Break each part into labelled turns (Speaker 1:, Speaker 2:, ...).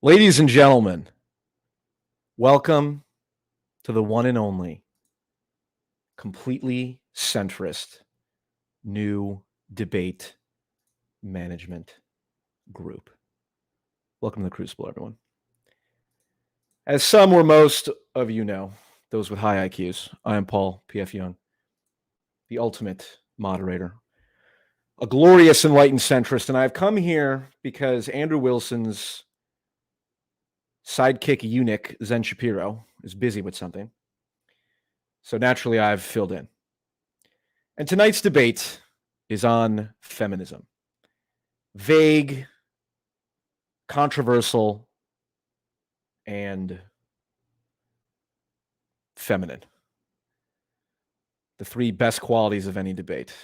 Speaker 1: Ladies and gentlemen, welcome to the one and only, completely centrist new debate management group. Welcome to the Crucible, everyone. As some or most of you know, those with high IQs, I am Paul P.F. Young, the ultimate moderator, a glorious enlightened centrist, and I've come here because Andrew Wilson's sidekick eunuch, Zen Shapiro, is busy with something. So naturally, I've filled in. And tonight's debate is on feminism. Vague, controversial, and feminine. The three best qualities of any debate.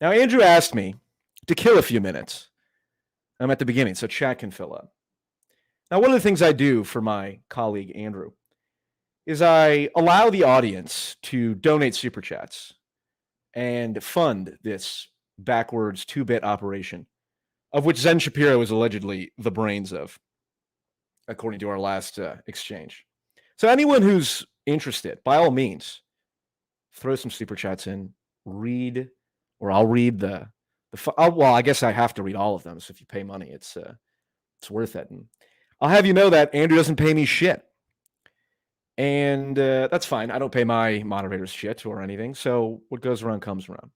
Speaker 1: Now, Andrew asked me to kill a few minutes. I'm at the beginning, so chat can fill up. Now, one of the things I do for my colleague, Andrew, is I allow the audience to donate super chats and fund this backwards 2-bit operation, of which Zen Shapiro is allegedly the brains of, according to our last exchange. So anyone who's interested, by all means, throw some super chats in, read, or I'll read well, I guess I have to read all of them. So if you pay money, it's worth it. And I'll have you know that Andrew doesn't pay me shit. And that's fine. I don't pay my moderators shit or anything. So what goes around comes around.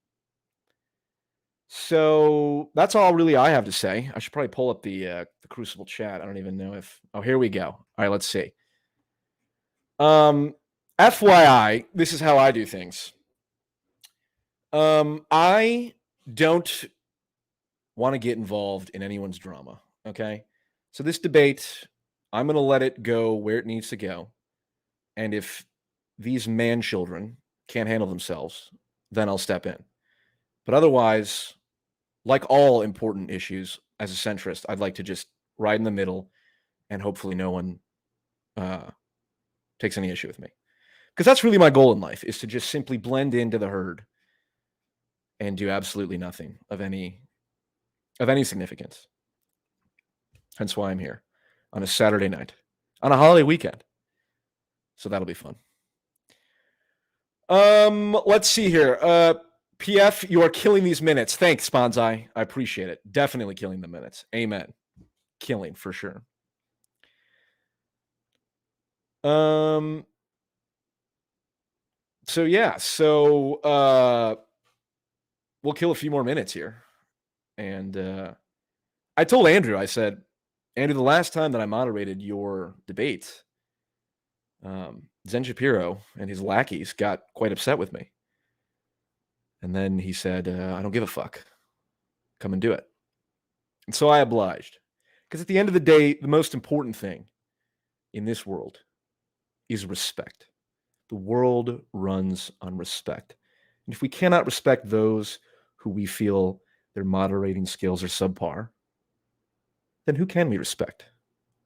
Speaker 1: So that's all really I have to say. I should probably pull up the Crucible chat. I don't even know if... Oh, here we go. All right, let's see. FYI, this is how I do things. I don't want to get involved in anyone's drama, okay? So this debate, I'm going to let it go where it needs to go. And if these man children can't handle themselves, then I'll step in. But otherwise, like all important issues, as a centrist, I'd like to just ride in the middle and hopefully no one takes any issue with me. Because that's really my goal in life, is to just simply blend into the herd and do absolutely nothing of any significance. Hence why I'm here on a Saturday night, on a holiday weekend. So that'll be fun. Let's see here. PF, you are killing these minutes. Thanks, Bonsai. I appreciate it. Definitely killing the minutes. Amen. Killing for sure. So yeah, we'll kill a few more minutes here. And I told Andrew, I said, Andrew, the last time that I moderated your debate, Zen Shapiro and his lackeys got quite upset with me. And then he said, I don't give a fuck. Come and do it. And so I obliged. Because at the end of the day, the most important thing in this world is respect. The world runs on respect. And if we cannot respect those who we feel their moderating skills are subpar, then who can we respect?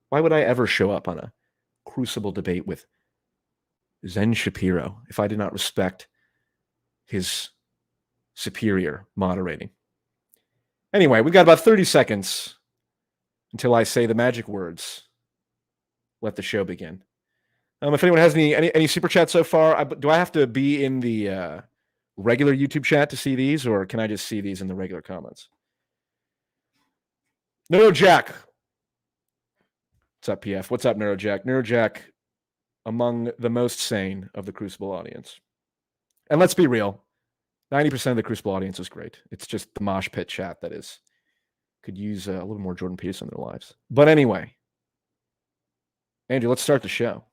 Speaker 1: Why would I ever show up on a Crucible debate with Zen Shapiro if I did not respect his superior moderating? Anyway, we got about 30 seconds until I say the magic words. Let the show begin. If anyone has any super chats so far, do I have to be in the regular YouTube chat to see these, or can I just see these in the regular comments? Neurojack. What's up, PF? What's up, Neurojack? Neurojack, among the most sane of the Crucible audience. And let's be real, 90% of the Crucible audience is great. It's just the mosh pit chat that could use a little more Jordan Peterson in their lives. But anyway, Andrew, let's start the show.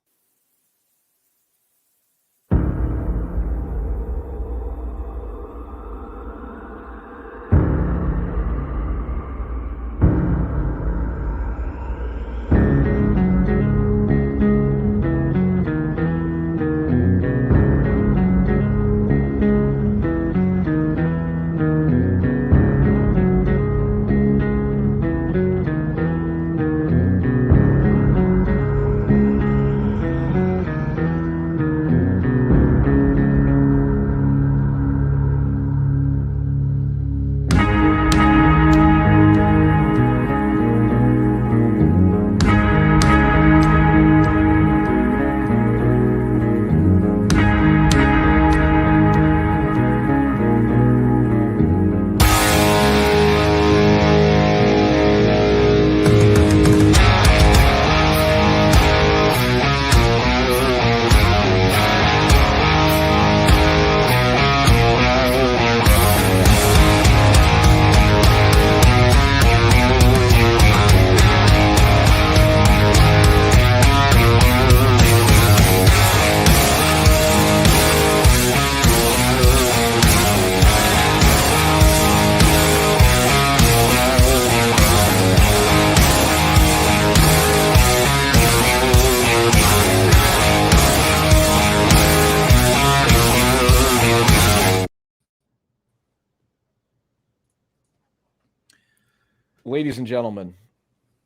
Speaker 1: Ladies and gentlemen,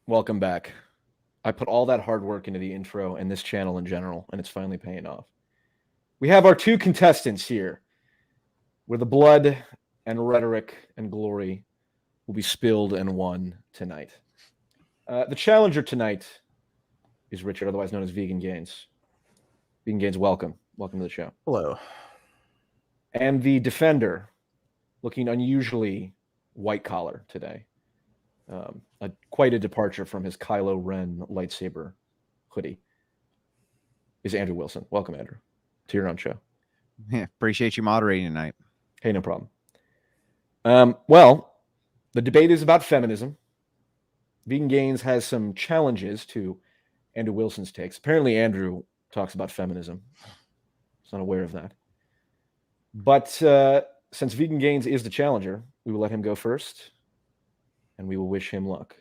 Speaker 1: welcome back. I put all that hard work into the intro and this channel in general, and it's finally paying off. We have our two contestants here, where the blood and rhetoric and glory will be spilled and won tonight. The challenger tonight is Richard, otherwise known as Vegan Gains. Vegan Gains, welcome. Welcome to the show.
Speaker 2: Hello.
Speaker 1: And the defender, looking unusually white collar today. Quite a departure from his Kylo Ren lightsaber hoodie, is Andrew Wilson. Welcome, Andrew, to your own show.
Speaker 3: Yeah, appreciate you moderating tonight.
Speaker 1: Hey, no problem. Well, the debate is about feminism. Vegan Gains has some challenges to Andrew Wilson's takes. Apparently, Andrew talks about feminism. He's not aware of that. But since Vegan Gains is the challenger, we will let him go first, and we will wish him luck.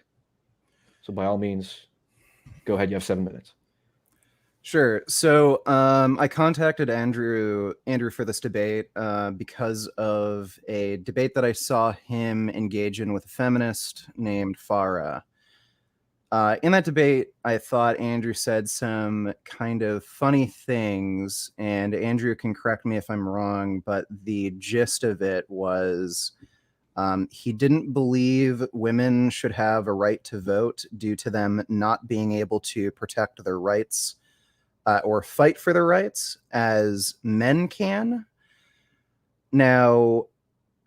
Speaker 1: So by all means, go ahead. You have 7 minutes.
Speaker 2: Sure. So I contacted Andrew for this debate because of a debate that I saw him engage in with a feminist named Farah. In that debate, I thought Andrew said some kind of funny things, and Andrew can correct me if I'm wrong, but the gist of it was he didn't believe women should have a right to vote due to them not being able to protect their rights or fight for their rights as men can. Now,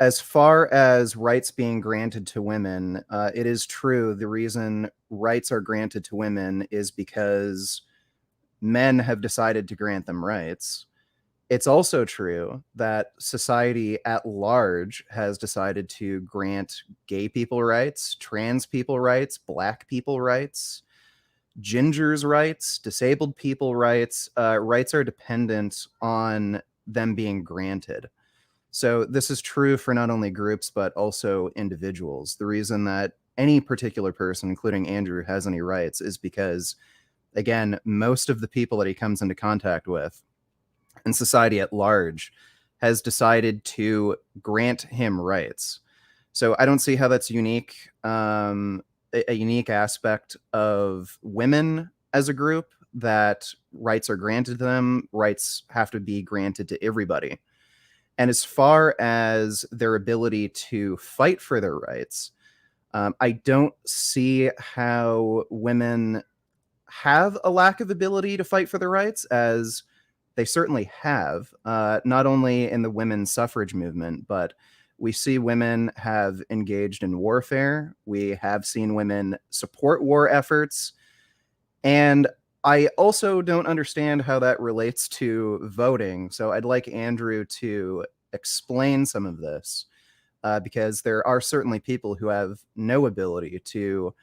Speaker 2: as far as rights being granted to women, it is true. The reason rights are granted to women is because men have decided to grant them rights. It's also true that society at large has decided to grant gay people rights, trans people rights, black people rights, gingers rights, disabled people rights. Rights are dependent on them being granted. So this is true for not only groups, but also individuals. The reason that any particular person, including Andrew, has any rights is because, again, most of the people that he comes into contact with and society at large has decided to grant him rights. So I don't see how that's unique, a unique aspect of women as a group, that rights are granted to them. Rights have to be granted to everybody. And as far as their ability to fight for their rights, I don't see how women have a lack of ability to fight for their rights, as they certainly have, not only in the women's suffrage movement, but we see women have engaged in warfare. We have seen women support war efforts. And I also don't understand how that relates to voting. So I'd like Andrew to explain some of this, because there are certainly people who have no ability to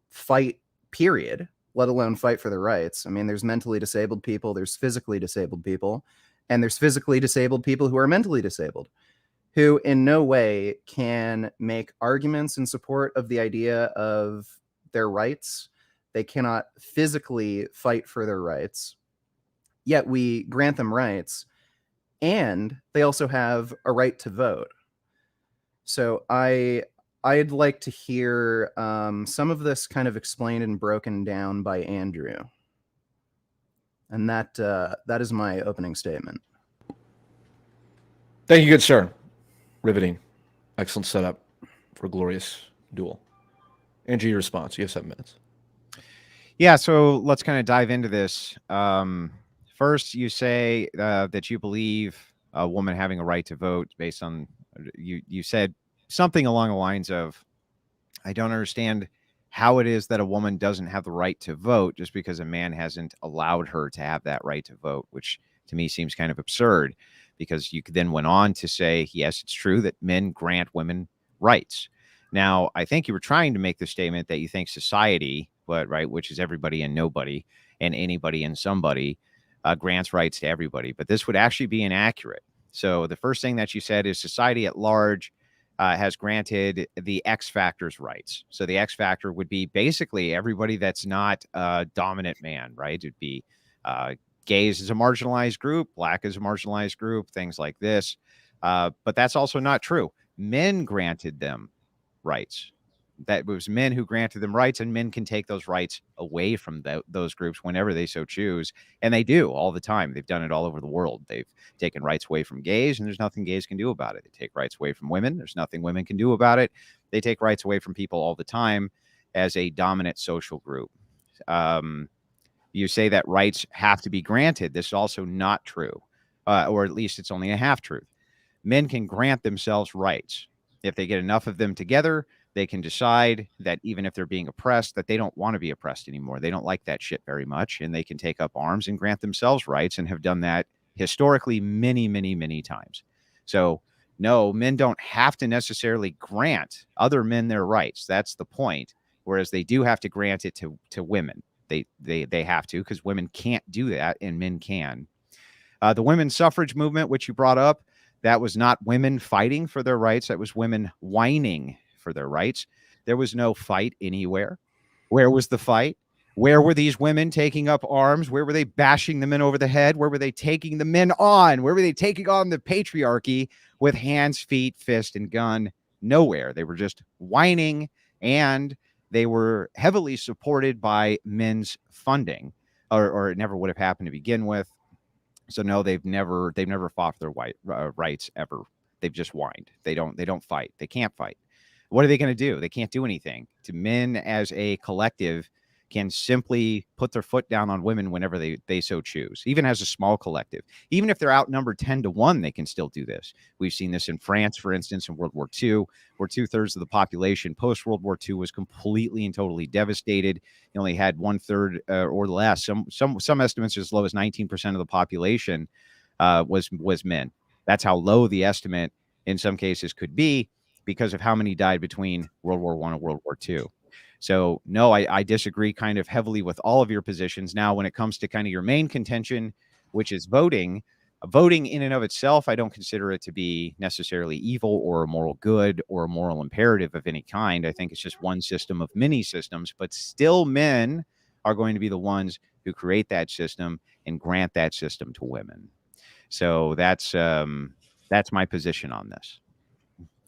Speaker 2: fight, period, let alone fight for their rights. I mean, there's mentally disabled people, there's physically disabled people, and there's physically disabled people who are mentally disabled, who in no way can make arguments in support of the idea of their rights. They cannot physically fight for their rights, yet we grant them rights, and they also have a right to vote. So I'd like to hear some of this kind of explained and broken down by Andrew. And that is my opening statement.
Speaker 1: Thank you, good sir. Riveting. Excellent setup for a glorious duel. Andrew, your response. You have 7 minutes.
Speaker 3: Yeah, so let's kind of dive into this. First, you say that you believe a woman having a right to vote based on, you said something along the lines of, I don't understand how it is that a woman doesn't have the right to vote just because a man hasn't allowed her to have that right to vote, which to me seems kind of absurd, because you then went on to say, yes, it's true that men grant women rights. Now, I think you were trying to make the statement that you think society, but right, which is everybody and nobody and anybody and somebody, grants rights to everybody. But this would actually be inaccurate. So the first thing that you said is society at large has granted the X factor's rights. So the X factor would be basically everybody that's not a dominant man, right? It'd be gays as a marginalized group, black as a marginalized group, things like this. But that's also not true. Men granted them rights. That was men who granted them rights, and men can take those rights away from those groups whenever they so choose. And they do all the time. They've done it all over the world. They've taken rights away from gays, and there's nothing gays can do about it. They take rights away from women. There's nothing women can do about it. They take rights away from people all the time as a dominant social group. You say that rights have to be granted. This is also not true, or at least it's only a half truth. Men can grant themselves rights. If they get enough of them together, they can decide that even if they're being oppressed, that they don't want to be oppressed anymore. They don't like that shit very much, and they can take up arms and grant themselves rights, and have done that historically many, many, many times. So no, men don't have to necessarily grant other men their rights. That's the point. Whereas they do have to grant it to women. They have to, because women can't do that and men can. The women's suffrage movement, which you brought up, that was not women fighting for their rights. That was women whining for their rights. There was no fight anywhere. Where was the fight? Where were these women taking up arms? Where were they bashing the men over the head? Where were they taking the men on? Where were they taking on the patriarchy with hands, feet, fist, and gun? Nowhere. They were just whining, and they were heavily supported by men's funding, or it never would have happened to begin with. So no, they've never fought for their rights ever. They've just whined. They don't fight. They can't fight. What are they going to do? They can't do anything. To men as a collective can simply put their foot down on women whenever they so choose, even as a small collective. Even if they're outnumbered 10-1, they can still do this. We've seen this in France, for instance, in World War II, where 2/3 of the population post-World War II was completely and totally devastated. You only had 1/3 or less. Some estimates as low as 19% of the population was men. That's how low the estimate in some cases could be, because of how many died between World War I and World War II. So no, I disagree kind of heavily with all of your positions. Now, when it comes to kind of your main contention, which is voting in and of itself, I don't consider it to be necessarily evil or a moral good or a moral imperative of any kind. I think it's just one system of many systems, but still men are going to be the ones who create that system and grant that system to women. So that's my position on this.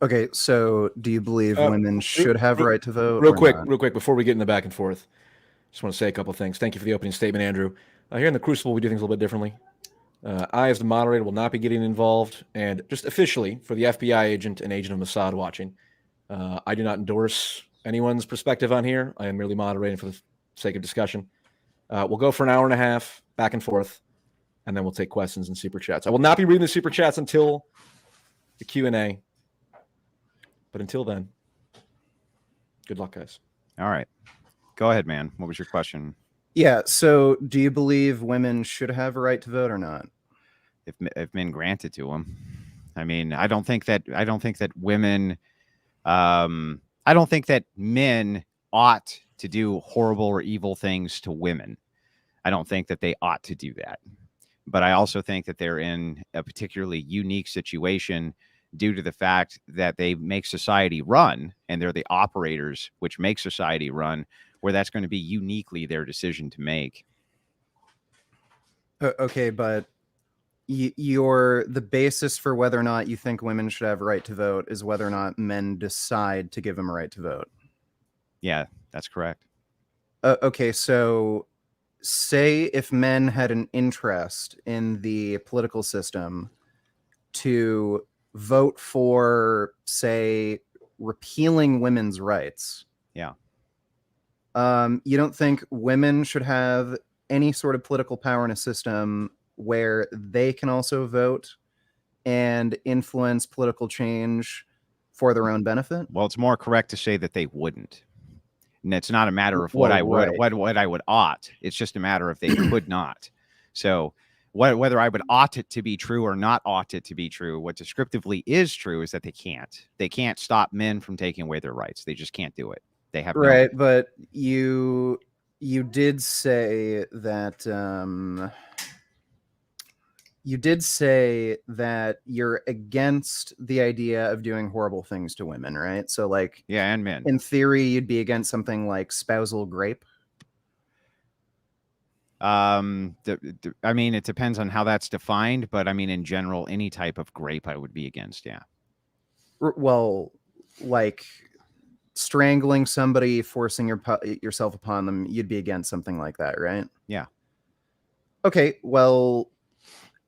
Speaker 2: Okay, so do you believe women should have a right to vote?
Speaker 1: Real quick, before we get in the back and forth, just want to say a couple of things. Thank you for the opening statement, Andrew. Here in the Crucible, we do things a little bit differently. I, as the moderator, will not be getting involved. And just officially, for the FBI agent and agent of Mossad watching, I do not endorse anyone's perspective on here. I am merely moderating for the sake of discussion. We'll go for an hour and a half, back and forth, and then we'll take questions and super chats. I will not be reading the super chats until the Q&A. But until then, good luck, guys.
Speaker 3: All right. Go ahead, man. What was your question?
Speaker 2: Yeah, so do you believe women should have a right to vote or not?
Speaker 3: If men grant it to them. I mean, I don't think that women, I don't think that men ought to do horrible or evil things to women. I don't think that they ought to do that. But I also think that they're in a particularly unique situation due to the fact that they make society run, and they're the operators which make society run, where that's going to be uniquely their decision to make.
Speaker 2: Okay, but the basis for whether or not you think women should have a right to vote is whether or not men decide to give them a right to vote.
Speaker 3: Yeah, that's correct.
Speaker 2: Okay, so say if men had an interest in the political system to vote for, say, repealing women's rights.
Speaker 3: Yeah.
Speaker 2: You don't think women should have any sort of political power in a system where they can also vote and influence political change for their own benefit?
Speaker 3: Well, it's more correct to say that they wouldn't. And it's not a matter of what I would ought. It's just a matter of they could not. So whether I would ought it to be true or not ought it to be true, what descriptively is true is that they can't. They can't stop men from taking away their rights. They just can't do it. They have
Speaker 2: right, but you did say that you're against the idea of doing horrible things to women, right? So like,
Speaker 3: yeah, and men.
Speaker 2: In theory, you'd be against something like spousal grape.
Speaker 3: I mean, it depends on how that's defined, but I mean, in general, any type of grape I would be against. Yeah.
Speaker 2: Well, like strangling somebody, forcing yourself upon them, you'd be against something like that, right?
Speaker 3: Yeah.
Speaker 2: Okay, well,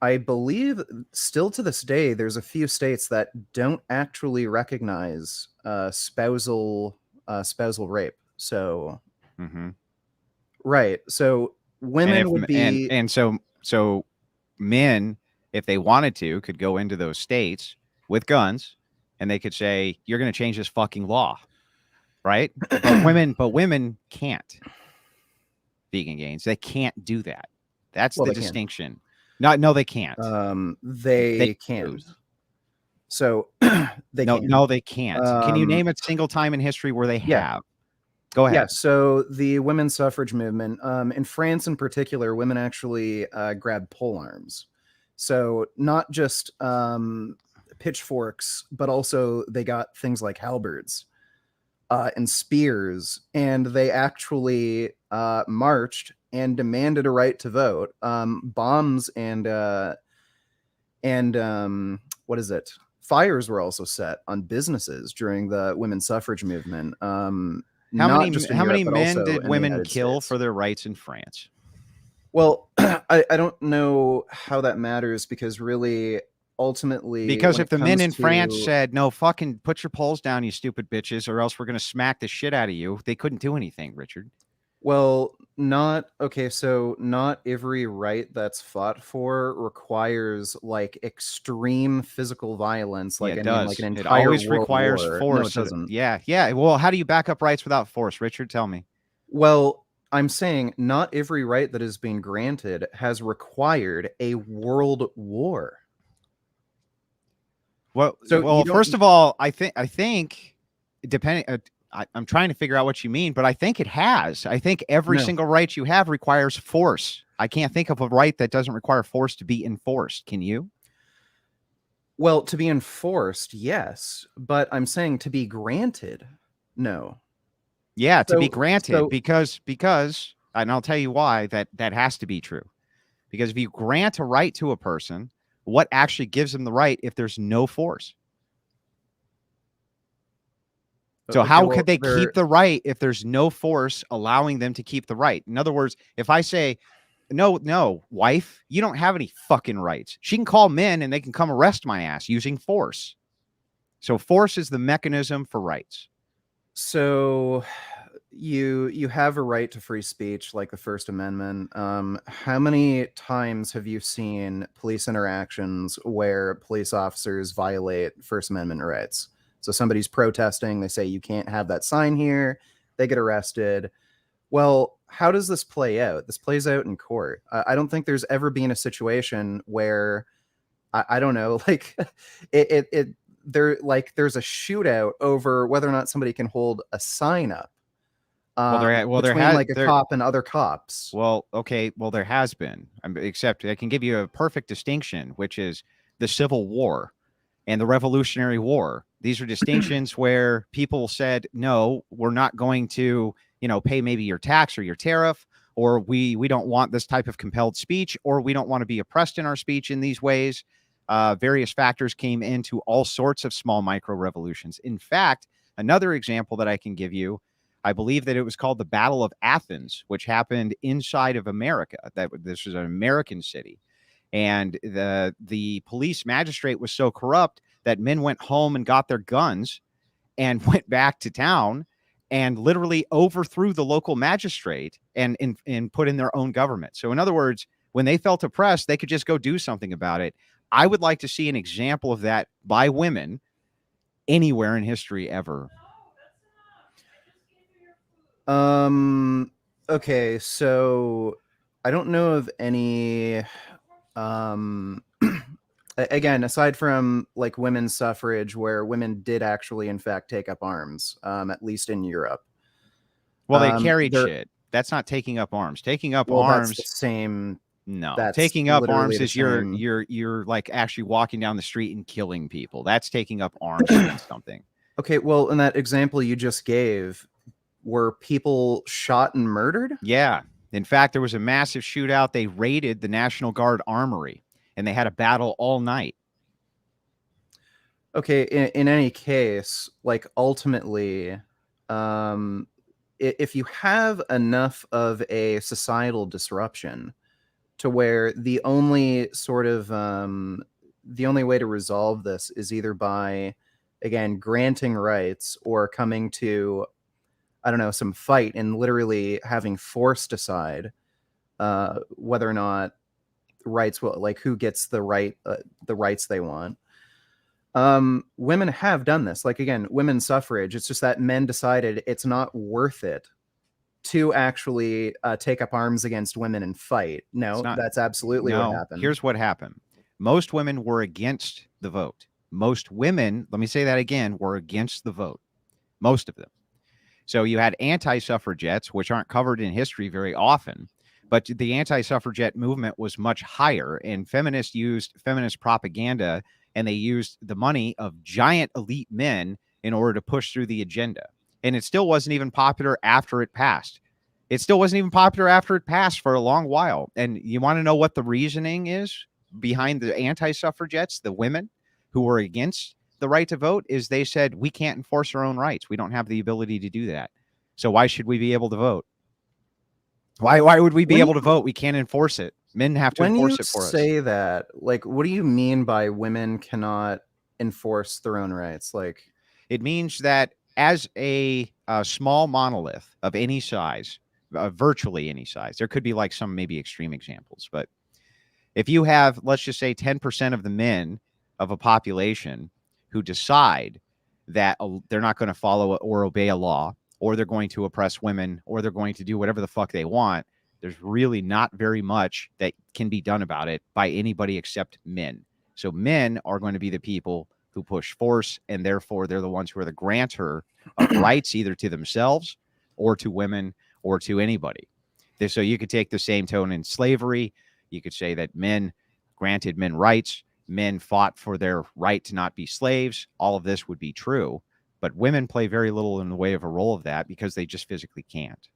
Speaker 2: I believe still to this day, there's a few states that don't actually recognize spousal rape. So,
Speaker 3: Mm-hmm.
Speaker 2: right. So women would be
Speaker 3: and so men, if they wanted to, could go into those states with guns, and they could say, "You're going to change this fucking law," right? But women can't. Vegan gains, they can't do that. That's
Speaker 2: well,
Speaker 3: the
Speaker 2: they can.
Speaker 3: distinction. No, they can't.
Speaker 2: They can.
Speaker 3: lose.
Speaker 2: So they can.
Speaker 3: No, they can't. Can you name a single time in history where they
Speaker 2: Yeah.
Speaker 3: have? Go ahead.
Speaker 2: Yeah, so the women's suffrage movement, in France in particular, women actually grabbed pole arms. So not just pitchforks, but also they got things like halberds and spears, and they actually marched and demanded a right to vote. Bombs and what is it? Fires were also set on businesses during the women's suffrage movement.
Speaker 3: How
Speaker 2: Not just in
Speaker 3: how
Speaker 2: Europe,
Speaker 3: many
Speaker 2: but
Speaker 3: men
Speaker 2: also
Speaker 3: did
Speaker 2: in the
Speaker 3: women
Speaker 2: United
Speaker 3: kill
Speaker 2: States.
Speaker 3: for their rights in France?
Speaker 2: Well, I don't know how that matters because really, ultimately,
Speaker 3: Because
Speaker 2: when
Speaker 3: if
Speaker 2: it
Speaker 3: the men
Speaker 2: comes
Speaker 3: in France
Speaker 2: to
Speaker 3: said, "No, fucking put your poles down, you stupid bitches, or else we're going to smack the shit out of you," they couldn't do anything, Richard.
Speaker 2: well, not okay. So not every right that's fought for requires like extreme physical violence.
Speaker 3: Yeah,
Speaker 2: Like
Speaker 3: it
Speaker 2: I mean, like
Speaker 3: does.
Speaker 2: an
Speaker 3: It
Speaker 2: entire
Speaker 3: always
Speaker 2: world
Speaker 3: requires
Speaker 2: war. No, it
Speaker 3: force.
Speaker 2: doesn't.
Speaker 3: Yeah. Well, how do you back up rights without force, Richard? Tell me.
Speaker 2: Well, I'm saying not every right that is being granted has required a world war. So you don't.
Speaker 3: First of all, I think depending. I'm trying to figure out what you mean, but I think it has. I think every
Speaker 2: No.
Speaker 3: single right you have requires force. I can't think of a right that doesn't require force to be enforced. Can you?
Speaker 2: Well, to be enforced, yes, but I'm saying to be granted, no.
Speaker 3: Yeah, to be
Speaker 2: So,
Speaker 3: granted,
Speaker 2: so
Speaker 3: because, and I'll tell you why that has to be true. Because if you grant a right to a person, what actually gives them the right if there's no force? So
Speaker 2: okay,
Speaker 3: how
Speaker 2: well,
Speaker 3: could they
Speaker 2: there.
Speaker 3: keep the right if there's no force allowing them to keep the right? In other words, if I say, no, wife, you don't have any fucking rights. She can call men and they can come arrest my ass using force. So force is the mechanism for rights.
Speaker 2: So you have a right to free speech, like the First Amendment. How many times have you seen police interactions where police officers violate First Amendment rights? So somebody's protesting, they say you can't have that sign here, they get arrested. Well, how does this play out? This plays out in court. I don't think there's ever been a situation where I don't know, like it there like there's a shootout over whether or not somebody can hold a sign up
Speaker 3: There
Speaker 2: between
Speaker 3: has
Speaker 2: like a cop and other cops.
Speaker 3: okay. Well, there has been, except I can give you a perfect distinction, which is the Civil War and the Revolutionary War. These are distinctions where people said, no, we're not going to, pay maybe your tax or your tariff, or we don't want this type of compelled speech, or we don't want to be oppressed in our speech in these ways. Various factors came into all sorts of small micro revolutions. In fact, another example that I can give you, I believe that it was called the Battle of Athens, which happened inside of America. That this was an American city. And the police magistrate was so corrupt that men went home and got their guns and went back to town and literally overthrew the local magistrate and put in their own government. So in other words, when they felt oppressed, they could just go do something about it. I would like to see an example of that by women anywhere in history ever.
Speaker 2: Okay, so I don't know of any again, aside from like women's suffrage where women did actually in fact take up arms, at least in Europe.
Speaker 3: Well, they carried
Speaker 2: there
Speaker 3: shit. That's not taking up arms. Taking up
Speaker 2: well that's the
Speaker 3: arms.
Speaker 2: same
Speaker 3: No,
Speaker 2: that's
Speaker 3: taking up
Speaker 2: literally
Speaker 3: arms
Speaker 2: the
Speaker 3: is
Speaker 2: same.
Speaker 3: you're like actually walking down the street and killing people. That's taking up arms against something.
Speaker 2: Okay, well, in that example you just gave, were people shot and murdered?
Speaker 3: Yeah. In fact, there was a massive shootout. They raided the National Guard armory and they had a battle all night.
Speaker 2: Okay, in any case, like ultimately, if you have enough of a societal disruption to where the only sort of the only way to resolve this is either by, again, granting rights or coming to, I don't know, some fight and literally having force decide whether or not rights will, like, who gets the rights they want. Women have done this. Like, again, women's suffrage. It's just that men decided it's not worth it to actually take up arms against women and fight. No, that's absolutely what happened.
Speaker 3: Here's what happened. Most women were against the vote. Most women, let me say that again, were against the vote. Most of them. So you had anti-suffragettes, which aren't covered in history very often, but the anti-suffragette movement was much higher, and feminists used feminist propaganda, and they used the money of giant elite men in order to push through the agenda. And it still wasn't even popular after it passed. It still wasn't even popular after it passed for a long while. And you want to know what the reasoning is behind the anti-suffragettes, the women who were against the right to vote, is they said, we can't enforce our own rights. We don't have the ability to do that. So why should we be able to vote? Why would we be able to vote? We can't enforce it. Men have to enforce it for us.
Speaker 2: When you say that, like, what do you mean by women cannot enforce their own rights? Like,
Speaker 3: it means that as a small monolith of any size, virtually any size, there could be like some maybe extreme examples, but if you have, let's just say 10% of the men of a population who decide that they're not going to follow or obey a law, or they're going to oppress women, or they're going to do whatever the fuck they want, there's really not very much that can be done about it by anybody except men. So men are going to be the people who push force, and therefore they're the ones who are the grantor of rights, either to themselves or to women or to anybody. So you could take the same tone in slavery. You could say that men granted men rights, men fought for their right to not be slaves. All of this would be true, but women play very little in the way of a role of that because they just physically can't.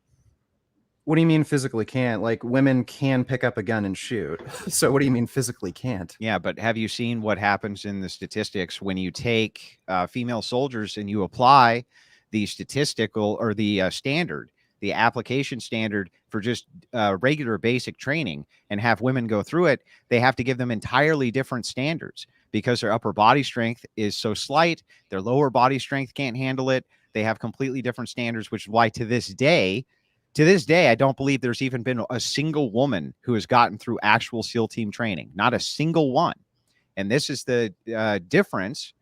Speaker 2: What do you mean physically can't? Like, women can pick up a gun and shoot. So what do you mean physically can't?
Speaker 3: Yeah, but have you seen what happens in the statistics when you take female soldiers and you apply the statistical or the standard, the application standard for just regular basic training, and have women go through it? They have to give them entirely different standards because their upper body strength is so slight. Their lower body strength can't handle it. They have completely different standards, which is why to this day, I don't believe there's even been a single woman who has gotten through actual SEAL team training. Not a single one. And this is the difference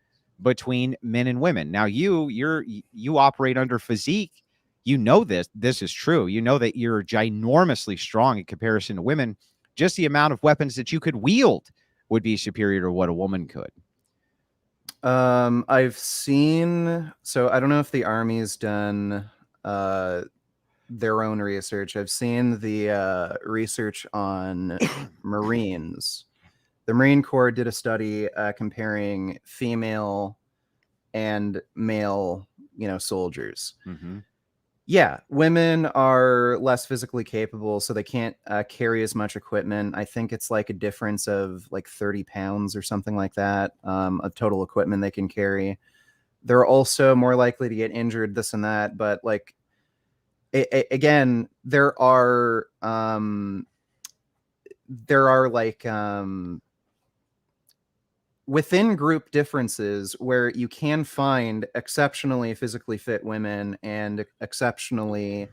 Speaker 3: between men and women. Now, you operate under physique. You know this is true. You know that you're ginormously strong in comparison to women. Just the amount of weapons that you could wield would be superior to what a woman could.
Speaker 2: I've seen, so I don't know if the Army's done their own research. I've seen the research on Marines. The Marine Corps did a study comparing female and male, soldiers.
Speaker 3: Mm-hmm.
Speaker 2: Yeah, women are less physically capable, so they can't carry as much equipment. I think it's like a difference of like 30 pounds or something like that of total equipment they can carry. They're also more likely to get injured, this and that. But like, again, there are like within group differences where you can find exceptionally physically fit women and exceptionally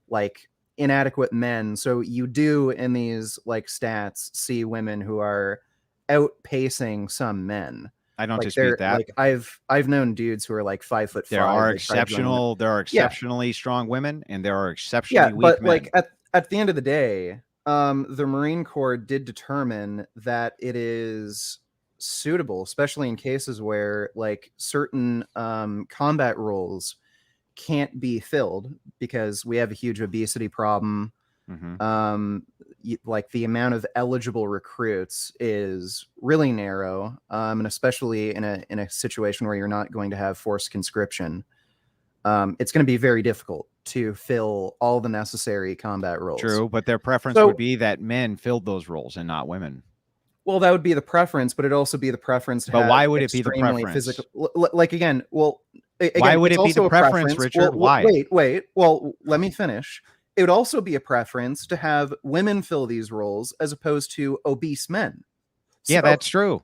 Speaker 2: like inadequate men. So you do in these like stats see women who are outpacing some men.
Speaker 3: I don't
Speaker 2: like
Speaker 3: dispute that.
Speaker 2: Like I've known dudes who are like 5'5".
Speaker 3: There are exceptionally strong women, and there are exceptionally weak
Speaker 2: but
Speaker 3: men.
Speaker 2: Like at the end of the day, the Marine Corps did determine that it is suitable, especially in cases where like certain combat roles can't be filled because we have a huge obesity problem.
Speaker 3: Mm-hmm.
Speaker 2: Like the amount of eligible recruits is really narrow, and especially in a situation where you're not going to have forced conscription, it's going to be very difficult to fill all the necessary combat roles.
Speaker 3: True, but their preference would be that men filled those roles and not women.
Speaker 2: Well, that would be the preference, but it'd also be the preference.
Speaker 3: But why would it be the preference?
Speaker 2: Like, again, well,
Speaker 3: Why would
Speaker 2: it's
Speaker 3: it be the
Speaker 2: also a
Speaker 3: preference, Richard?
Speaker 2: Well,
Speaker 3: Why?
Speaker 2: wait. Well, let me finish. It would also be a preference to have women fill these roles as opposed to obese men.
Speaker 3: Yeah,
Speaker 2: So,
Speaker 3: that's true.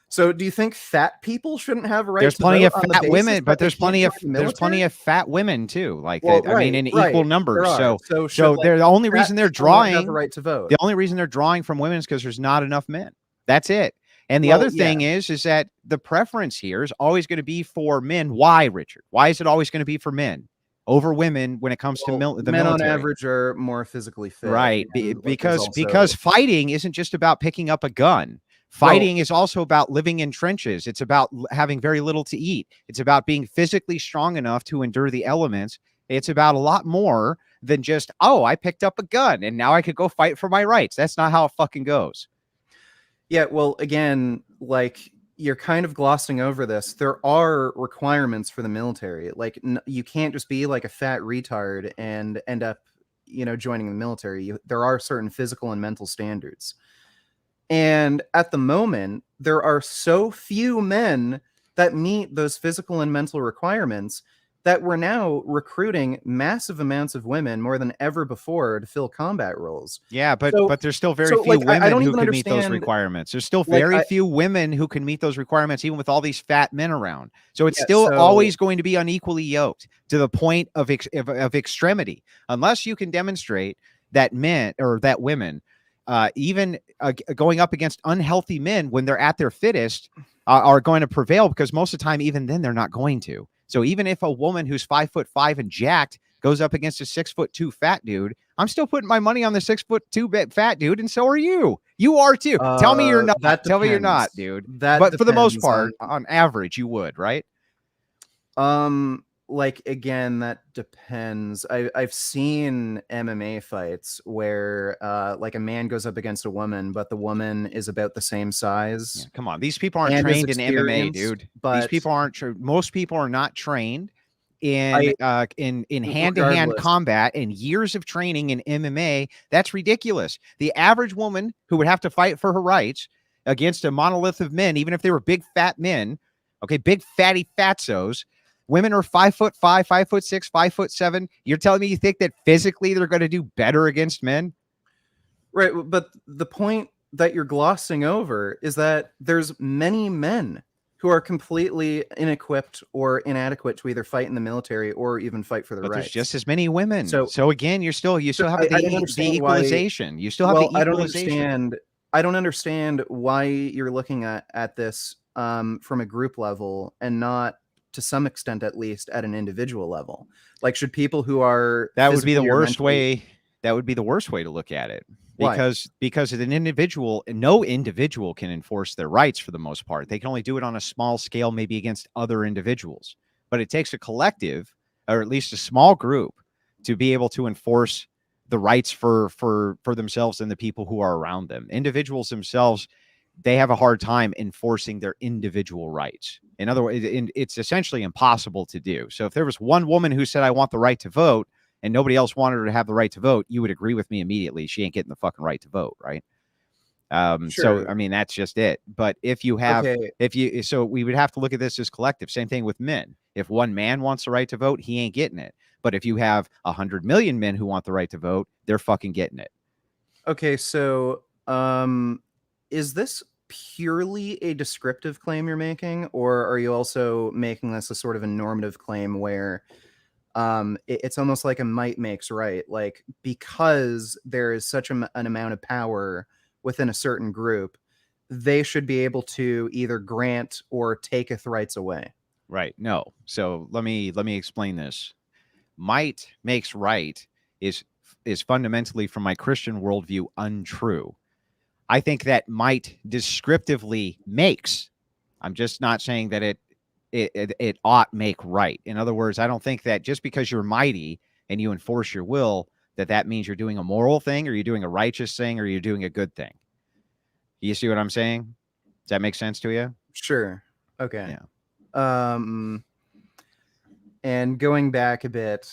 Speaker 2: so do you think fat people shouldn't have a right
Speaker 3: There's
Speaker 2: to
Speaker 3: plenty
Speaker 2: vote
Speaker 3: of
Speaker 2: on the
Speaker 3: fat
Speaker 2: basis
Speaker 3: women,
Speaker 2: that
Speaker 3: but
Speaker 2: they
Speaker 3: there's
Speaker 2: can't
Speaker 3: plenty of
Speaker 2: join the
Speaker 3: there's plenty
Speaker 2: military?
Speaker 3: of fat women too. Like
Speaker 2: Well,
Speaker 3: I mean, in equal numbers.
Speaker 2: There are.
Speaker 3: So
Speaker 2: should, like,
Speaker 3: they're the only
Speaker 2: fat
Speaker 3: reason they're
Speaker 2: people not have the
Speaker 3: drawing.
Speaker 2: right to vote?
Speaker 3: The only reason they're drawing from women is because there's not enough men. That's it. And the
Speaker 2: Well,
Speaker 3: other thing is that the preference here is always going to be for men. Why, Richard? Why is it always going to be for men over women when it comes to the
Speaker 2: men on
Speaker 3: military?
Speaker 2: average are more physically fit.
Speaker 3: Right.
Speaker 2: and, like,
Speaker 3: Because fighting isn't just about picking up a gun. Fighting is also about living in trenches. It's about having very little to eat. It's about being physically strong enough to endure the elements. It's about a lot more than just, oh, I picked up a gun and now I could go fight for my rights. That's not how it fucking goes.
Speaker 2: Yeah, well, again, like, you're kind of glossing over this. There are requirements for the military. Like, you can't just be like a fat retard and end up, joining the military. There are certain physical and mental standards. And at the moment, there are so few men that meet those physical and mental requirements that we're now recruiting massive amounts of women more than ever before to fill combat roles.
Speaker 3: Yeah, but there's still very
Speaker 2: so,
Speaker 3: few
Speaker 2: like, I
Speaker 3: women
Speaker 2: don't
Speaker 3: who
Speaker 2: even
Speaker 3: can meet those
Speaker 2: understand.
Speaker 3: requirements. There's still
Speaker 2: Like,
Speaker 3: very few women who can meet those requirements, even with all these fat men around. So it's
Speaker 2: Yeah,
Speaker 3: still
Speaker 2: so-
Speaker 3: always going to be unequally yoked to the point of extremity, unless you can demonstrate that men or that women, even going up against unhealthy men when they're at their fittest, are going to prevail, because most of the time, even then, they're not going to. So even if a woman who's 5'5" and jacked goes up against a 6'2" fat dude, I'm still putting my money on the 6'2" fat dude, and so are you. You are too. Tell me you're not. Tell me you're not, dude. But for the most part, on average, you would, right?
Speaker 2: Like, again, that depends. I've seen MMA fights where like a man goes up against a woman, but the woman is about the same size.
Speaker 3: Yeah, come on, these people aren't
Speaker 2: and is
Speaker 3: trained in MMA, dude.
Speaker 2: experienced, but
Speaker 3: These people aren't. Most people are not trained in hand-to-hand
Speaker 2: regardless.
Speaker 3: combat and years of training in MMA. That's ridiculous. The average woman who would have to fight for her rights against a monolith of men, even if they were big fat men, okay, big fatty fatzos. Women are 5'5", 5'6", 5'7". You're telling me you think that physically they're going to do better against men?
Speaker 2: Right, but the point that you're glossing over is that there's many men who are completely inequipped or inadequate to either fight in the military or even fight for their rights.
Speaker 3: There's just as many women. So again, you still have
Speaker 2: I don't
Speaker 3: the
Speaker 2: understand
Speaker 3: equalization. You still have the equalization.
Speaker 2: I don't understand why you're looking at this from a group level and not, to some extent at least, at an individual level. Like, should people who are
Speaker 3: that would be the worst
Speaker 2: way?
Speaker 3: That would be the worst way to look at it.
Speaker 2: Why?
Speaker 3: Because an individual, no individual can enforce their rights for the most part. They can only do it on a small scale, maybe against other individuals. But it takes a collective, or at least a small group, to be able to enforce the rights for themselves and the people who are around them. Individuals themselves, they have a hard time enforcing their individual rights. In other words, it's essentially impossible to do. So if there was one woman who said, I want the right to vote, and nobody else wanted her to have the right to vote, you would agree with me immediately. She ain't getting the fucking right to vote, right?
Speaker 2: Sure.
Speaker 3: So, I mean, that's just it. But if you have, so we would have to look at this as collective. Same thing with men. If one man wants the right to vote, he ain't getting it. But if you have 100 million men who want the right to vote, they're fucking getting it.
Speaker 2: Okay, so is this purely a descriptive claim you're making, or are you also making this a sort of a normative claim where it's almost like a might makes right? Like, because there is such an amount of power within a certain group, they should be able to either grant or taketh rights away.
Speaker 3: Right. No. So let me explain this. Might makes right is fundamentally, from my Christian worldview, untrue. I think that might descriptively makes. I'm just not saying that it ought make right. In other words, I don't think that just because you're mighty and you enforce your will, that means you're doing a moral thing, or you're doing a righteous thing, or you're doing a good thing. You see what I'm saying? Does that make sense to you?
Speaker 2: Sure. Okay.
Speaker 3: Yeah.
Speaker 2: And going back a bit,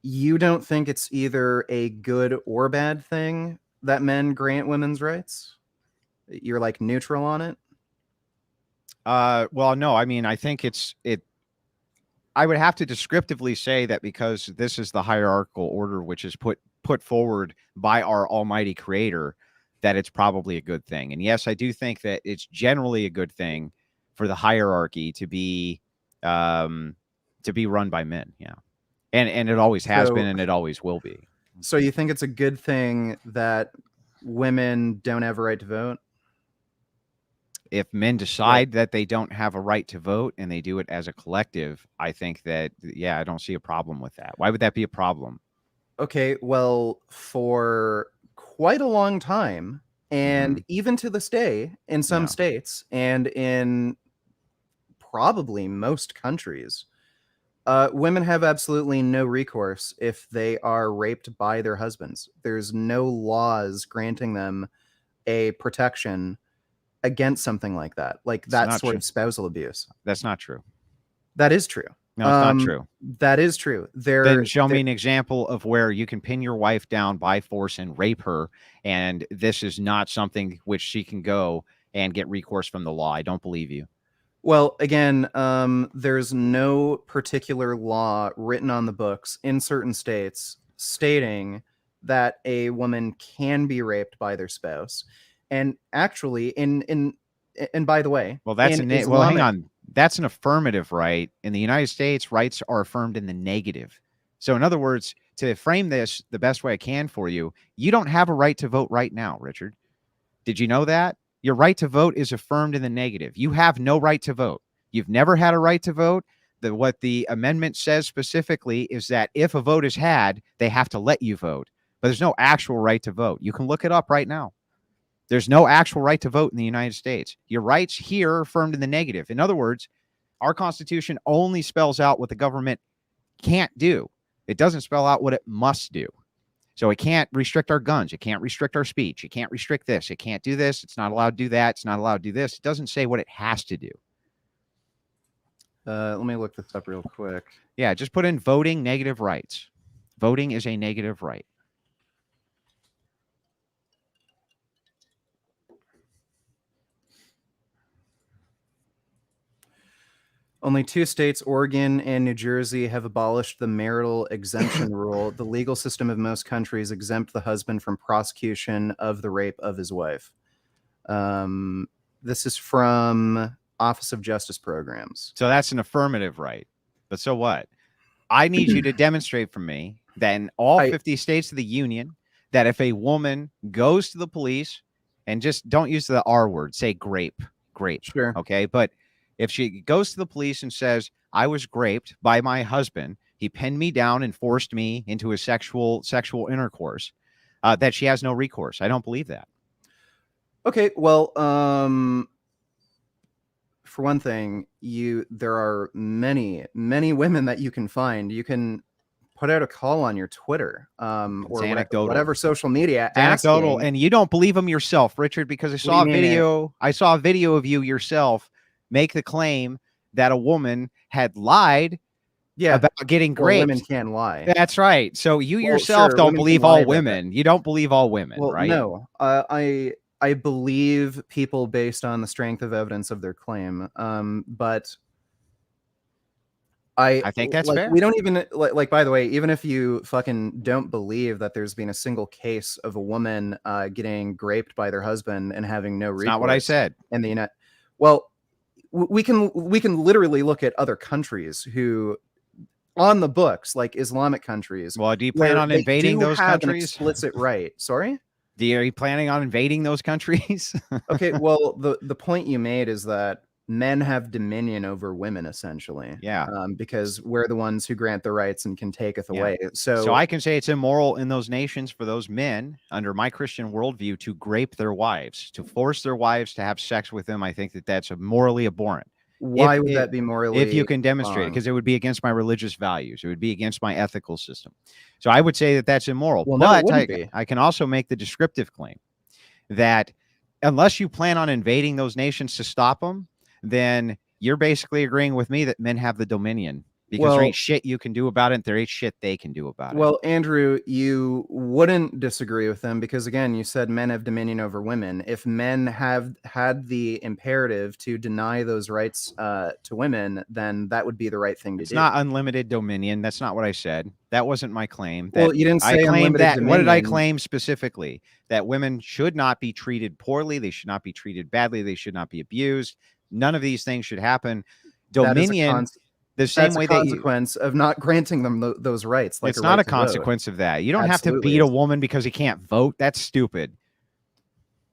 Speaker 2: you don't think it's either a good or bad thing that men grant women's rights? You're like neutral on it?
Speaker 3: Well, no, I mean, I think I would have to descriptively say that because this is the hierarchical order which is put forward by our almighty creator, that it's probably a good thing. And yes, I do think that it's generally a good thing for the hierarchy to be run by men. Yeah. And it always has been,
Speaker 2: So,
Speaker 3: and it always will be.
Speaker 2: so you think it's a good thing that women don't have a right to vote?
Speaker 3: If men decide that they don't have a right to vote and they do it as a collective, I think that, yeah, I don't see a problem with that. Why would that be a problem?
Speaker 2: Okay, well, for quite a long time, and even to this day, in some
Speaker 3: Yeah.
Speaker 2: states and in probably most countries, women have absolutely no recourse if they are raped by their husbands. There's no laws granting them a protection against something like that, like
Speaker 3: It's
Speaker 2: that
Speaker 3: not
Speaker 2: sort
Speaker 3: true.
Speaker 2: of spousal abuse.
Speaker 3: That's not true.
Speaker 2: That is true.
Speaker 3: No, it's not true.
Speaker 2: That is true.
Speaker 3: Then show me an example of where you can pin your wife down by force and rape her, and this is not something which she can go and get recourse from the law. I don't believe you.
Speaker 2: Well, again, there's no particular law written on the books in certain states stating that a woman can be raped by their spouse. And actually, and by the way,
Speaker 3: Well, that's
Speaker 2: in
Speaker 3: well, hang
Speaker 2: Islamic,
Speaker 3: on. That's an affirmative right. In the United States, rights are affirmed in the negative. So, in other words, to frame this the best way I can for you, you don't have a right to vote right now, Richard. Did you know that? Your right to vote is affirmed in the negative. You have no right to vote. You've never had a right to vote. What the amendment says specifically is that if a vote is had, they have to let you vote. But there's no actual right to vote. You can look it up right now. There's no actual right to vote in the United States. Your rights here are affirmed in the negative. In other words, our Constitution only spells out what the government can't do. It doesn't spell out what it must do. So it can't restrict our guns. It can't restrict our speech. It can't restrict this. It can't do this. It's not allowed to do that. It's not allowed to do this. It doesn't say what it has to do.
Speaker 2: let me look this up real quick.
Speaker 3: Yeah, just put in voting negative rights. Voting is a negative right.
Speaker 2: Only 2 states, Oregon and New Jersey, have abolished the marital exemption rule. The legal system of most countries exempt the husband from prosecution of the rape of his wife. This is from Office of Justice Programs.
Speaker 3: So that's an affirmative right. But so what? I need you to demonstrate for me that in all 50 states of the union, that if a woman goes to the police, and just don't use the R word, say grape.
Speaker 2: Sure.
Speaker 3: Okay. But if she goes to the police and says, I was raped by my husband, he pinned me down and forced me into a sexual intercourse, that she has no recourse. I don't believe that.
Speaker 2: Okay, well, for one thing, there are many women that you can find. You can put out a call on your Twitter, or whatever social media.
Speaker 3: It's anecdotal, and you don't believe them yourself, Richard, because I saw a video. I saw a video of you yourself make the claim that a woman had lied about getting raped.
Speaker 2: Women can lie.
Speaker 3: That's right. So you yourself don't believe all women. You don't believe all women, right?
Speaker 2: No, I believe people based on the strength of evidence of their claim. But I
Speaker 3: think that's fair.
Speaker 2: We don't even like, by the way, even if you fucking don't believe that there's been a single case of a woman getting raped by their husband and having no recourse.
Speaker 3: Not what I said.
Speaker 2: In the United, well, we can literally look at other countries who, on the books, like Islamic countries.
Speaker 3: Well, do you plan on invading those countries?
Speaker 2: An explicit right. Sorry?
Speaker 3: Are you planning on invading those countries?
Speaker 2: Okay, well, the point you made is that men have dominion over women, essentially.
Speaker 3: Yeah.
Speaker 2: Because we're the ones who grant the rights and can taketh away.
Speaker 3: So I can say it's immoral in those nations for those men, under my Christian worldview, to grape their wives, to force their wives to have sex with them. I think that that's morally abhorrent.
Speaker 2: Why would that be morally?
Speaker 3: If you can demonstrate it, because it would be against my religious values. It would be against my ethical system. So I would say that that's immoral.
Speaker 2: Well,
Speaker 3: but
Speaker 2: no, it wouldn't be.
Speaker 3: I can also make the descriptive claim that unless you plan on invading those nations to stop them, then you're basically agreeing with me that men have the dominion because there ain't shit you can do about it. And there ain't shit they can do about it.
Speaker 2: Well, Andrew, you wouldn't disagree with them because, again, you said men have dominion over women. If men have had the imperative to deny those rights to women, then that would be the right thing to do.
Speaker 3: It's not unlimited dominion. That's not what I said. That wasn't my claim.
Speaker 2: Well, you didn't say
Speaker 3: I claimed
Speaker 2: unlimited
Speaker 3: that.
Speaker 2: dominion.
Speaker 3: What did I claim specifically? That women should not be treated poorly. They should not be treated badly. They should not be abused. None of these things should happen. Dominion. The same way
Speaker 2: a consequence of not granting them those rights. Like
Speaker 3: it's not a consequence of that. You don't have to beat a woman because you can't vote. That's stupid.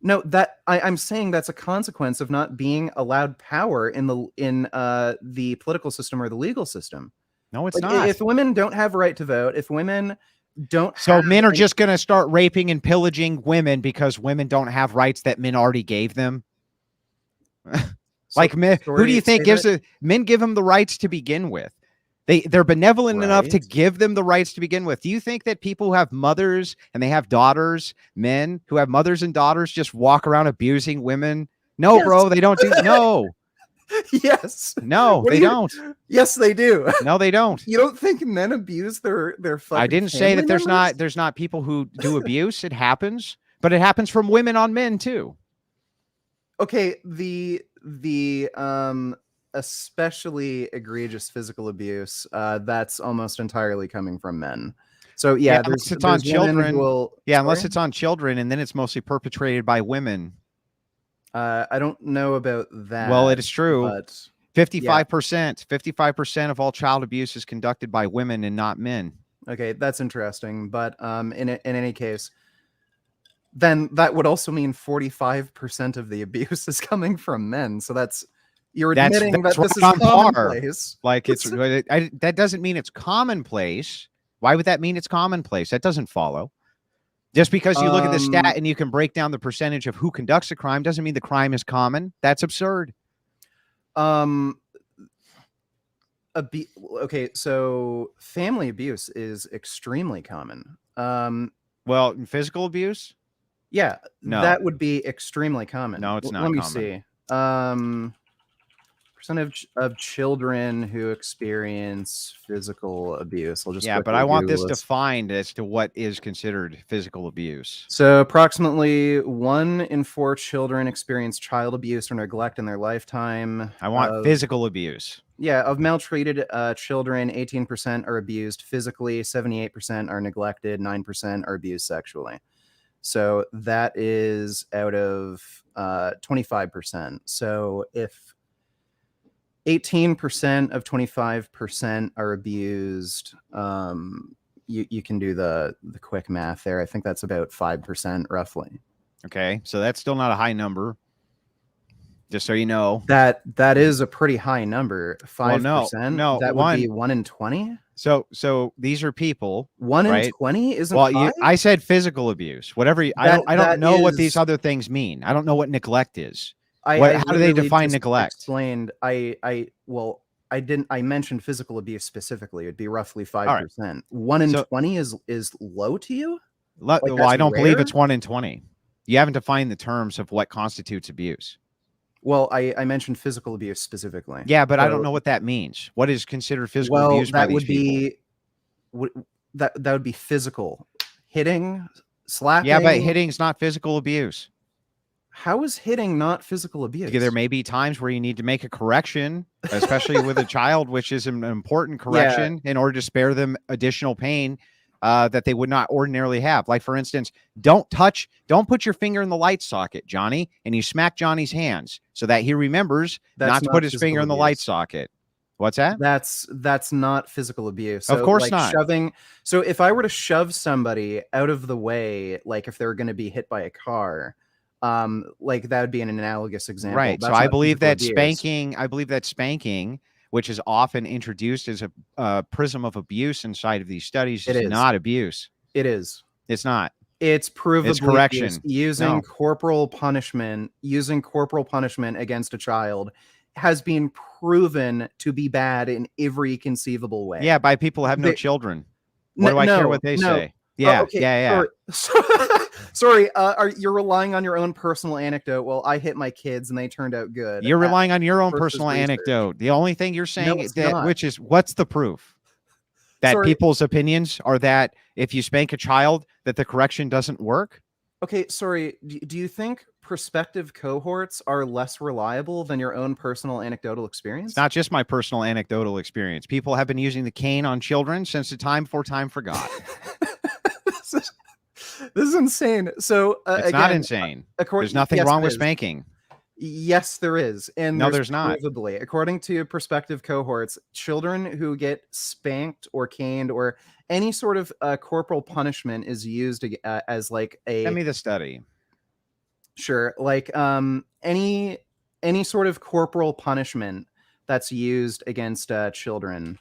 Speaker 2: No, I'm saying that's a consequence of not being allowed power in the political system or the legal system.
Speaker 3: No, it's not.
Speaker 2: If women don't have a right to vote, if women don't,
Speaker 3: so men are just going to start raping and pillaging women because women don't have rights that men already gave them. Like men, who do you think men give them the rights to begin with? They're benevolent enough to give them the rights to begin with. Do you think that people who have mothers and they have daughters, men who have mothers and daughters, just walk around abusing women? No, yes. Bro, they don't do. No.
Speaker 2: Yes.
Speaker 3: No, they don't.
Speaker 2: Yes, they do.
Speaker 3: No, they don't.
Speaker 2: You don't think men abuse their fucking
Speaker 3: I didn't say that there's not people who do abuse. It happens, but it happens from women on men too.
Speaker 2: Okay, the especially egregious physical abuse that's almost entirely coming from men. So yeah,
Speaker 3: unless it's on children. Unless it's on children, and then it's mostly perpetrated by women.
Speaker 2: I don't know about that.
Speaker 3: Well, it is true. But 55% of all child abuse is conducted by women and not men.
Speaker 2: Okay, that's interesting. But in any case, then that would also mean 45% of the abuse is coming from men. So you're admitting that this is commonplace.
Speaker 3: Like that doesn't mean it's commonplace. Why would that mean it's commonplace? That doesn't follow. Just because you look at the stat and you can break down the percentage of who conducts a crime doesn't mean the crime is common. That's absurd.
Speaker 2: Okay, so family abuse is extremely common.
Speaker 3: Well, physical abuse?
Speaker 2: Yeah,
Speaker 3: no.
Speaker 2: That would be extremely common.
Speaker 3: No, it's not.
Speaker 2: Let me
Speaker 3: common.
Speaker 2: See. Percentage of children who experience physical abuse. I'll just
Speaker 3: but I want this defined as to what is considered physical abuse.
Speaker 2: So approximately 1 in 4 children experience child abuse or neglect in their lifetime.
Speaker 3: I want physical abuse.
Speaker 2: Yeah, of maltreated children, 18% are abused physically, 78% are neglected, 9% are abused sexually. So that is out of 25%. So if 18% of 25% are abused, you can do the quick math there. I think that's about 5% roughly.
Speaker 3: Okay, so that's still not a high number. Just so you know,
Speaker 2: that is a pretty high number. 5%.
Speaker 3: No,
Speaker 2: that would be 1 in 20.
Speaker 3: So these are people.
Speaker 2: 1 in 20 isn't high?
Speaker 3: I said physical abuse. Whatever. I don't know what these other things mean. I don't know what neglect is. How do they define neglect?
Speaker 2: Explained. I didn't. I mentioned physical abuse specifically. It'd be roughly 5%. Right. 1 in 20 is low to you.
Speaker 3: Well, I don't believe it's 1 in 20. You haven't defined the terms of what constitutes abuse.
Speaker 2: Well, I mentioned physical abuse specifically.
Speaker 3: Yeah, but I don't know what that means. What is considered physical abuse by these people?
Speaker 2: That would be physical. Hitting, slapping.
Speaker 3: Yeah, but hitting's not physical abuse.
Speaker 2: How is hitting not physical abuse?
Speaker 3: There may be times where you need to make a correction, especially with a child, which is an important correction in order to spare them additional pain that they would not ordinarily have. Like, for instance, don't put your finger in the light socket, Johnny, and you smack Johnny's hands so that he remembers not to put his finger in the light socket. What's that?
Speaker 2: That's not physical abuse. So,
Speaker 3: of course not.
Speaker 2: Shoving. So if I were to shove somebody out of the way, like if they're going to be hit by a car, like that would be an analogous example.
Speaker 3: Right. So I believe that spanking, which is often introduced as a prism of abuse inside of these studies, is not abuse.
Speaker 2: It is.
Speaker 3: It's not.
Speaker 2: It's provably
Speaker 3: it's correction.
Speaker 2: Using corporal punishment against a child has been proven to be bad in every conceivable way.
Speaker 3: Yeah, by people who have no children. What do I care what they say? Yeah,
Speaker 2: okay.
Speaker 3: yeah.
Speaker 2: Sorry. You're relying on your own personal anecdote? Well, I hit my kids and they turned out good.
Speaker 3: You're relying on your own
Speaker 2: versus
Speaker 3: personal
Speaker 2: research.
Speaker 3: anecdote. The only thing you're saying
Speaker 2: it's
Speaker 3: that,
Speaker 2: not.
Speaker 3: which is, what's the proof that
Speaker 2: Sorry.
Speaker 3: people's opinions are that if you spank a child, that the correction doesn't work?
Speaker 2: Okay, sorry. Do you think prospective cohorts are less reliable than your own personal anecdotal experience?
Speaker 3: It's not just my personal anecdotal experience. People have been using the cane on children since the time before time forgot.
Speaker 2: This is insane. So
Speaker 3: It's
Speaker 2: again,
Speaker 3: not insane. There's nothing
Speaker 2: yes,
Speaker 3: wrong
Speaker 2: it
Speaker 3: with
Speaker 2: is.
Speaker 3: spanking.
Speaker 2: Yes, there is. And
Speaker 3: No, there's not.
Speaker 2: provably, according to prospective cohorts, children who get spanked or caned or any sort of corporal punishment is used as like a
Speaker 3: Send me the study.
Speaker 2: Sure, like any sort of corporal punishment that's used against children.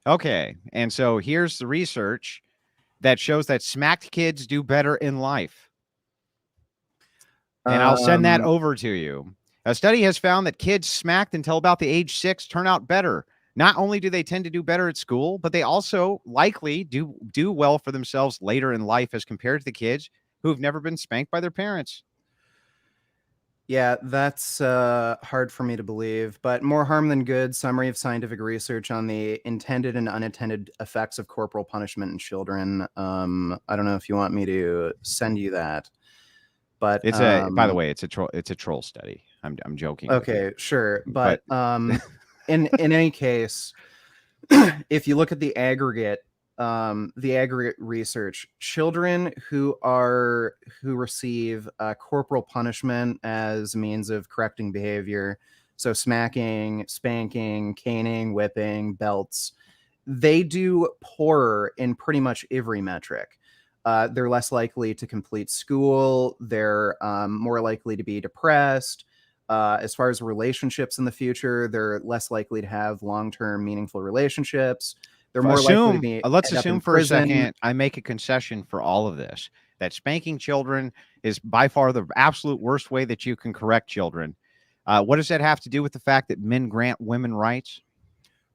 Speaker 3: Okay. And so here's the research that shows that smacked kids do better in life. And I'll send that over to you. A study has found that kids smacked until about the age 6 turn out better. Not only do they tend to do better at school, but they also likely do well for themselves later in life as compared to the kids who've never been spanked by their parents.
Speaker 2: Yeah, that's hard for me to believe, but More Harm Than Good, Summary of Scientific Research on the Intended and Unintended Effects of Corporal Punishment in Children. I don't know if you want me to send you that, but
Speaker 3: it's by the way, it's a troll study. I'm joking.
Speaker 2: Okay, sure, but in any case, if you look at the aggregate research, children who receive corporal punishment as a means of correcting behavior, so smacking, spanking, caning, whipping, belts, they do poorer in pretty much every metric. They're less likely to complete school. They're more likely to be depressed. As far as relationships in the future, they're less likely to have long-term meaningful relationships. They're more likely to be.
Speaker 3: Let's assume for a second I make a concession for all of this, that spanking children is by far the absolute worst way that you can correct children. What does that have to do with the fact that men grant women rights?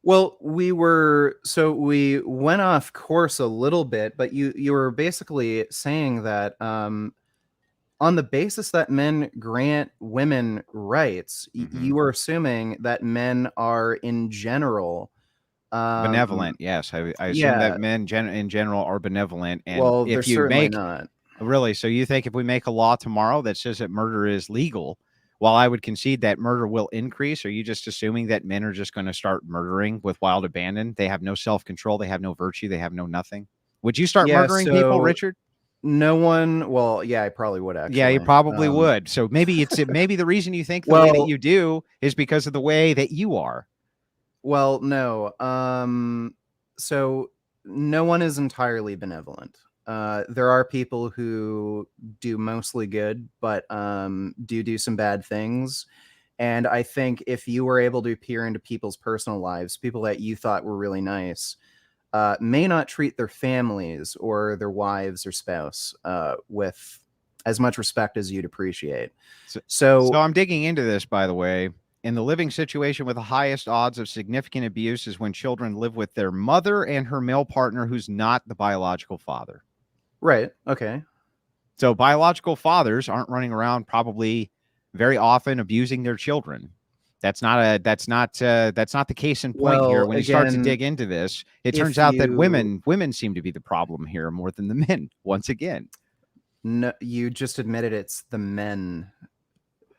Speaker 2: Well, we went off course a little bit, but you were basically saying that on the basis that men grant women rights, you were assuming that men are in general
Speaker 3: benevolent. Yes, I assume that men in general are benevolent. And
Speaker 2: well,
Speaker 3: if
Speaker 2: they're
Speaker 3: you
Speaker 2: certainly
Speaker 3: make
Speaker 2: not.
Speaker 3: Really, so you think if we make a law tomorrow that says that murder is legal, while I would concede that murder will increase, are you just assuming that men are just going to start murdering with wild abandon? They have no self-control. They have no virtue. They have no nothing. Would you start murdering people, Richard?
Speaker 2: No one. Well, yeah, I probably would actually.
Speaker 3: Yeah, you probably would. So maybe maybe the reason you think the way that you do is because of the way that you are.
Speaker 2: Well, no. So no one is entirely benevolent. There are people who do mostly good, but do some bad things. And I think if you were able to peer into people's personal lives, people that you thought were really nice, may not treat their families or their wives or spouse with as much respect as you'd appreciate. So
Speaker 3: I'm digging into this, by the way. In the living situation with the highest odds of significant abuse is when children live with their mother and her male partner who's not the biological father.
Speaker 2: Right. Okay.
Speaker 3: So biological fathers aren't running around probably very often abusing their children. That's not the case in point here. When you start to dig into this, it turns out that women seem to be the problem here more than the men. Once again,
Speaker 2: no, you just admitted it's the men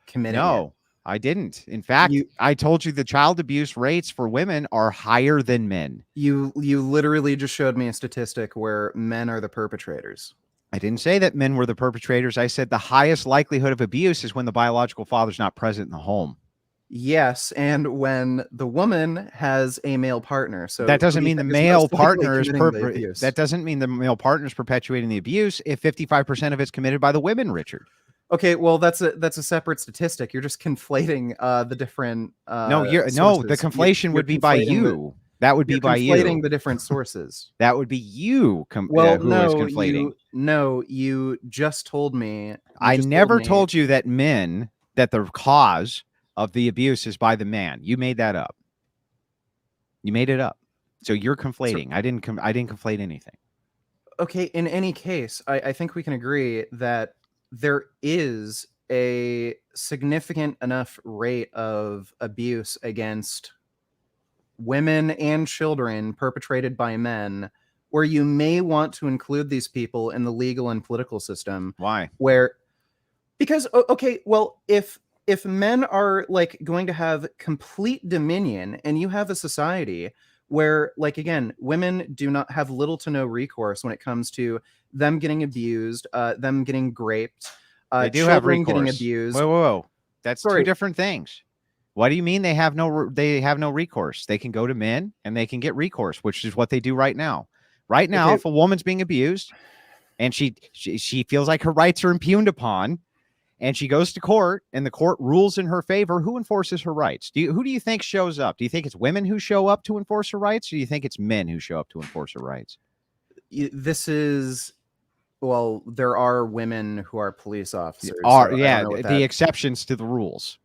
Speaker 2: committing it.
Speaker 3: No, I didn't. In fact, I told you the child abuse rates for women are higher than men.
Speaker 2: You literally just showed me a statistic where men are the perpetrators.
Speaker 3: I didn't say that men were the perpetrators. I said the highest likelihood of abuse is when the biological father's not present in the home.
Speaker 2: Yes, and when the woman has a male partner. So
Speaker 3: that doesn't mean the male partner is that doesn't mean the male partner is perpetuating the abuse if 55% of it's committed by the women, Richard.
Speaker 2: Okay, well that's a separate statistic. You're just conflating the different
Speaker 3: sources. The conflation would be by you. That would be by you.
Speaker 2: Conflating the different sources.
Speaker 3: That would be you who is conflating.
Speaker 2: You just told me.
Speaker 3: I never told you that the cause of the abuse is by the man. You made that up. You made it up. So you're conflating. I didn't conflate anything.
Speaker 2: okay, in any case, I think we can agree that there is a significant enough rate of abuse against women and children perpetrated by men where you may want to include these people in the legal and political system.
Speaker 3: Why?
Speaker 2: Where, because okay, well, if men are like going to have complete dominion and you have a society where, like, again, women do not have little to no recourse when it comes to them getting abused, them getting raped,
Speaker 3: They do have
Speaker 2: children getting
Speaker 3: recourse.
Speaker 2: abused.
Speaker 3: Whoa. That's two
Speaker 2: Sorry.
Speaker 3: different things. What do you mean they have no recourse? They can go to men and they can get recourse, which is what they do right now. Right now,
Speaker 2: Okay.
Speaker 3: if a woman's being abused and she feels like her rights are impugned upon, and she goes to court and the court rules in her favor, who enforces her rights? Who do you think shows up? Do you think it's women who show up to enforce her rights, or do you think it's men who show up to enforce her rights?
Speaker 2: This is, well, there are women who are police officers. So I don't know what
Speaker 3: the exceptions to the rules.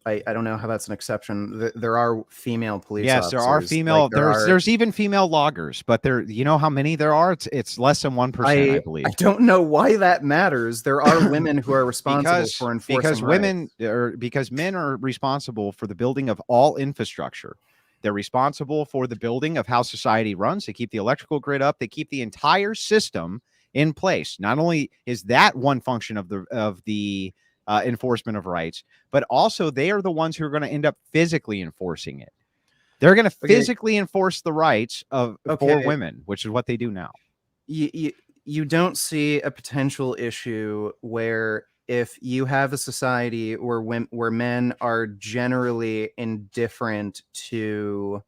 Speaker 2: I don't know how that's an exception. There are female police
Speaker 3: Yes,
Speaker 2: officers.
Speaker 3: there are female.
Speaker 2: Like,
Speaker 3: there's even female loggers, but there, you know how many there are? It's less than 1%, I believe.
Speaker 2: I don't know why that matters. There are women who are responsible for enforcing
Speaker 3: because men are responsible for the building of all infrastructure. They're responsible for the building of how society runs. They keep the electrical grid up. They keep the entire system in place. Not only is that one function of the enforcement of rights, but also they are the ones who are going to end up physically enforcing it. They're going to physically enforce the rights for women, which is what they do now.
Speaker 2: You don't see a potential issue where, if you have a society where men are generally indifferent to,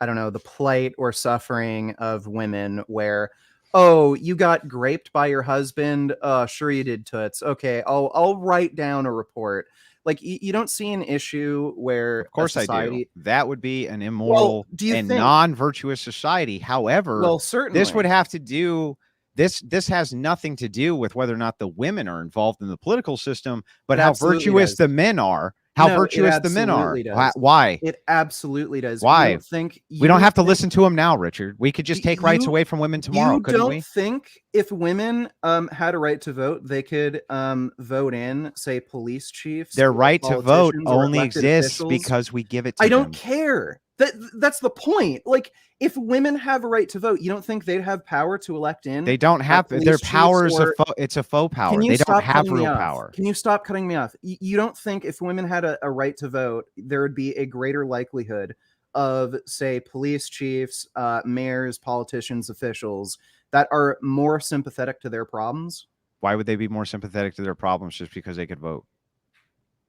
Speaker 2: I don't know, the plight or suffering of women, where, oh, you got raped by your husband? Sure you did, toots. Okay, I'll write down a report. Like, you don't see an issue where,
Speaker 3: of course,
Speaker 2: society...
Speaker 3: I do. That would be an immoral and non-virtuous society. However,
Speaker 2: well, certainly
Speaker 3: this would have to do. This has nothing to do with whether or not the women are involved in the political system, but how virtuous the men are. How virtuous the men are. Why?
Speaker 2: It absolutely does.
Speaker 3: Why? We don't have to listen to them now, Richard. We could just take rights away from women tomorrow, couldn't we?
Speaker 2: You don't think if women had a right to vote, they could vote in, say, police chiefs?
Speaker 3: Their right to vote only exists because we give it to them.
Speaker 2: I don't care. That's the point. Like, if women have a right to vote, you don't think they'd have power to elect in?
Speaker 3: They don't have their powers. It's a faux power. They don't have real power.
Speaker 2: Can you stop cutting me off? You don't think if women had a right to vote, there would be a greater likelihood of, say, police chiefs, mayors, politicians, officials that are more sympathetic to their problems?
Speaker 3: Why would they be more sympathetic to their problems just because they could vote?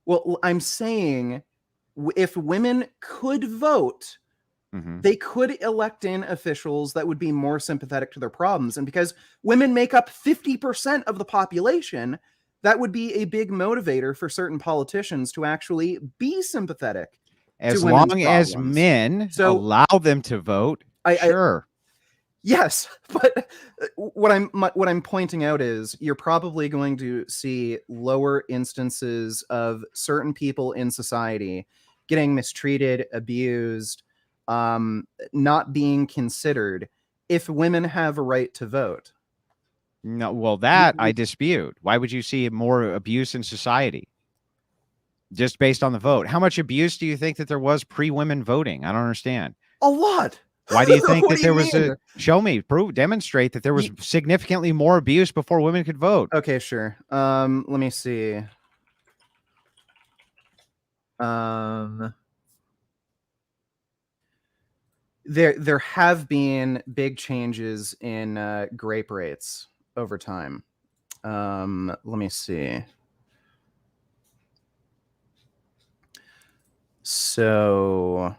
Speaker 2: Well, I'm saying, if women could vote, they could elect in officials that would be more sympathetic to their problems. And because women make up 50% of the population, that would be a big motivator for certain politicians to actually be sympathetic.
Speaker 3: As long as men allow them to vote, sure.
Speaker 2: Yes, but what I'm pointing out is you're probably going to see lower instances of certain people in society getting mistreated, abused, not being considered, if women have a right to vote.
Speaker 3: No, well, that I dispute. Why would you see more abuse in society just based on the vote? How much abuse do you think that there was pre-women voting? I don't understand.
Speaker 2: A lot.
Speaker 3: Why do you think that there was show me, prove, demonstrate that there was significantly more abuse before women could vote?
Speaker 2: Okay, sure. Let me see. There have been big changes in grape rates over time. Let me see. So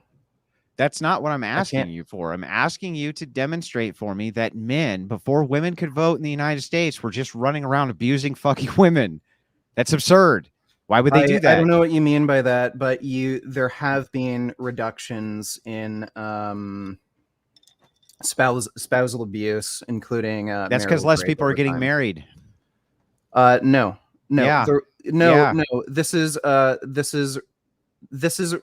Speaker 3: that's not what I'm asking you for. I'm asking you to demonstrate for me that men, before women could vote in the United States, were just running around abusing fucking women. That's absurd. Why would they do that?
Speaker 2: I don't know what you mean by that, but there have been reductions in spousal abuse, incling
Speaker 3: that's because less people are getting married.
Speaker 2: No.
Speaker 3: Yeah.
Speaker 2: No. This is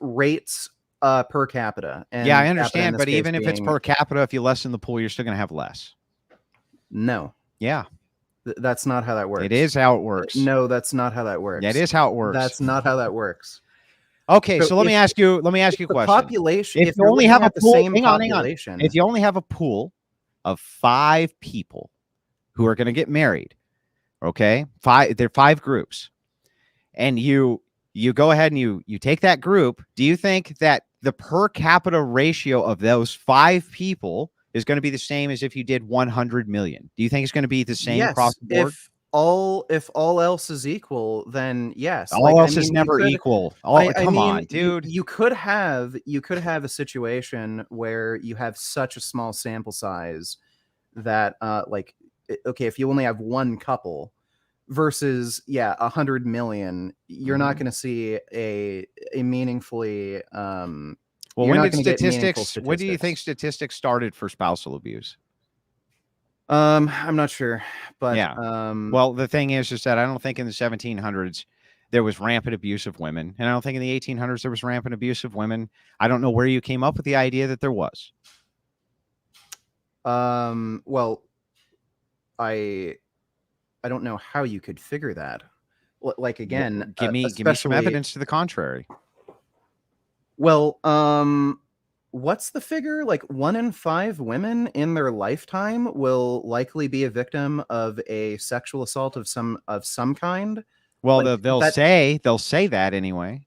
Speaker 2: rates per capita. And
Speaker 3: yeah, I understand, but even if it's per capita, if you lessen the pool, you're still going to have less.
Speaker 2: No,
Speaker 3: Yeah,
Speaker 2: that's not how that works.
Speaker 3: it is how it works.
Speaker 2: No, that's not how that works.
Speaker 3: Yeah, it is how it works.
Speaker 2: That's not how that works.
Speaker 3: Okay, so let me ask you a
Speaker 2: The
Speaker 3: question.
Speaker 2: population,
Speaker 3: If
Speaker 2: if
Speaker 3: you
Speaker 2: you're
Speaker 3: only
Speaker 2: looking
Speaker 3: have a
Speaker 2: at the
Speaker 3: pool,
Speaker 2: same
Speaker 3: hang on.
Speaker 2: population,
Speaker 3: If you only have a pool of 5 people who are going to get married, okay, there are 5 groups, and you go ahead and you take that group. Do you think that the per capita ratio of those 5 people is going to be the same as if you did 100 million? Do you think it's going to be the same across the board?
Speaker 2: If all else is equal, then yes.
Speaker 3: All else is never equal. Come on, dude.
Speaker 2: You could have a situation where you have such a small sample size that okay, if you only have one couple versus 100 million, you're not going to see a meaningfully
Speaker 3: well,
Speaker 2: when
Speaker 3: do you think statistics started for spousal abuse?
Speaker 2: I'm not sure, but
Speaker 3: yeah. Well, the thing is that I don't think in the 1700s there was rampant abuse of women, and I don't think in the 1800s there was rampant abuse of women. I don't know where you came up with the idea that there was.
Speaker 2: Well, I don't know how you could figure that. Like, again,
Speaker 3: give me some evidence to the contrary.
Speaker 2: Well, what's the figure? Like 1 in 5 women in their lifetime will likely be a victim of a sexual assault of some kind.
Speaker 3: Well,
Speaker 2: Like,
Speaker 3: they'll say that anyway.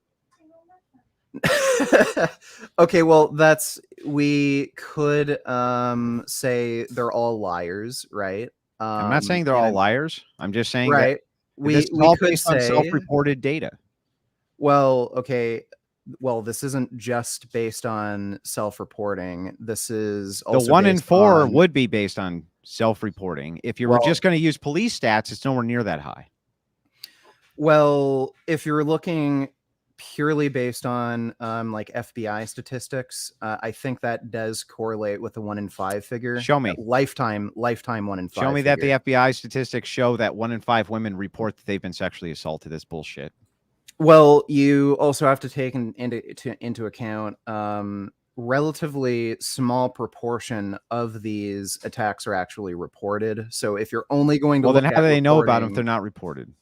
Speaker 2: Okay, well, we could say they're all liars, right?
Speaker 3: I'm not saying they're all liars. I'm just saying
Speaker 2: right.
Speaker 3: that this is all based on self-reported data.
Speaker 2: Well, okay. Well, this isn't just based on self-reporting. This is also
Speaker 3: the 1 in 4 would be based on self-reporting. If you were just going to use police stats, it's nowhere near that high.
Speaker 2: Well, if you're looking purely based on like FBI statistics, I think that does correlate with the 1 in 5 figure.
Speaker 3: Show me
Speaker 2: lifetime 1 in 5.
Speaker 3: Show me figure. That the FBI statistics show that 1 in 5 women report that they've been sexually assaulted. That's bullshit.
Speaker 2: Well, you also have to take into account relatively small proportion of these attacks are actually reported. So if you're only going to
Speaker 3: then how do they know about them if they're not reported?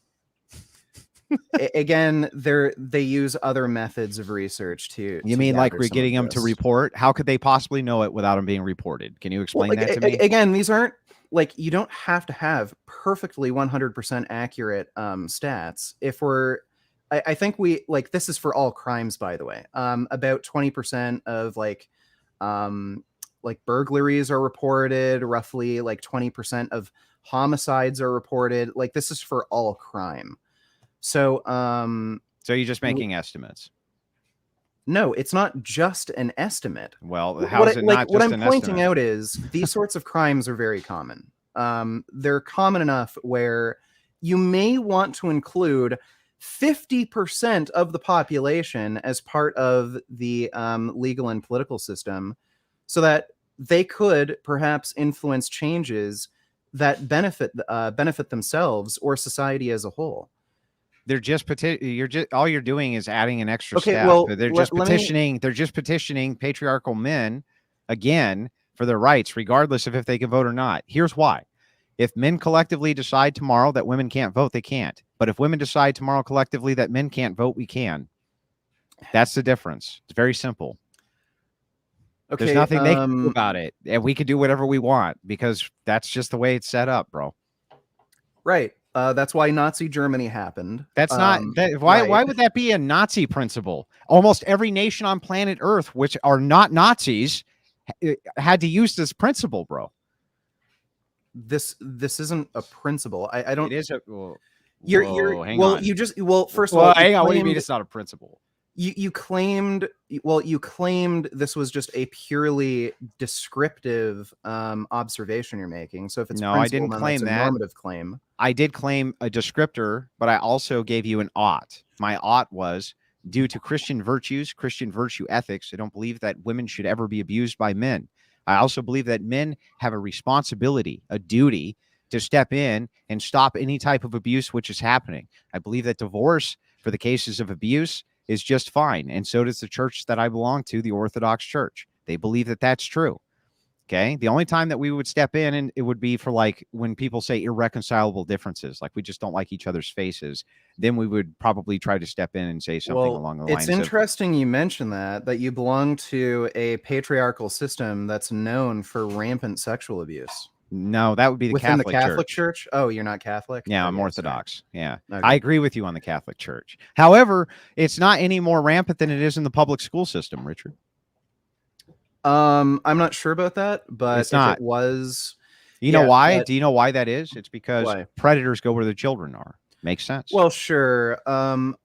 Speaker 2: Again, they use other methods of research to.
Speaker 3: You mean like we're getting them to report? How could they possibly know it without them being reported? Can you explain that to me?
Speaker 2: Again, these aren't like, you don't have to have perfectly 100% accurate stats. If I think this is for all crimes, by the way. About 20% of like burglaries are reported. Roughly like 20% of homicides are reported. Like, this is for all crime. So,
Speaker 3: so you're just making estimates?
Speaker 2: No, it's not just an estimate.
Speaker 3: Well, how is it not just an estimate?
Speaker 2: What I'm pointing out is these sorts of crimes are very common. They're common enough where you may want to include 50% of the population as part of the legal and political system, so that they could perhaps influence changes that benefit themselves or society as a whole.
Speaker 3: They're just all you're doing is adding an extra step.
Speaker 2: Well,
Speaker 3: they're just petitioning patriarchal men again for their rights, regardless of if they can vote or not. Here's why. If men collectively decide tomorrow that women can't vote, they can't. But if women decide tomorrow collectively that men can't vote, we can. That's the difference. It's very simple. Okay, there's nothing they can do about it. And we can do whatever we want because that's just the way it's set up, bro.
Speaker 2: Right. That's why Nazi Germany happened.
Speaker 3: That's not why would that be a Nazi principle? Almost every nation on planet Earth, which are not Nazis, had to use this principle, bro.
Speaker 2: This isn't a principle. I don't.
Speaker 3: It is a.
Speaker 2: First of all,
Speaker 3: hang on. What do you mean it's not a principle?
Speaker 2: You claimed this was just a purely descriptive observation you're making. So if it's
Speaker 3: I didn't claim that.
Speaker 2: Normative claim.
Speaker 3: I did claim a descriptor, but I also gave you an ought. My ought was due to Christian virtues, Christian virtue ethics. I don't believe that women should ever be abused by men. I also believe that men have a responsibility, a duty to step in and stop any type of abuse which is happening. I believe that divorce for the cases of abuse is just fine. And so does the church that I belong to, the Orthodox Church. They believe that that's true. Okay. The only time that we would step in, and it would be for like when people say irreconcilable differences, like we just don't like each other's faces, then we would probably try to step in and say something along the
Speaker 2: it's
Speaker 3: lines of,
Speaker 2: interesting you mention that you belong to a patriarchal system that's known for rampant sexual abuse.
Speaker 3: no, that would be the
Speaker 2: Within the
Speaker 3: Catholic
Speaker 2: Catholic
Speaker 3: Church.
Speaker 2: Church? Oh, you're not Catholic?
Speaker 3: Yeah, I'm
Speaker 2: Okay, sorry.
Speaker 3: Orthodox. Yeah.
Speaker 2: Okay.
Speaker 3: I agree with you on the Catholic Church. However, it's not any more rampant than it is in the public school system, Richard.
Speaker 2: I'm not sure about that, but
Speaker 3: It's
Speaker 2: if
Speaker 3: not.
Speaker 2: it was,
Speaker 3: You know
Speaker 2: yeah,
Speaker 3: why?
Speaker 2: but
Speaker 3: Do you know why that is? It's because
Speaker 2: why?
Speaker 3: predators go where the children are. Makes sense.
Speaker 2: Well, sure.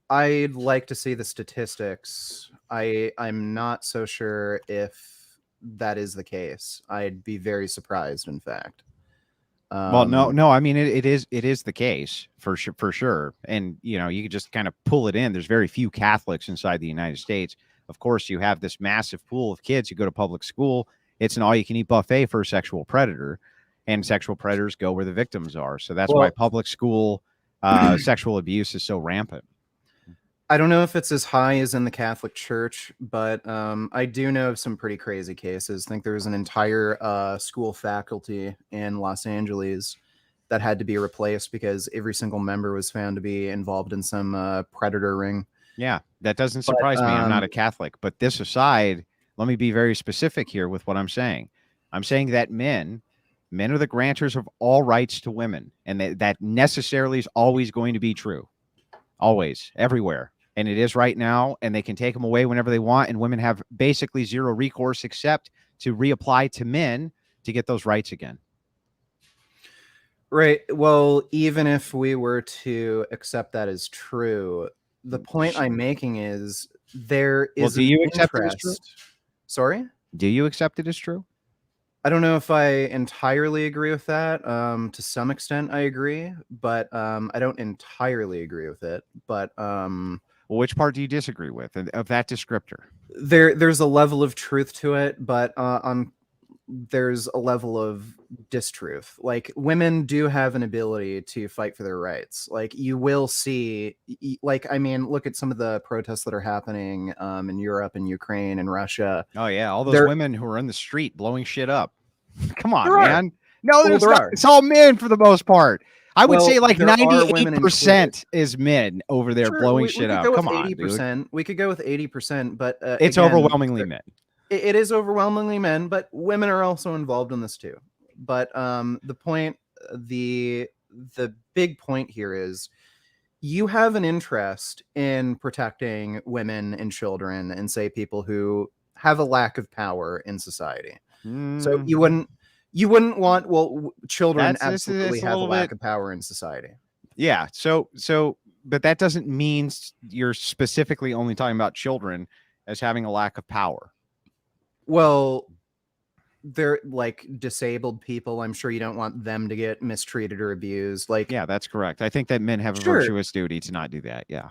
Speaker 2: I'd like to see the statistics. I'm not so sure if that is the case. I'd be very surprised, in fact.
Speaker 3: Well, no. I mean, it is the case for sure. And you know, you can just kind of pull it in. There's very few Catholics inside the United States. Of course, you have this massive pool of kids who go to public school. It's an all-you-can-eat buffet for a sexual predator, and sexual predators go where the victims are. So that's why public school sexual abuse is so rampant.
Speaker 2: I don't know if it's as high as in the Catholic Church, but I do know of some pretty crazy cases. I think there was an entire school faculty in Los Angeles that had to be replaced because every single member was found to be involved in some predator ring.
Speaker 3: Yeah, that doesn't surprise me. I'm not a Catholic. But this aside, let me be very specific here with what I'm saying. I'm saying that men are the grantors of all rights to women, and that necessarily is always going to be true. Always, everywhere. And it is right now, and they can take them away whenever they want, and women have basically zero recourse except to reapply to men to get those rights again.
Speaker 2: Right. Well, even if we were to accept that as true, the point I'm making is there is
Speaker 3: do you accept it as true?
Speaker 2: Sorry?
Speaker 3: Do you accept it as true?
Speaker 2: I don't know if I entirely agree with that. To some extent, I agree, but I don't entirely agree with it. But
Speaker 3: well, which part do you disagree with of that descriptor?
Speaker 2: There's a level of truth to it, but there's a level of distruth. Like, women do have an ability to fight for their rights. Like, you will see, like, I mean, look at some of the protests that are happening in Europe and Ukraine and Russia.
Speaker 3: Oh yeah, all those women who are in the street blowing shit up. Come on, man. No,
Speaker 2: well,
Speaker 3: there's not. It's all men for the most part. I would say like 98% is men over there blowing shit up. Come on,
Speaker 2: 80%.
Speaker 3: Dude.
Speaker 2: We could go with 80%, but
Speaker 3: it's
Speaker 2: again,
Speaker 3: overwhelmingly men.
Speaker 2: It is overwhelmingly men, but women are also involved in this too. But the big point here is you have an interest in protecting women and children and say people who have a lack of power in society. So you wouldn't want, children absolutely have a lack of power in society.
Speaker 3: Yeah. So, but that doesn't mean you're specifically only talking about children as having a lack of power.
Speaker 2: Well, they're like disabled people. I'm sure you don't want them to get mistreated or abused. Like,
Speaker 3: yeah, that's correct. I think that men have a virtuous duty to not do that. Yeah.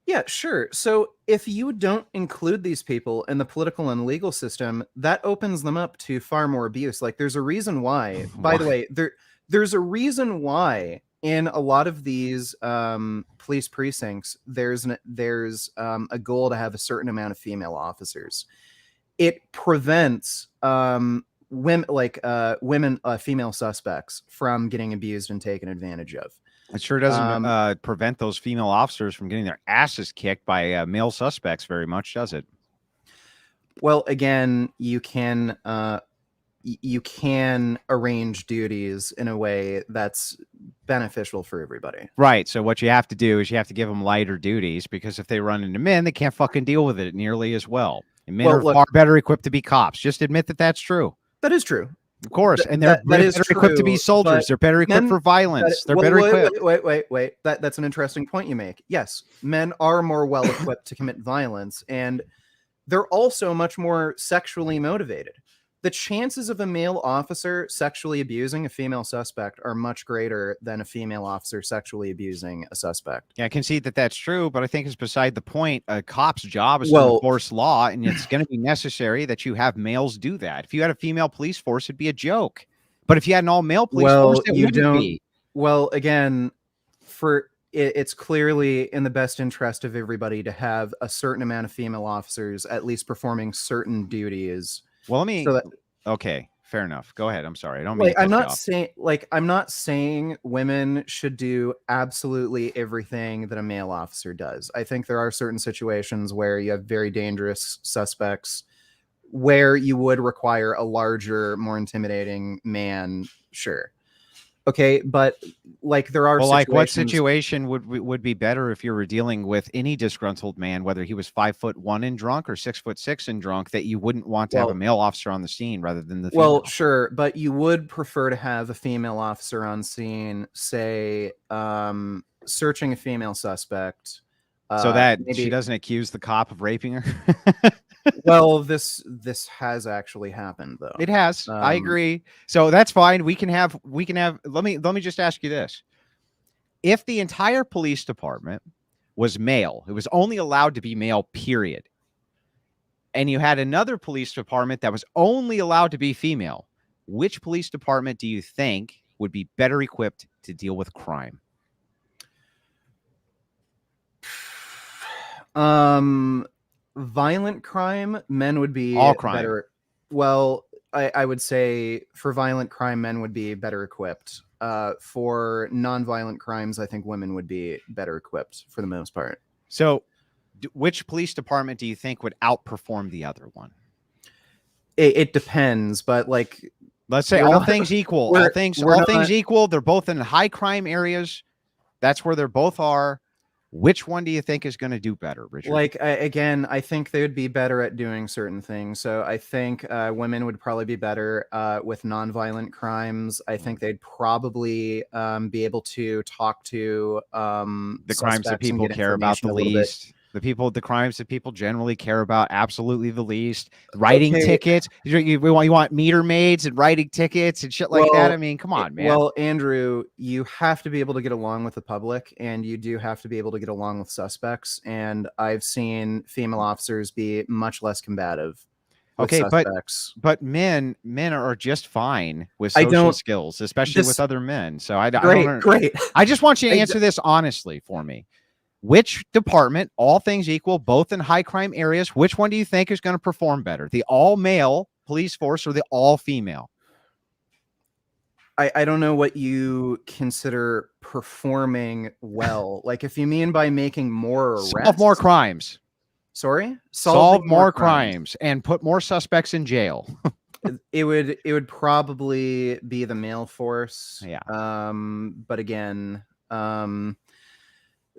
Speaker 2: Yeah, sure. So if you don't include these people in the political and legal system, that opens them up to far more abuse. Like, there's a reason why, by the way, there's a reason why in a lot of these police precincts, there's a goal to have a certain amount of female officers. It prevents female suspects from getting abused and taken advantage of.
Speaker 3: It sure doesn't prevent those female officers from getting their asses kicked by male suspects very much, does it?
Speaker 2: Well, again, you can arrange duties in a way that's beneficial for everybody.
Speaker 3: Right. So what you have to do is you have to give them lighter duties, because if they run into men, they can't fucking deal with it nearly as well. And men are far better equipped to be cops. Just admit that that's true.
Speaker 2: That is true.
Speaker 3: Of course. And they're better equipped to be soldiers. They're better equipped for violence. They're better equipped.
Speaker 2: Wait. That's an interesting point you make. Yes, men are more well equipped to commit violence, and they're also much more sexually motivated. The chances of a male officer sexually abusing a female suspect are much greater than a female officer sexually abusing a suspect.
Speaker 3: Yeah, I can see that that's true, but I think it's beside the point. A cop's job is to enforce law, and it's going to be necessary that you have males do that. If you had a female police force, it'd be a joke. But if you had an all-male police force, it wouldn't be.
Speaker 2: Well, again, it's clearly in the best interest of everybody to have a certain amount of female officers at least performing certain duties.
Speaker 3: Well, okay, Fair enough. Go ahead. I'm sorry. I don't mean
Speaker 2: Like,
Speaker 3: to cut you off.
Speaker 2: I'm not saying women should do absolutely everything that a male officer does. I think there are certain situations where you have very dangerous suspects where you would require a larger, more intimidating man. Sure. Okay, but like there are
Speaker 3: Well, like what
Speaker 2: situations.
Speaker 3: situation would be better if you were dealing with any disgruntled man, whether he was 5'1" and drunk or 6'6" and drunk, that you wouldn't want to have a
Speaker 2: Well,
Speaker 3: male officer on the scene rather than the
Speaker 2: well,
Speaker 3: female?
Speaker 2: sure, but you would prefer to have a female officer on scene, say, searching a female suspect.
Speaker 3: So that she
Speaker 2: Maybe.
Speaker 3: doesn't accuse the cop of raping her.
Speaker 2: Well, this has actually happened though.
Speaker 3: It has. I agree. So that's fine. We can have let me just ask you this. If the entire police department was male, it was only allowed to be male, period. And you had another police department that was only allowed to be female, which police department do you think would be better equipped to deal with crime?
Speaker 2: Violent crime, men would be
Speaker 3: All crime.
Speaker 2: better. Well, I would say for violent crime, men would be better equipped. For non-violent crimes, I think women would be better equipped for the most part.
Speaker 3: So which police department do you think would outperform the other one?
Speaker 2: It depends, but like,
Speaker 3: let's say all things equal, all things equal, they're both in high crime areas. That's where they both are. Which one do you think is going to do better, Richard?
Speaker 2: Like, again, I think they would be better at doing certain things. So I think women would probably be better with nonviolent crimes. I think they'd probably be able to talk to
Speaker 3: the crimes that people care about the least. The crimes that people generally care about absolutely the least. Writing tickets. You want meter maids and writing tickets and shit like that. I mean, come on, man.
Speaker 2: Well, Andrew, you have to be able to get along with the public, and you do have to be able to get along with suspects. And I've seen female officers be much less combative.
Speaker 3: Okay, but men are just fine with social skills, especially with other men. So I don't.
Speaker 2: Great.
Speaker 3: I just want you to answer this honestly for me. Which department, all things equal, both in high crime areas, which one do you think is going to perform better? The all-male police force or the all-female?
Speaker 2: I don't know what you consider performing well. Like, if you mean by making more arrests.
Speaker 3: Solve more crimes.
Speaker 2: Sorry?
Speaker 3: Solve more crimes and put more suspects in jail.
Speaker 2: It would probably be the male force.
Speaker 3: Yeah.
Speaker 2: But again,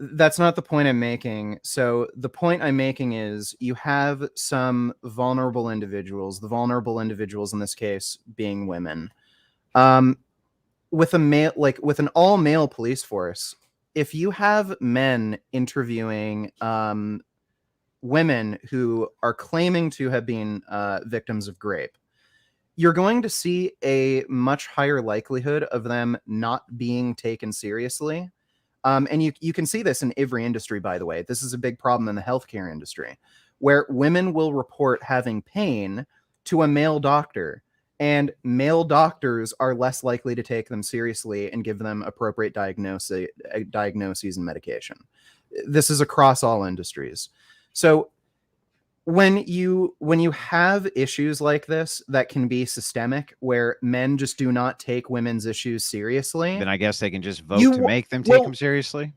Speaker 2: that's not the point I'm making. So the point I'm making is you have some vulnerable individuals, the vulnerable individuals in this case being women. With an all male police force, if you have men interviewing women who are claiming to have been victims of rape, you're going to see a much higher likelihood of them not being taken seriously. And you can see this in every industry, by the way. This is a big problem in the healthcare industry, where women will report having pain to a male doctor, and male doctors are less likely to take them seriously and give them appropriate diagnoses and medication. This is across all industries. So when you have issues like this that can be systemic, where men just do not take women's issues seriously,
Speaker 3: then I guess they can just vote to make them take them seriously.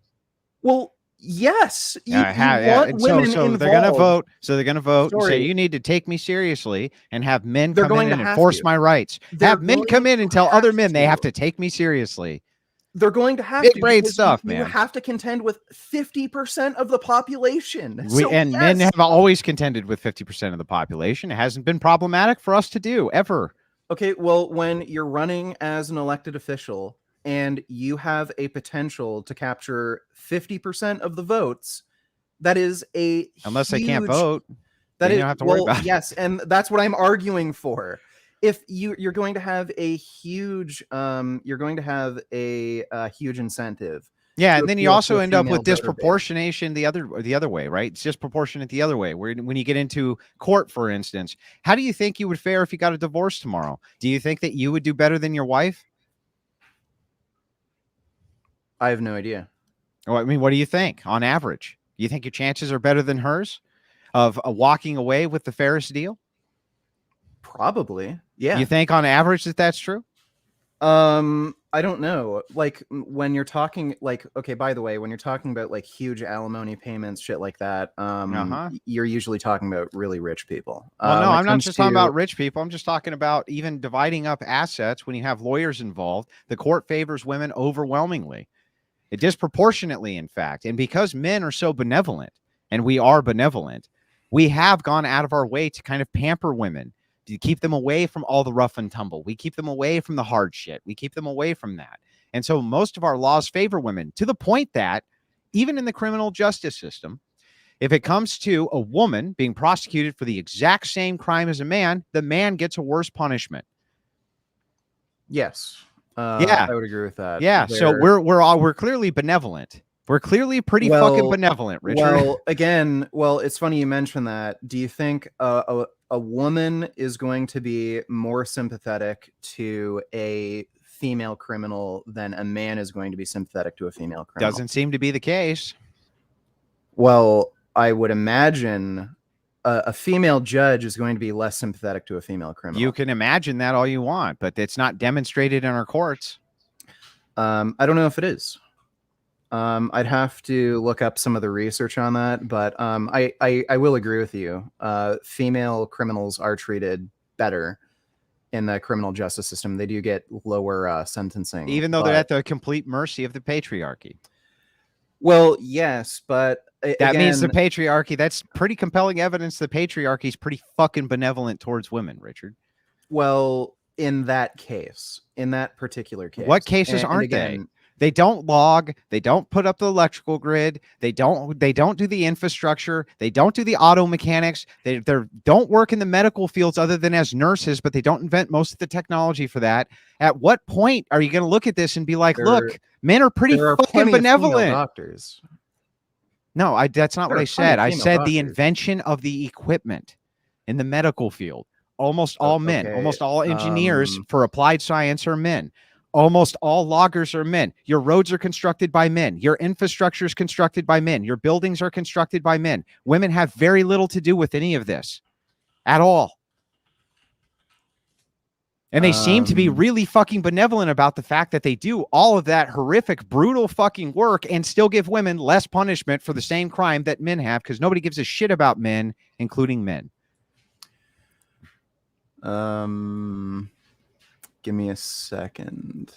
Speaker 2: Well, yes.
Speaker 3: So they're going to vote. So they're going to vote and say, you need to take me seriously, and have men come in and enforce my rights. Have men come in and tell other men they have to take me seriously.
Speaker 2: They're going to have
Speaker 3: big brain stuff, man.
Speaker 2: You have to contend with 50% of the population.
Speaker 3: Men have always contended with 50% of the population. It hasn't been problematic for us to do ever.
Speaker 2: Okay, well, when you're running as an elected official and you have a potential to capture 50% of the votes, that is
Speaker 3: unless they can't vote.
Speaker 2: That
Speaker 3: you don't have to worry about it.
Speaker 2: Yes, and that's what I'm arguing for. If you're going to have a huge huge incentive.
Speaker 3: Yeah, and then you also end up with disproportionation the other way, right? It's disproportionate the other way. When you get into court, for instance, how do you think you would fare if you got a divorce tomorrow? Do you think that you would do better than your wife?
Speaker 2: I have no idea.
Speaker 3: Well, I mean, what do you think on average? Do you think your chances are better than hers of walking away with the fairest deal?
Speaker 2: Probably. Yeah.
Speaker 3: You think on average that's true?
Speaker 2: I don't know. Like when you're talking like, okay, by the way, when you're talking about like huge alimony payments, shit like that, you're usually talking about really rich people.
Speaker 3: Well, no,
Speaker 2: When it
Speaker 3: I'm not
Speaker 2: comes
Speaker 3: just talking
Speaker 2: to-
Speaker 3: about rich people. I'm just talking about even dividing up assets when you have lawyers involved. The court favors women overwhelmingly, disproportionately, in fact. And because men are so benevolent, and we are benevolent, we have gone out of our way to kind of pamper women, to keep them away from all the rough and tumble. We keep them away from the hard shit. We keep them away from that. And so most of our laws favor women, to the point that even in the criminal justice system, if it comes to a woman being prosecuted for the exact same crime as a man, the man gets a worse punishment.
Speaker 2: Yes.
Speaker 3: Yeah.
Speaker 2: I would agree with that.
Speaker 3: Yeah. So we're clearly benevolent. We're clearly pretty fucking benevolent, Richard.
Speaker 2: Well, again, it's funny you mentioned that. Do you think a woman is going to be more sympathetic to a female criminal than a man is going to be sympathetic to a female criminal?
Speaker 3: Doesn't seem to be the case.
Speaker 2: Well, I would imagine a female judge is going to be less sympathetic to a female criminal.
Speaker 3: You can imagine that all you want, but it's not demonstrated in our courts.
Speaker 2: I don't know if it is. I'd have to look up some of the research on that, but I will agree with you. Female criminals are treated better in the criminal justice system. They do get lower sentencing,
Speaker 3: even though they're at the complete mercy of the patriarchy.
Speaker 2: Well, yes, but
Speaker 3: that means the patriarchy. That's pretty compelling evidence. The patriarchy is pretty fucking benevolent towards women, Richard.
Speaker 2: Well, in that case, in that particular case,
Speaker 3: what cases aren't they? They don't log. They don't put up the electrical grid. They don't do the infrastructure. They don't do the auto mechanics. They don't work in the medical fields other than as nurses, but they don't invent most of the technology for that. At what point are you going to look at this and be like, look, men are pretty fucking benevolent?
Speaker 2: Doctors.
Speaker 3: No, that's not what I said. I said the invention of the equipment in the medical field. Almost all men, almost all engineers for applied science are men. Almost all loggers are men. Your roads are constructed by men. Your infrastructure is constructed by men. Your buildings are constructed by men. Women have very little to do with any of this at all. And they seem to be really fucking benevolent about the fact that they do all of that horrific, brutal fucking work and still give women less punishment for the same crime that men have, because nobody gives a shit about men, including men.
Speaker 2: Give me a second.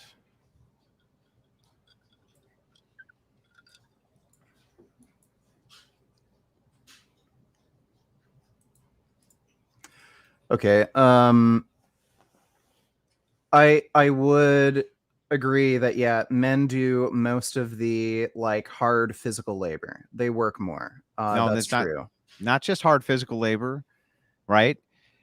Speaker 2: Okay. I would agree that, yeah, men do most of the like hard physical labor. They work more.
Speaker 3: No,
Speaker 2: that's true.
Speaker 3: Not just hard physical labor, right?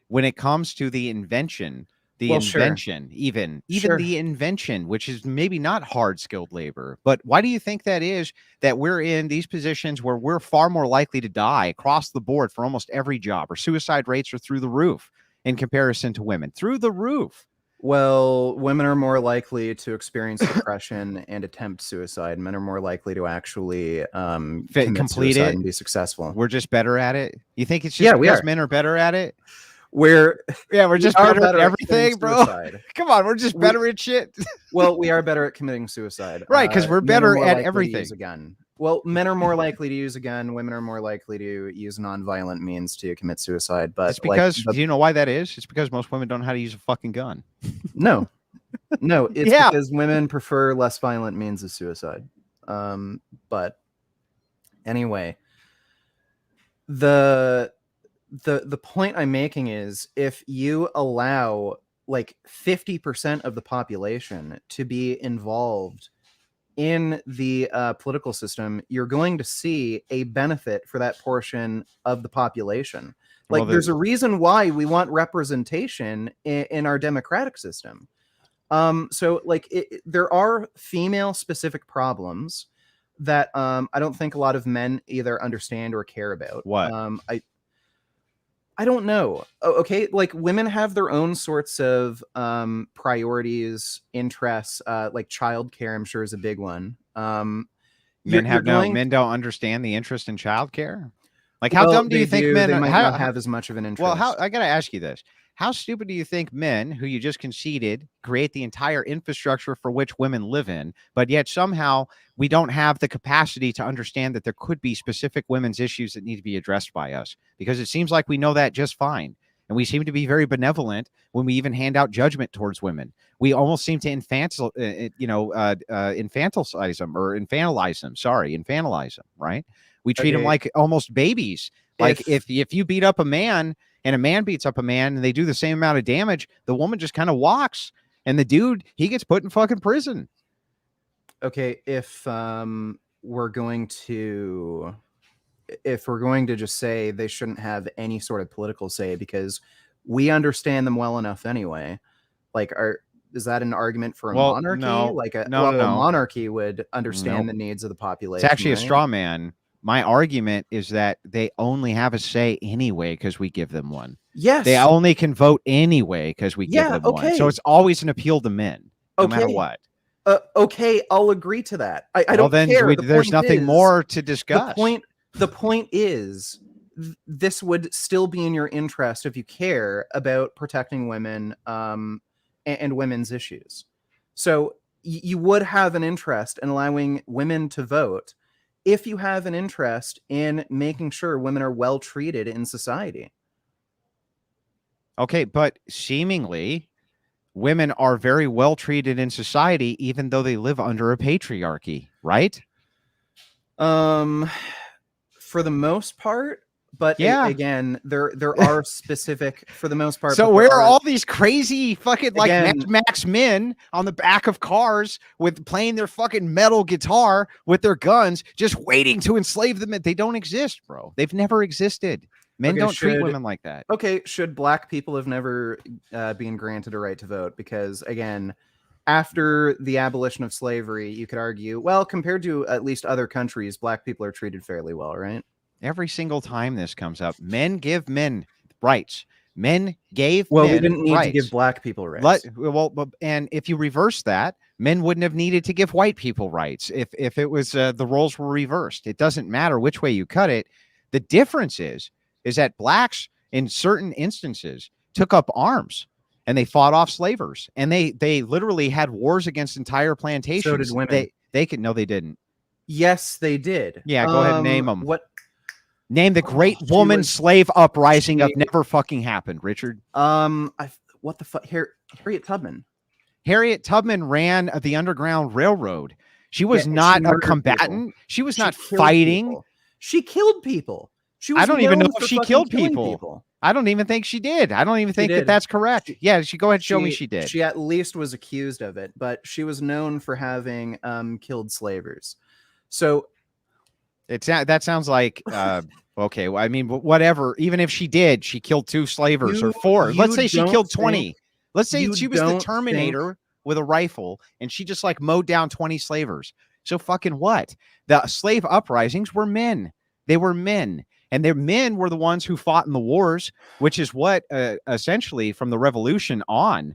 Speaker 3: When it comes to the invention, even the invention, which is maybe not hard skilled labor, but why do you think that is, that we're in these positions where we're far more likely to die across the board for almost every job? Or suicide rates are through the roof in comparison to women, through the roof.
Speaker 2: Well, women are more likely to experience depression and attempt suicide. Men are more likely to actually
Speaker 3: complete it
Speaker 2: and be successful.
Speaker 3: We're just better at it. You think it's just because men are better at it?
Speaker 2: We're
Speaker 3: just better at everything, bro. Come on, we're just better at shit.
Speaker 2: Well, we are better at committing suicide,
Speaker 3: right? Because we're better at everything.
Speaker 2: Well, men are more likely to use a gun. Women are more likely to use non-violent means to commit suicide. But
Speaker 3: it's because, do you know why that is? It's because most women don't know how to use a fucking gun.
Speaker 2: No, it's because women prefer less violent means of suicide. But anyway, the point I'm making is, if you allow like 50% of the population to be involved in the political system, you're going to see a benefit for that portion of the population. Like, there's a reason why we want representation in our democratic system. So like there are female specific problems that I don't think a lot of men either understand or care about.
Speaker 3: What?
Speaker 2: I don't know. Okay, like women have their own sorts of priorities, interests. Like childcare, I'm sure, is a big one. Men
Speaker 3: don't understand the interest in childcare. Like, how dumb do you think men
Speaker 2: might not have as much of an interest?
Speaker 3: Well, I gotta ask you this: How stupid do you think men, who you just conceded, create the entire infrastructure for which women live in, but yet somehow we don't have the capacity to understand that there could be specific women's issues that need to be addressed by us? Because it seems like we know that just fine. And we seem to be very benevolent when we even hand out judgment towards women. We almost seem to infantilize them or infantilize them. Sorry, infantilize them, right? We treat them like almost babies. Like if you beat up a man and a man beats up a man and they do the same amount of damage, the woman just kind of walks. And the dude, he gets put in fucking prison.
Speaker 2: Okay, if we're going to just say they shouldn't have any sort of political say because we understand them well enough anyway, like, is that an argument for a monarchy?
Speaker 3: No,
Speaker 2: like a
Speaker 3: no.
Speaker 2: monarchy would understand the needs of the population.
Speaker 3: It's actually a straw man. My argument is that they only have a say anyway because we give them one.
Speaker 2: Yes.
Speaker 3: They only can vote anyway because we give them one. So it's always an appeal to men, no matter what.
Speaker 2: Okay, I'll agree to that. I don't care.
Speaker 3: There's nothing more to discuss.
Speaker 2: The point is, this would still be in your interest if you care about protecting women and women's issues. So you would have an interest in allowing women to vote if you have an interest in making sure women are well treated in society.
Speaker 3: Okay, but seemingly women are very well treated in society, even though they live under a patriarchy, right?
Speaker 2: For the most part, but again, there are specific, for the most part.
Speaker 3: So where are all these crazy fucking like Mad Max men on the back of cars with playing their fucking metal guitar with their guns, just waiting to enslave them? They don't exist, bro. They've never existed. Men don't treat women like that.
Speaker 2: Okay, should black people have never been granted a right to vote? Because again, after the abolition of slavery, you could argue, well, compared to at least other countries, black people are treated fairly well, right?
Speaker 3: Every single time this comes up, men give men rights. Men gave
Speaker 2: we
Speaker 3: men
Speaker 2: didn't need
Speaker 3: rights.
Speaker 2: to give black people rights.
Speaker 3: And if you reverse that, men wouldn't have needed to give white people rights if it was the roles were reversed. It doesn't matter which way you cut it. The difference is that blacks in certain instances took up arms and they fought off slavers, and they literally had wars against entire plantations.
Speaker 2: So did women.
Speaker 3: No, they didn't.
Speaker 2: Yes, they did.
Speaker 3: Yeah, go ahead and name them. Name the great
Speaker 2: woman
Speaker 3: slave uprising of never fucking happened, Richard.
Speaker 2: What the fuck? Harriet Tubman.
Speaker 3: Harriet Tubman ran the Underground Railroad. She was not a combatant.
Speaker 2: People.
Speaker 3: She was not fighting.
Speaker 2: People. She killed people.
Speaker 3: I don't even know if she killed people. I don't even think she did. I don't even think that that's correct. She go ahead and show me she did.
Speaker 2: She at least was accused of it, but she was known for having killed slavers. So
Speaker 3: that sounds like okay. Well, I mean, whatever. Even if she did, she killed 2 slavers or 4. Let's say she killed 20. Let's say she was the Terminator with a rifle and she just like mowed down 20 slavers. So fucking what? The slave uprisings were men. They were men. And their men were the ones who fought in the wars, which is what essentially from the revolution on,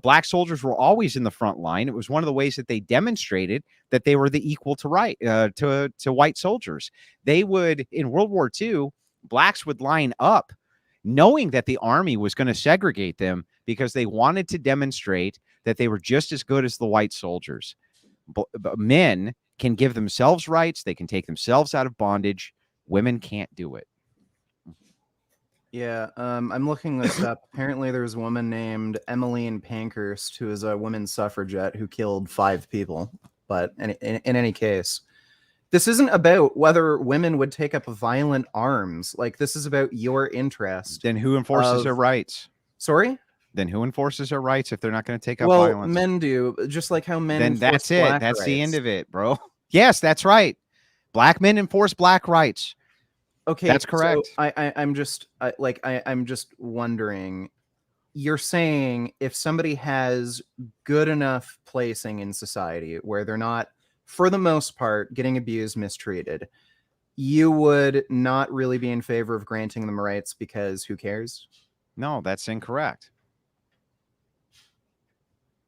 Speaker 3: black soldiers were always in the front line. It was one of the ways that they demonstrated that they were the equal to white soldiers. They would, in World War II, blacks would line up knowing that the army was going to segregate them because they wanted to demonstrate that they were just as good as the white soldiers. Men can give themselves rights. They can take themselves out of bondage. Women can't do it.
Speaker 2: Yeah, I'm looking this up. Apparently, there's a woman named Emmeline Pankhurst who is a women's suffragette who killed 5 people. But in any case, this isn't about whether women would take up violent arms. Like, this is about your interest.
Speaker 3: Then who enforces their rights?
Speaker 2: Sorry?
Speaker 3: Then who enforces their rights if they're not going to take up violence?
Speaker 2: Well, men do, just like how men.
Speaker 3: Then that's it. That's the end of it, bro. Yes, that's right. Black men enforce black rights.
Speaker 2: Okay,
Speaker 3: that's correct.
Speaker 2: So I'm just wondering. You're saying if somebody has good enough placing in society where they're not, for the most part, getting abused, mistreated, you would not really be in favor of granting them rights because who cares?
Speaker 3: No, that's incorrect.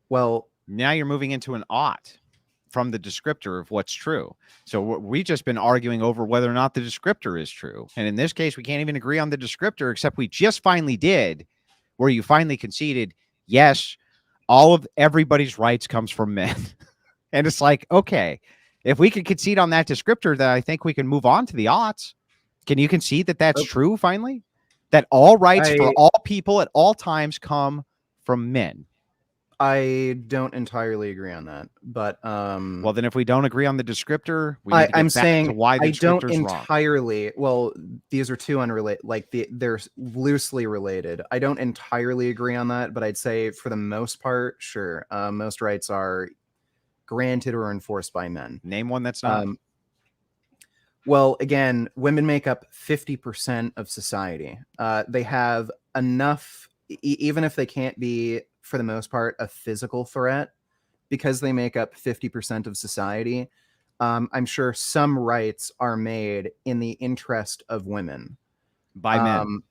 Speaker 2: Well,
Speaker 3: now you're moving into an ought from the descriptor of what's true. So we've just been arguing over whether or not the descriptor is true. And in this case, we can't even agree on the descriptor, except we just finally did where you finally conceded, yes, all of everybody's rights comes from men. And it's like, okay, if we could concede on that descriptor, then I think we can move on to the aughts. Can you concede that that's true finally? That all rights for all people at all times come from men?
Speaker 2: I don't entirely agree on that, but
Speaker 3: well, then if we don't agree on the descriptor, we need to get back to why the descriptor's wrong.
Speaker 2: Entirely. Well, these are two unrelated. Like they're loosely related. I don't entirely agree on that, but I'd say for the most part, sure. Most rights are granted or enforced by men.
Speaker 3: Name one that's not.
Speaker 2: Well, again, women make up 50% of society. They have enough, even if they can't be, for the most part, a physical threat, because they make up 50% of society. I'm sure some rights are made in the interest of women.
Speaker 3: By men.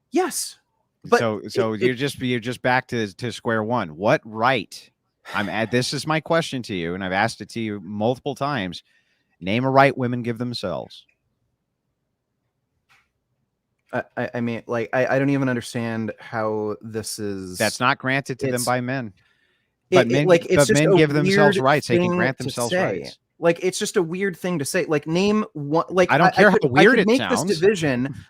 Speaker 2: Yes.
Speaker 3: But you're just back to square one. What right? This is my question to you, and I've asked it to you multiple times. Name a right women give themselves.
Speaker 2: I mean, like, I don't even understand how this is.
Speaker 3: That's not granted to them by men. But men give themselves rights. They can grant themselves rights.
Speaker 2: Like, it's just a weird thing to say. Like, name one. Like,
Speaker 3: I don't care how weird it sounds.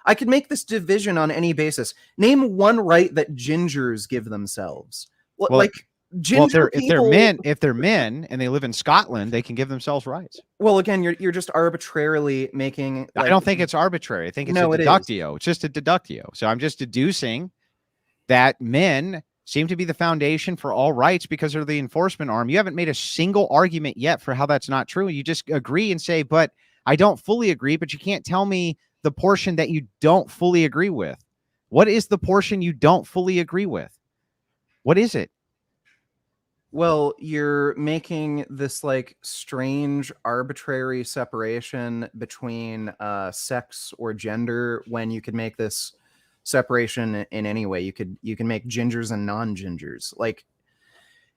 Speaker 2: I could make this division on any basis. Name one right that gingers give themselves.
Speaker 3: Well,
Speaker 2: like.
Speaker 3: If they're men and they live in Scotland, they can give themselves rights.
Speaker 2: Well, again, you're just arbitrarily making.
Speaker 3: I don't think it's arbitrary. I think it's a deductio. It's just a deductio. So I'm just deducing that men seem to be the foundation for all rights because they're the enforcement arm. You haven't made a single argument yet for how that's not true. You just agree and say, but I don't fully agree, but you can't tell me the portion that you don't fully agree with. What is the portion you don't fully agree with? What is it?
Speaker 2: Well, you're making this like strange arbitrary separation between sex or gender when you could make this separation in any way. You can make gingers and non-gingers. Like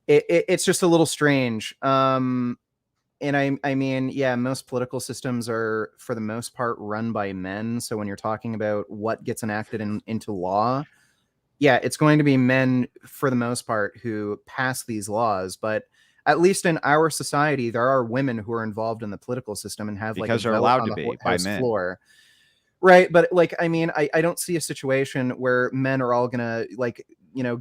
Speaker 2: it's just a little strange. And I mean, yeah, most political systems are for the most part run by men. So when you're talking about what gets enacted into law, yeah, it's going to be men for the most part who pass these laws. But at least in our society, there are women who are involved in the political system and have
Speaker 3: because they're allowed to be by men.
Speaker 2: Floor. Right. But like, I mean, I don't see a situation where men are all going to like,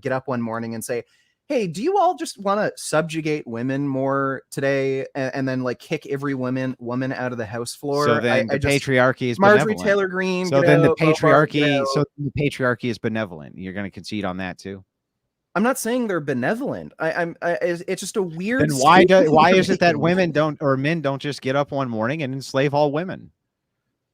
Speaker 2: get up one morning and say, hey, do you all just want to subjugate women more today and then like kick every woman out of the house floor?
Speaker 3: So then the patriarchy is
Speaker 2: Marjorie
Speaker 3: benevolent.
Speaker 2: Taylor Greene.
Speaker 3: So then the patriarchy is benevolent. You're going to concede on that too.
Speaker 2: I'm not saying they're benevolent. It's just a weird.
Speaker 3: Then why is it that women don't or men don't just get up one morning and enslave all women,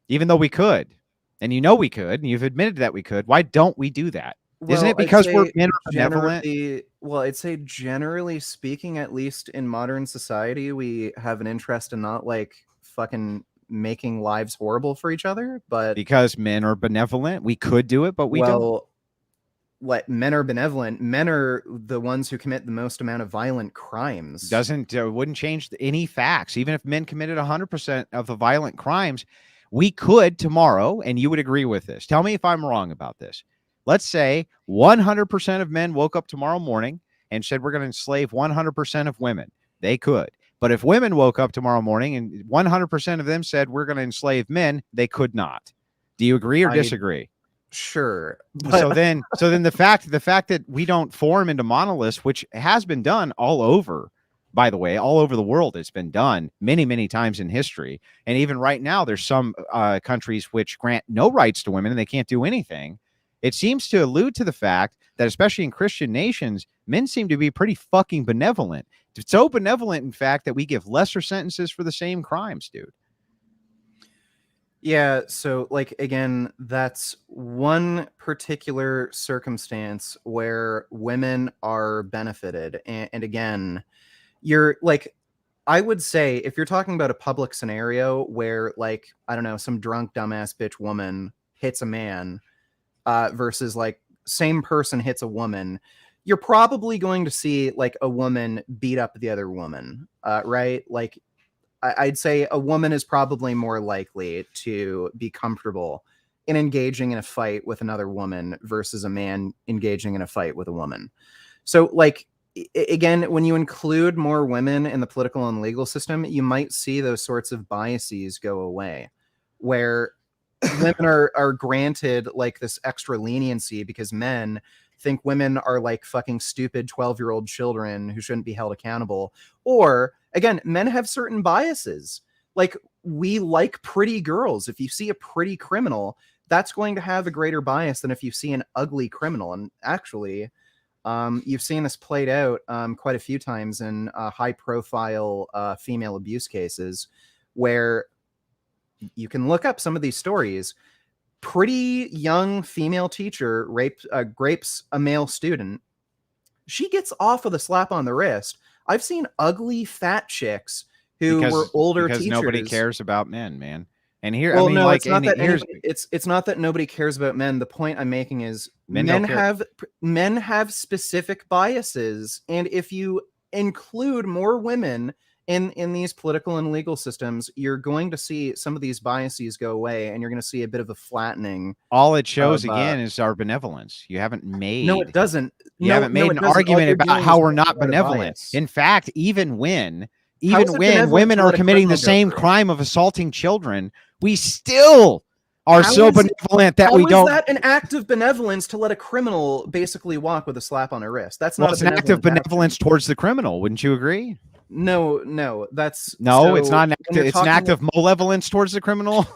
Speaker 3: even though we could, and we could, and you've admitted that we could. Why don't we do that? Well, isn't it because we're men are benevolent?
Speaker 2: Well, I'd say generally speaking, at least in modern society, we have an interest in not like fucking making lives horrible for each other. But
Speaker 3: because men are benevolent, we could do it, but we don't.
Speaker 2: What men are benevolent? Men are the ones who commit the most amount of violent crimes.
Speaker 3: Wouldn't change any facts. Even if men committed 100% of the violent crimes, we could tomorrow, and you would agree with this. Tell me if I'm wrong about this. Let's say 100% of men woke up tomorrow morning and said, we're going to enslave 100% of women. They could. But if women woke up tomorrow morning and 100% of them said, we're going to enslave men, they could not. Do you agree or disagree?
Speaker 2: Sure.
Speaker 3: So then the fact that we don't form into monoliths, which has been done all over, by the way, all over the world, it's been done many, many times in history. And even right now, there's some countries which grant no rights to women and they can't do anything. It seems to allude to the fact that, especially in Christian nations, men seem to be pretty fucking benevolent. It's so benevolent, in fact, that we give lesser sentences for the same crimes, dude.
Speaker 2: Yeah, so, like, again, that's one particular circumstance where women are benefited. And again, you're, like, I would say, if you're talking about a public scenario where, like, I don't know, some drunk, dumbass bitch woman hits a man, versus like same person hits a woman, you're probably going to see like a woman beat up the other woman, right? Like I'd say a woman is probably more likely to be comfortable in engaging in a fight with another woman versus a man engaging in a fight with a woman. So, like, again, when you include more women in the political and legal system, you might see those sorts of biases go away, where women are granted like this extra leniency because men think women are like fucking stupid 12-year-old children who shouldn't be held accountable. Or again, men have certain biases. Like, we like pretty girls. If you see a pretty criminal, that's going to have a greater bias than if you see an ugly criminal. And actually, you've seen this played out quite a few times in high-profile female abuse cases, where you can look up some of these stories. Pretty young female teacher rapes a male student. She gets off with a slap on the wrist. I've seen ugly fat chicks who were older
Speaker 3: because
Speaker 2: teachers.
Speaker 3: nobody cares about men, man. And here,
Speaker 2: Well,
Speaker 3: I mean,
Speaker 2: no,
Speaker 3: like,
Speaker 2: it's not that
Speaker 3: here's
Speaker 2: it's not that nobody cares about men. The point I'm making is
Speaker 3: Men don't care.
Speaker 2: men have specific biases, and if you include more women in these political and legal systems, you're going to see some of these biases go away, and you're going to see a bit of a flattening.
Speaker 3: all it shows
Speaker 2: of,
Speaker 3: again is our benevolence. You haven't made
Speaker 2: No, it doesn't.
Speaker 3: You haven't made
Speaker 2: it
Speaker 3: an
Speaker 2: doesn't. All
Speaker 3: argument
Speaker 2: you're
Speaker 3: about
Speaker 2: doing
Speaker 3: how
Speaker 2: is
Speaker 3: we're
Speaker 2: pointing
Speaker 3: not
Speaker 2: out a
Speaker 3: benevolent.
Speaker 2: bias.
Speaker 3: In fact, even when
Speaker 2: How is it benevolent
Speaker 3: women
Speaker 2: to
Speaker 3: are
Speaker 2: let a
Speaker 3: committing the
Speaker 2: criminal go
Speaker 3: same
Speaker 2: free?
Speaker 3: crime of assaulting children, we still are
Speaker 2: How
Speaker 3: so
Speaker 2: is it-
Speaker 3: benevolent that
Speaker 2: How
Speaker 3: we
Speaker 2: is
Speaker 3: don't.
Speaker 2: that an act of benevolence to let a criminal basically walk with a slap on her wrist? That's
Speaker 3: Well,
Speaker 2: not
Speaker 3: it's
Speaker 2: a
Speaker 3: an act of
Speaker 2: benevolent
Speaker 3: benevolence
Speaker 2: action.
Speaker 3: towards the criminal. Wouldn't you agree?
Speaker 2: No, that's
Speaker 3: No,
Speaker 2: so
Speaker 3: it's not an act.
Speaker 2: when you're
Speaker 3: It's an act
Speaker 2: talking-
Speaker 3: of malevolence towards the criminal.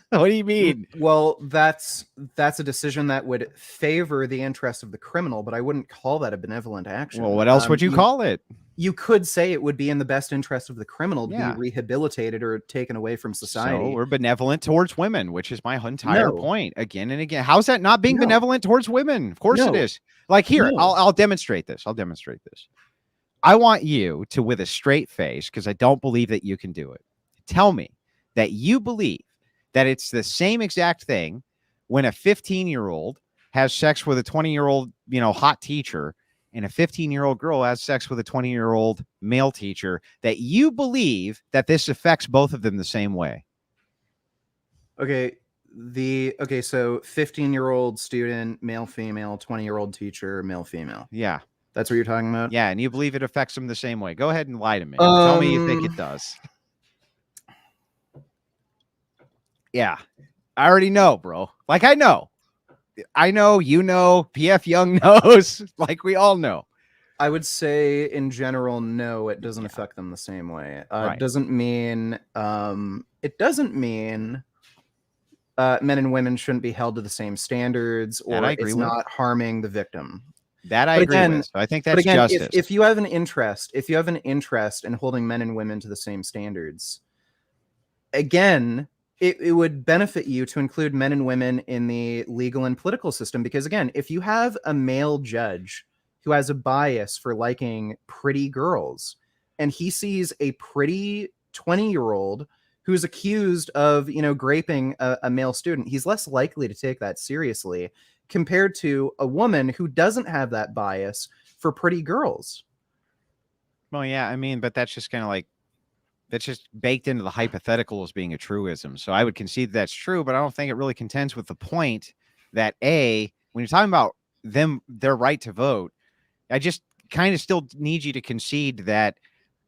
Speaker 3: What do you mean?
Speaker 2: Well, that's a decision that would favor the interest of the criminal, but I wouldn't call that a benevolent action.
Speaker 3: Well, what else would you call it?
Speaker 2: You could say it would be in the best interest of the criminal to
Speaker 3: Yeah.
Speaker 2: be rehabilitated or taken away from society.
Speaker 3: So we're benevolent towards women, which is my entire
Speaker 2: No.
Speaker 3: point again and again. How's that not being
Speaker 2: No.
Speaker 3: benevolent towards women? Of course it
Speaker 2: No.
Speaker 3: is. Like, here,
Speaker 2: No.
Speaker 3: I'll demonstrate this. I want you to, with a straight face, because I don't believe that you can do it, tell me that you believe that it's the same exact thing when a 15-year-old has sex with a 20-year-old, hot teacher, and a 15-year-old girl has sex with a 20-year-old male teacher, that you believe that this affects both of them the same way.
Speaker 2: Okay, so 15-year-old student, male, female, 20-year-old teacher, male, female.
Speaker 3: Yeah.
Speaker 2: That's what you're talking about?
Speaker 3: Yeah, and you believe it affects them the same way. Go ahead and lie to me. Tell me you think it does. Yeah. I already know, bro. Like, I know, you know, PF Young knows, like we all know.
Speaker 2: I would say in general, no, it doesn't affect them the same way.
Speaker 3: Right.
Speaker 2: It doesn't mean men and women shouldn't be held to the same standards, or it's not harming the victim.
Speaker 3: That I agree with. So I think that's justice.
Speaker 2: If you have an interest in holding men and women to the same standards, again, it would benefit you to include men and women in the legal and political system, because again, if you have a male judge who has a bias for liking pretty girls, and he sees a pretty 20-year-old who's accused of, graping a male student, he's less likely to take that seriously compared to a woman who doesn't have that bias for pretty girls.
Speaker 3: Well, yeah, I mean, but that's just kind of like, that's just baked into the hypothetical as being a truism. So I would concede that's true, but I don't think it really contends with the point that when you're talking about their right to vote, I just kind of still need you to concede that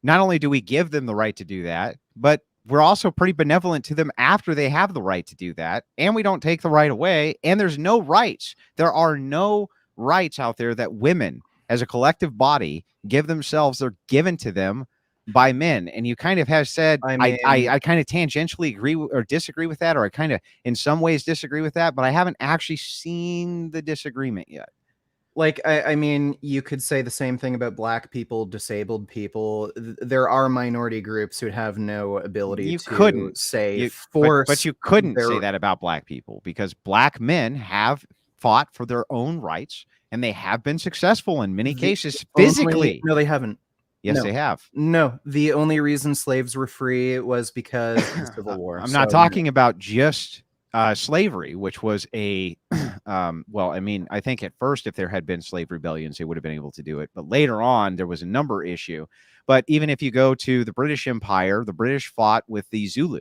Speaker 3: not only do we give them the right to do that, but we're also pretty benevolent to them after they have the right to do that. And we don't take the right away. And there's no rights. There are no rights out there that women as a collective body give themselves. They're given to them by men. And you kind of have said, I kind of tangentially agree or disagree with that, or I kind of in some ways disagree with that, but I haven't actually seen the disagreement yet.
Speaker 2: Like, I mean, you could say the same thing about Black people, disabled people. There are minority groups who have no ability
Speaker 3: force. But you couldn't say that about Black people, because Black men have fought for their own rights, and they have been successful in many cases physically.
Speaker 2: No, they haven't.
Speaker 3: Yes, they have.
Speaker 2: No, the only reason slaves were free was because of the Civil War.
Speaker 3: I'm not talking about just slavery, which was well, I mean, I think at first, if there had been slave rebellions, they would have been able to do it. But later on, there was a number issue. But even if you go to the British Empire, the British fought with the Zulu.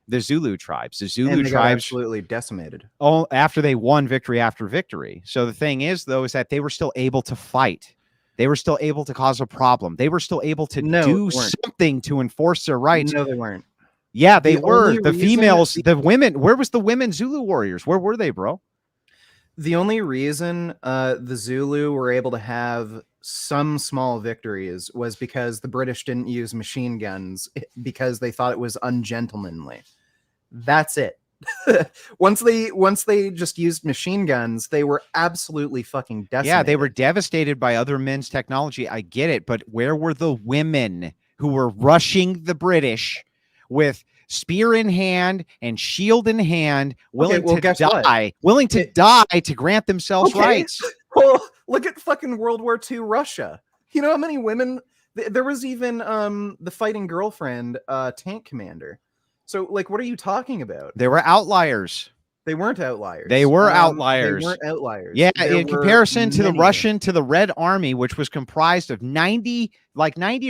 Speaker 3: the Zulu tribes. The Zulu
Speaker 2: And they got
Speaker 3: tribes,
Speaker 2: absolutely decimated.
Speaker 3: oh, after they won victory after victory. So the thing is, though, is that they were still able to fight. They were still able to cause a problem. They were still able to
Speaker 2: No,
Speaker 3: do
Speaker 2: they weren't.
Speaker 3: something to enforce their rights.
Speaker 2: No, they weren't.
Speaker 3: Yeah, they
Speaker 2: The
Speaker 3: were.
Speaker 2: only
Speaker 3: The
Speaker 2: reason-
Speaker 3: females, the women. Where was the women Zulu warriors? Where were they, bro?
Speaker 2: The only reason the Zulu were able to have some small victories was because the British didn't use machine guns because they thought it was ungentlemanly. That's it. once they just used machine guns, they were absolutely fucking decimated.
Speaker 3: Yeah, they were devastated by other men's technology. I get it, but where were the women who were rushing the British with spear in hand and shield in hand, willing
Speaker 2: well,
Speaker 3: to
Speaker 2: guess what?
Speaker 3: die, willing to die to grant themselves
Speaker 2: Okay.
Speaker 3: rights?
Speaker 2: Well, look at fucking World War II Russia. You know how many women? There was even the fighting girlfriend tank commander. So, like, what are you talking about?
Speaker 3: There were outliers.
Speaker 2: They weren't outliers.
Speaker 3: They were outliers.
Speaker 2: They weren't outliers.
Speaker 3: Yeah,
Speaker 2: There
Speaker 3: in
Speaker 2: were
Speaker 3: comparison to the
Speaker 2: many.
Speaker 3: Russian, to the Red Army, which was comprised of 90 or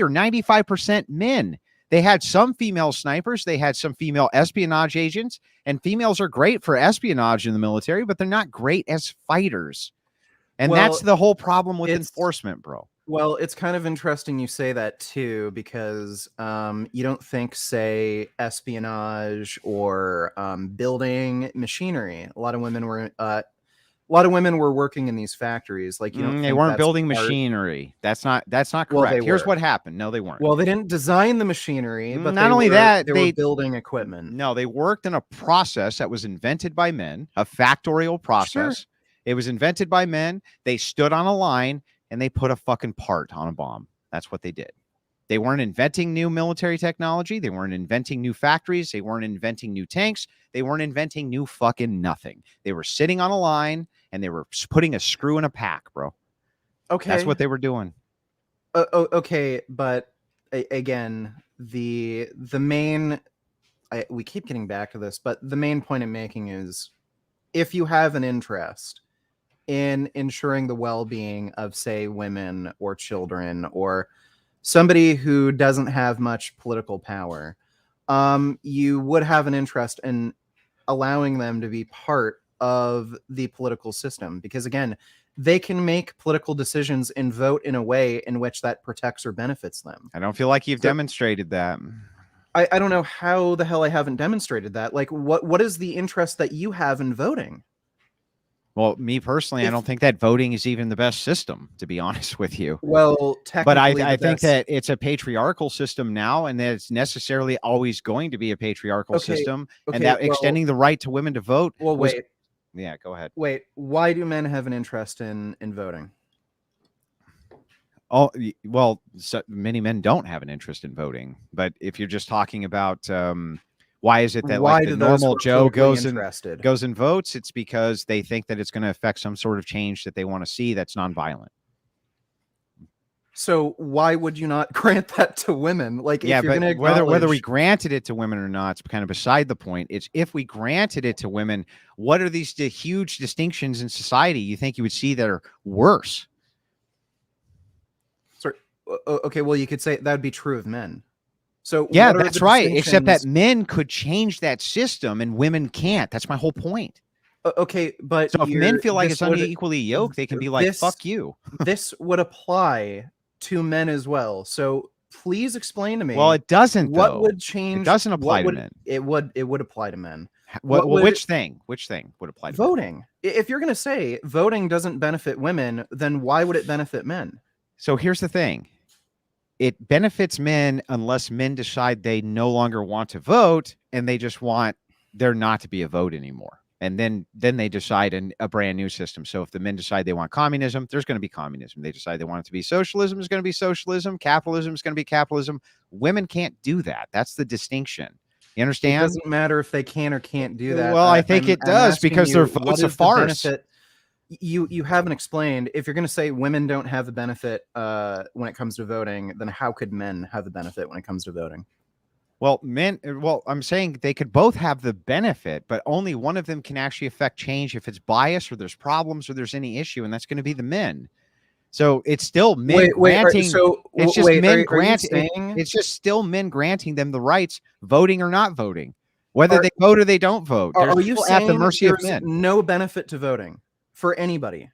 Speaker 3: 95% men. They had some female snipers. They had some female espionage agents, and females are great for espionage in the military, but they're not great as fighters. And
Speaker 2: Well,
Speaker 3: that's the whole problem with
Speaker 2: it's-
Speaker 3: enforcement, bro.
Speaker 2: Well, it's kind of interesting you say that too, because you don't think, say, espionage or building machinery. A lot of women were working in these factories. Like, you don't
Speaker 3: They
Speaker 2: think
Speaker 3: weren't
Speaker 2: that's
Speaker 3: building
Speaker 2: part-
Speaker 3: machinery. That's not correct.
Speaker 2: Well, they
Speaker 3: Here's
Speaker 2: were.
Speaker 3: what happened. No, they weren't.
Speaker 2: Well, they didn't design the machinery, but
Speaker 3: Not
Speaker 2: they
Speaker 3: only
Speaker 2: were,
Speaker 3: that,
Speaker 2: they
Speaker 3: they-
Speaker 2: were building equipment.
Speaker 3: No, they worked in a process that was invented by men, a factorial process. It was invented by men. They stood on a line and they put a fucking part on a bomb. That's what they did. They weren't inventing new military technology. They weren't inventing new factories. They weren't inventing new tanks. They weren't inventing new fucking nothing. They were sitting on a line and they were putting a screw in a pack, bro.
Speaker 2: Okay,
Speaker 3: That's what they were doing.
Speaker 2: Okay, but again, the main we keep getting back to this, but the main point I'm making is if you have an interest in ensuring the well-being of, say, women or children or somebody who doesn't have much political power, you would have an interest in allowing them to be part of the political system, because again, they can make political decisions and vote in a way in which that protects or benefits them.
Speaker 3: I don't feel like you've
Speaker 2: So-
Speaker 3: demonstrated that.
Speaker 2: I don't know how the hell I haven't demonstrated that. Like, what is the interest that you have in voting?
Speaker 3: Well, me personally, I
Speaker 2: If-
Speaker 3: don't think that voting is even the best system, to be honest with you.
Speaker 2: Well, technically,
Speaker 3: But I
Speaker 2: the
Speaker 3: think
Speaker 2: best-
Speaker 3: that it's a patriarchal system now, and that it's necessarily always going to be a patriarchal
Speaker 2: Okay,
Speaker 3: system,
Speaker 2: okay,
Speaker 3: and that
Speaker 2: well-
Speaker 3: extending the right to women to vote.
Speaker 2: Well,
Speaker 3: was-
Speaker 2: wait.
Speaker 3: Yeah, go ahead.
Speaker 2: Wait, why do men have an interest in voting?
Speaker 3: Oh, well, so many men don't have an interest in voting. But if you're just talking about why is it that
Speaker 2: Why
Speaker 3: like the
Speaker 2: do those who
Speaker 3: normal
Speaker 2: are
Speaker 3: Joe
Speaker 2: politically
Speaker 3: goes and votes, it's because they think that it's going to affect some sort of change that they want to see that's nonviolent.
Speaker 2: So why would you not grant that to women? Like,
Speaker 3: Yeah,
Speaker 2: if you're
Speaker 3: but
Speaker 2: going to
Speaker 3: whether we granted it to women or not, it's kind of beside the point. It's if we granted it to women, what are these huge distinctions in society you think you would see that are worse?
Speaker 2: okay, well, you could say that would be true of men. So
Speaker 3: Yeah,
Speaker 2: what are
Speaker 3: that's
Speaker 2: the
Speaker 3: right. Except that
Speaker 2: distinctions-
Speaker 3: men could change that system and women can't. That's my whole point.
Speaker 2: Okay, but
Speaker 3: So if men feel like
Speaker 2: this
Speaker 3: it's
Speaker 2: would-
Speaker 3: unequally yoked, they can be like,
Speaker 2: this-
Speaker 3: fuck you.
Speaker 2: this would apply to men as well. So please explain to me.
Speaker 3: Well, it doesn't,
Speaker 2: what
Speaker 3: though.
Speaker 2: would change?
Speaker 3: It doesn't apply
Speaker 2: what
Speaker 3: to
Speaker 2: would-
Speaker 3: men.
Speaker 2: It would apply to men.
Speaker 3: Well,
Speaker 2: would-
Speaker 3: which thing? Which thing would apply to men?
Speaker 2: Voting. If you're going to say voting doesn't benefit women, then why would it benefit men?
Speaker 3: So here's the thing. It benefits men unless men decide they no longer want to vote and they just want there not to be a vote anymore. And then they decide a brand new system. So if the men decide they want communism, there's going to be communism. They decide they want it to be socialism, there's going to be socialism. Capitalism is going to be capitalism. Women can't do that. That's the distinction. You
Speaker 2: It
Speaker 3: understand?
Speaker 2: doesn't matter if they can or can't do that.
Speaker 3: Well, I think it does,
Speaker 2: asking
Speaker 3: because
Speaker 2: you,
Speaker 3: their
Speaker 2: what
Speaker 3: vote's a
Speaker 2: is the
Speaker 3: farce.
Speaker 2: benefit- You haven't explained. If you're going to say women don't have the benefit when it comes to voting, then how could men have the benefit when it comes to voting?
Speaker 3: Well, I'm saying they could both have the benefit, but only one of them can actually affect change if it's bias or there's problems or there's any issue, and that's going to be the men. So it's still men granting. It's just men granting. It's just still men granting them the rights, voting or not voting. whether they vote or they don't vote. There's
Speaker 2: Are you
Speaker 3: people at the
Speaker 2: saying
Speaker 3: mercy of
Speaker 2: there's
Speaker 3: men.
Speaker 2: no benefit to voting for anybody?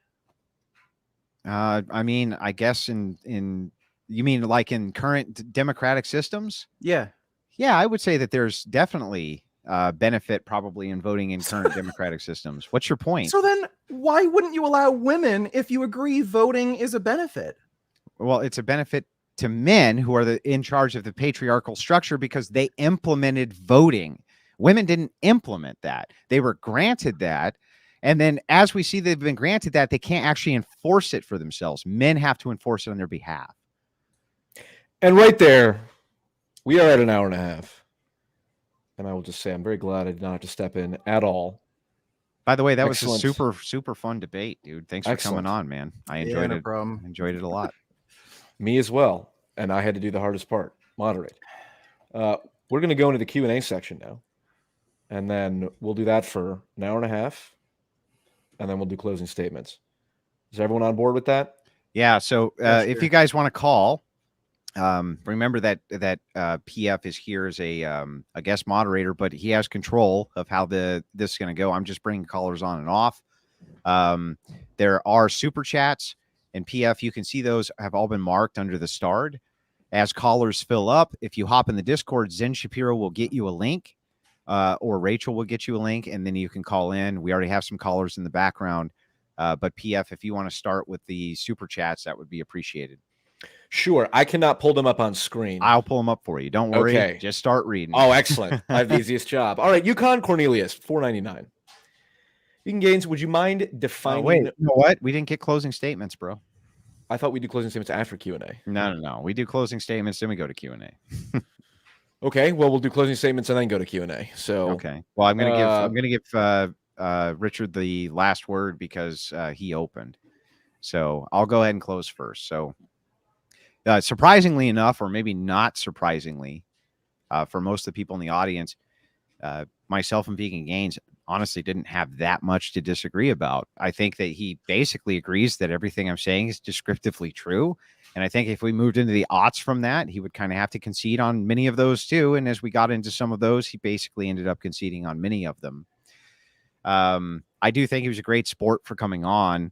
Speaker 3: I mean, I guess in you mean like in current democratic systems?
Speaker 2: Yeah.
Speaker 3: Yeah, I would say that there's definitely benefit probably in voting in current democratic systems. What's your point?
Speaker 2: So then why wouldn't you allow women if you agree voting is a benefit?
Speaker 3: Well, it's a benefit to men who are in charge of the patriarchal structure because they implemented voting. Women didn't implement that. They were granted that. And then as we see they've been granted that, they can't actually enforce it for themselves. Men have to enforce it on their behalf.
Speaker 1: And right there, we are at an hour and a half. And I will just say I'm very glad I did not have to step in at all.
Speaker 3: By the way, that was
Speaker 1: Excellent.
Speaker 3: a super fun debate, dude. Thanks for
Speaker 1: Excellent.
Speaker 3: coming on, man. I
Speaker 2: Yeah,
Speaker 3: enjoyed
Speaker 2: no
Speaker 3: it.
Speaker 2: problem.
Speaker 3: I enjoyed it a lot.
Speaker 1: Me as well. And I had to do the hardest part, moderate. We're going to go into the Q&A section now. And then we'll do that for an hour and a half. And then we'll do closing statements. Is everyone on board with that?
Speaker 3: Yeah. So
Speaker 2: Yeah,
Speaker 3: if
Speaker 2: sure.
Speaker 3: you guys want to call, remember that PF is here as a guest moderator, but he has control of how this is going to go. I'm just bringing callers on and off. There are super chats, and PF, you can see those have all been marked under the starred. As callers fill up, if you hop in the Discord, Zen Shapiro will get you a link, or Rachel will get you a link, and then you can call in. We already have some callers in the background, but PF, if you want to start with the super chats, that would be appreciated.
Speaker 1: Sure. I cannot pull them up on screen.
Speaker 3: I'll pull them up for you. Don't worry.
Speaker 1: Okay.
Speaker 3: Just start reading.
Speaker 1: Oh, excellent. I have the easiest job. All right. Yukon Cornelius, $4.99. Vegan Gains, would you mind defining...
Speaker 3: wait, you know what? We didn't get closing statements, bro.
Speaker 1: I thought we do closing statements after Q&A.
Speaker 3: No. We do closing statements, then we go to Q&A.
Speaker 1: Okay. Well, we'll do closing statements and then go to Q&A. So
Speaker 3: Okay. Well, I'm gonna give Richard the last word because he opened. So I'll go ahead and close first. So surprisingly enough, or maybe not surprisingly, for most of the people in the audience, myself and Vegan Gains honestly didn't have that much to disagree about. I think that he basically agrees that everything I'm saying is descriptively true. And I think if we moved into the aughts from that, he would kind of have to concede on many of those too. And as we got into some of those, he basically ended up conceding on many of them. I do think he was a great sport for coming on,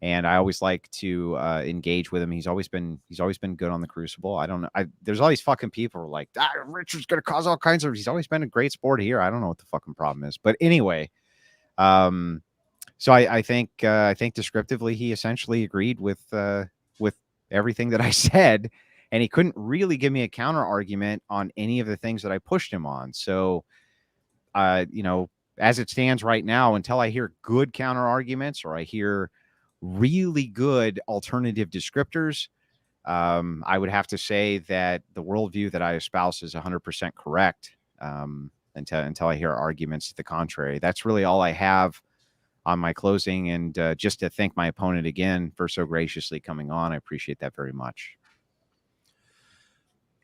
Speaker 3: and I always like to engage with him. He's always been good on the Crucible. I don't know. There's all these fucking people who are like, Richard's gonna cause all kinds of. He's always been a great sport here. I don't know what the fucking problem is, but anyway, so I think descriptively he essentially agreed with everything that I said, and he couldn't really give me a counter argument on any of the things that I pushed him on. So, as it stands right now, until I hear good counter arguments or I hear really good alternative descriptors, I would have to say that the worldview that I espouse is 100% correct. Until I hear arguments to the contrary, that's really all I have on my closing. And just to thank my opponent again for so graciously coming on. I appreciate that very much.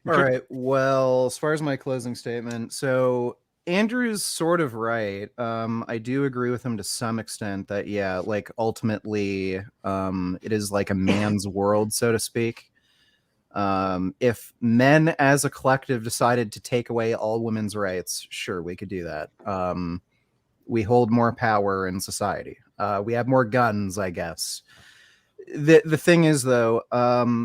Speaker 2: All right. Well, as far as my closing statement, so Andrew's sort of right. I do agree with him to some extent that, yeah, like ultimately, it is like a man's world, so to speak. If men as a collective decided to take away all women's rights, sure, we could do that. We hold more power in society. We have more guns, I guess. The thing is, though,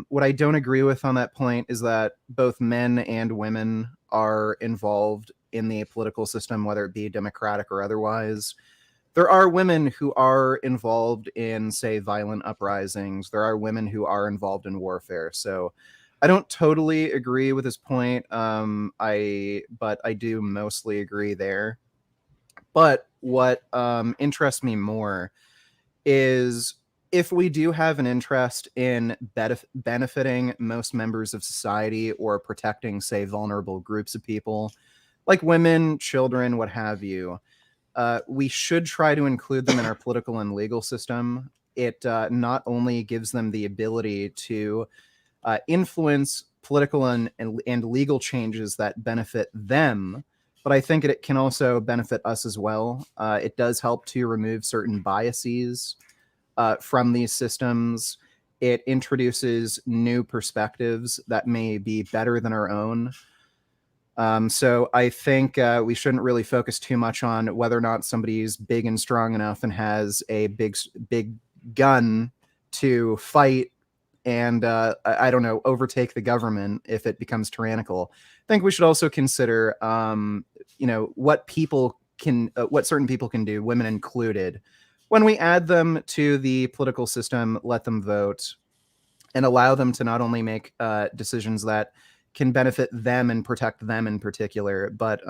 Speaker 2: what I don't agree with on that point is that both men and women are involved in the political system, whether it be democratic or otherwise. There are women who are involved in, say, violent uprisings. There are women who are involved in warfare. So I don't totally agree with his point. But I do mostly agree there. But what interests me more is if we do have an interest in benefiting most members of society or protecting, say, vulnerable groups of people, like women, children, what have you, we should try to include them in our political and legal system. It not only gives them the ability to influence political and legal changes that benefit them, but I think it can also benefit us as well. It does help to remove certain biases from these systems. It introduces new perspectives that may be better than our own. So I think we shouldn't really focus too much on whether or not somebody's big and strong enough and has a big gun to fight and I don't know, overtake the government if it becomes tyrannical. I think we should also consider, what people can, what certain people can do, women included, when we add them to the political system, let them vote, and allow them to not only make decisions that can benefit them and protect them in particular, but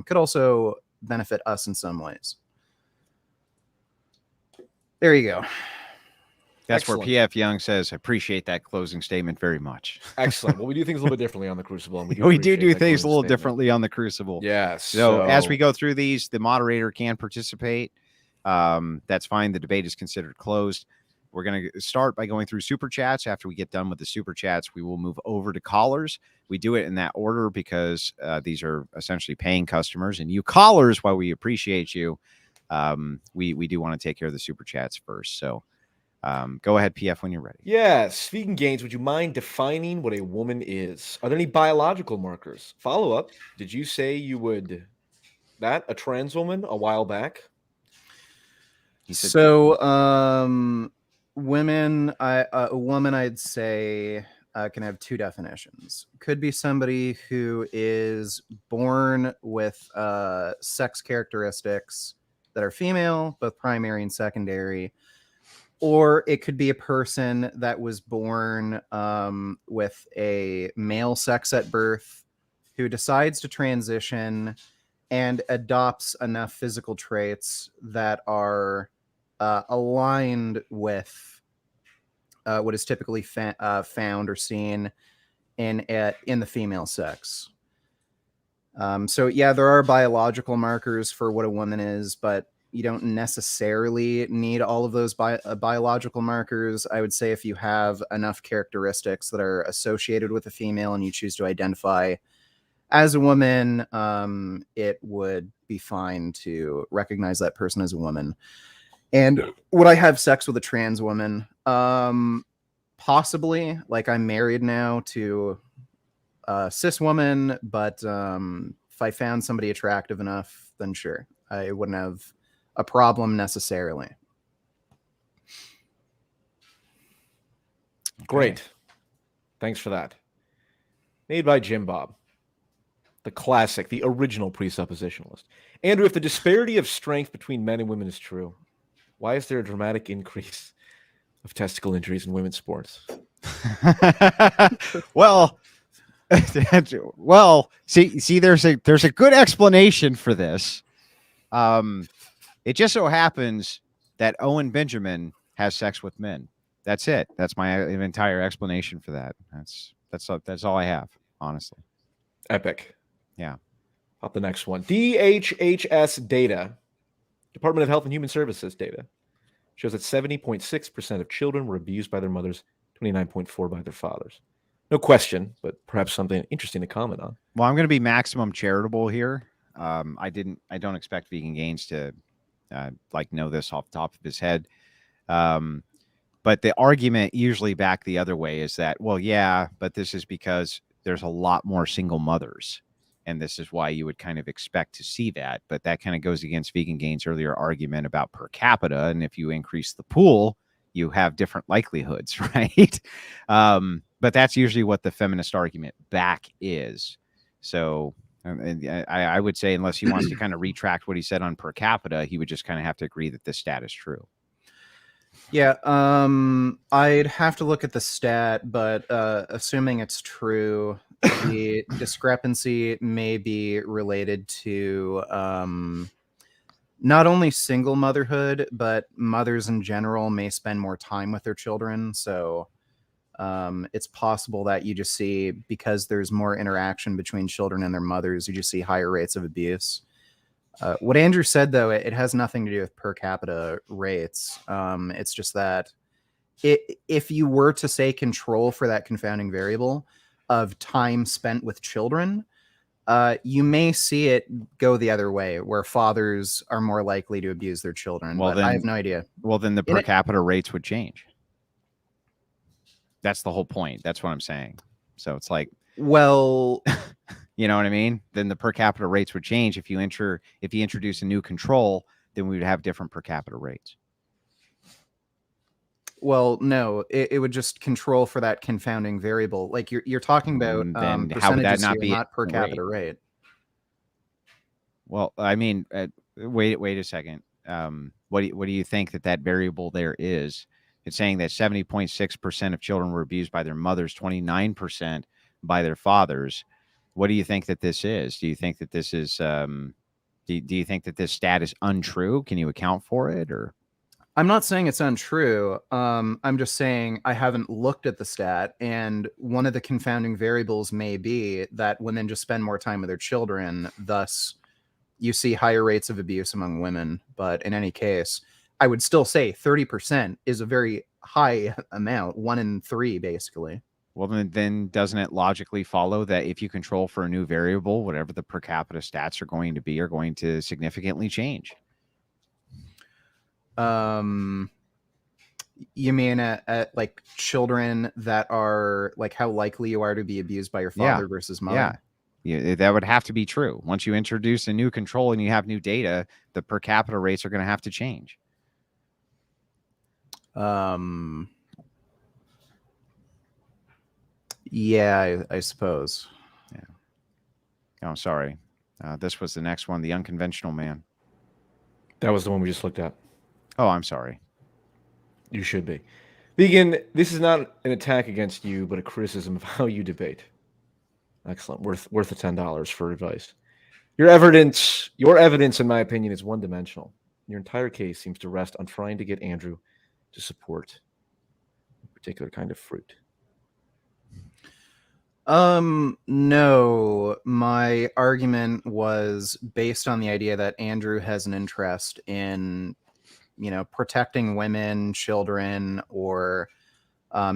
Speaker 2: could also benefit us in some ways. There you go.
Speaker 3: That's
Speaker 1: Excellent.
Speaker 3: where PF Young says, appreciate that closing statement very much.
Speaker 1: Excellent. Well, we do things a little bit differently on the Crucible. And
Speaker 3: We do
Speaker 1: appreciate that
Speaker 3: things a
Speaker 1: closing
Speaker 3: little
Speaker 1: statement.
Speaker 3: differently on the Crucible.
Speaker 1: Yes.
Speaker 3: So as we go through these, the moderator can participate. That's fine. The debate is considered closed. We're going to start by going through super chats. After we get done with the super chats, we will move over to callers. We do it in that order because these are essentially paying customers. And you callers, while we appreciate you, we do want to take care of the super chats first. So go ahead, PF, when you're ready.
Speaker 1: Yes. Vegan Gains, would you mind defining what a woman is? Are there any biological markers? Follow up. Did you say you would a trans woman a while back?
Speaker 2: So, women, a woman, I'd say, can have two definitions. Could be somebody who is born with sex characteristics that are female, both primary and secondary, or it could be a person that was born with a male sex at birth who decides to transition and adopts enough physical traits that are aligned with what is typically found or seen in the female sex. So yeah, there are biological markers for what a woman is, but you don't necessarily need all of those biological markers. I would say if you have enough characteristics that are associated with a female and you choose to identify as a woman, it would be fine to recognize that person as a woman. And would I have sex with a trans woman? Possibly. Like, I'm married now to a cis woman, but if I found somebody attractive enough, then sure, I wouldn't have a problem necessarily.
Speaker 1: Great. Thanks for that. Made by Jim Bob. The classic, the original presuppositionalist. Andrew, if the disparity of strength between men and women is true, why is there a dramatic increase of testicle injuries in women's sports?
Speaker 3: Well, see, there's a good explanation for this. It just so happens that Owen Benjamin has sex with men. That's it. That's my entire explanation for that. That's all I have, honestly.
Speaker 1: Epic.
Speaker 3: Yeah.
Speaker 1: Up the next one. DHHS data, Department of Health and Human Services data, shows that 70.6% of children were abused by their mothers, 29.4% by their fathers. No question, but perhaps something interesting to comment on.
Speaker 3: Well, I'm going to be maximum charitable here. I don't expect Vegan Gains to know this off the top of his head. But the argument usually back the other way is that, well, yeah, but this is because there's a lot more single mothers. And this is why you would kind of expect to see that. But that kind of goes against Vegan Gains' earlier argument about per capita. And if you increase the pool, you have different likelihoods, right? But that's usually what the feminist argument back is. So I would say, unless he wants to kind of retract what he said on per capita, he would just kind of have to agree that this stat is true.
Speaker 2: Yeah, I'd have to look at the stat, but assuming it's true, the discrepancy may be related to not only single motherhood, but mothers in general may spend more time with their children. So it's possible that you just see, because there's more interaction between children and their mothers, you just see higher rates of abuse. What Andrew said, though, it has nothing to do with per capita rates. It's just that if you were to say control for that confounding variable of time spent with children, you may see it go the other way, where fathers are more likely to abuse their children.
Speaker 3: Well,
Speaker 2: but
Speaker 3: then,
Speaker 2: I have no idea.
Speaker 3: Well, then the per capita rates would change. That's the whole point. That's what I'm saying. So it's like,
Speaker 2: well,
Speaker 3: You know what I mean? Then the per capita rates would change. If you introduce a new control, then we would have different per capita rates.
Speaker 2: Well, no, it would just control for that confounding variable. Like you're talking about
Speaker 3: Then how would that
Speaker 2: percentages
Speaker 3: not
Speaker 2: here,
Speaker 3: be
Speaker 2: not per
Speaker 3: a
Speaker 2: capita rate.
Speaker 3: Well, I mean, wait a second. What do you think that variable there is? It's saying that 70.6% of children were abused by their mothers, 29% by their fathers. What do you think that this is? Do you think that this is do you think that this stat is untrue? Can you account for it, or?
Speaker 2: I'm not saying it's untrue. I'm just saying I haven't looked at the stat, and one of the confounding variables may be that women just spend more time with their children, thus you see higher rates of abuse among women. But in any case, I would still say 30% is a very high amount, 1 in 3, basically.
Speaker 3: Well, then doesn't it logically follow that if you control for a new variable, whatever the per capita stats are going to significantly change?
Speaker 2: You mean at like children that are like how likely you are to be abused by your father versus mother?
Speaker 3: Yeah, that would have to be true. Once you introduce a new control and you have new data, the per capita rates are going to have to change.
Speaker 2: Yeah, I suppose.
Speaker 3: Yeah. Oh, sorry. This was the next one, the unconventional man.
Speaker 1: That was the one we just looked at.
Speaker 3: Oh, I'm sorry.
Speaker 1: You should be. Vegan, this is not an attack against you, but a criticism of how you debate. Excellent. Worth the $10 for advice. Your evidence, in my opinion, is one-dimensional. Your entire case seems to rest on trying to get Andrew to support a particular kind of fruit.
Speaker 2: No, my argument was based on the idea that Andrew has an interest in, protecting women, children, or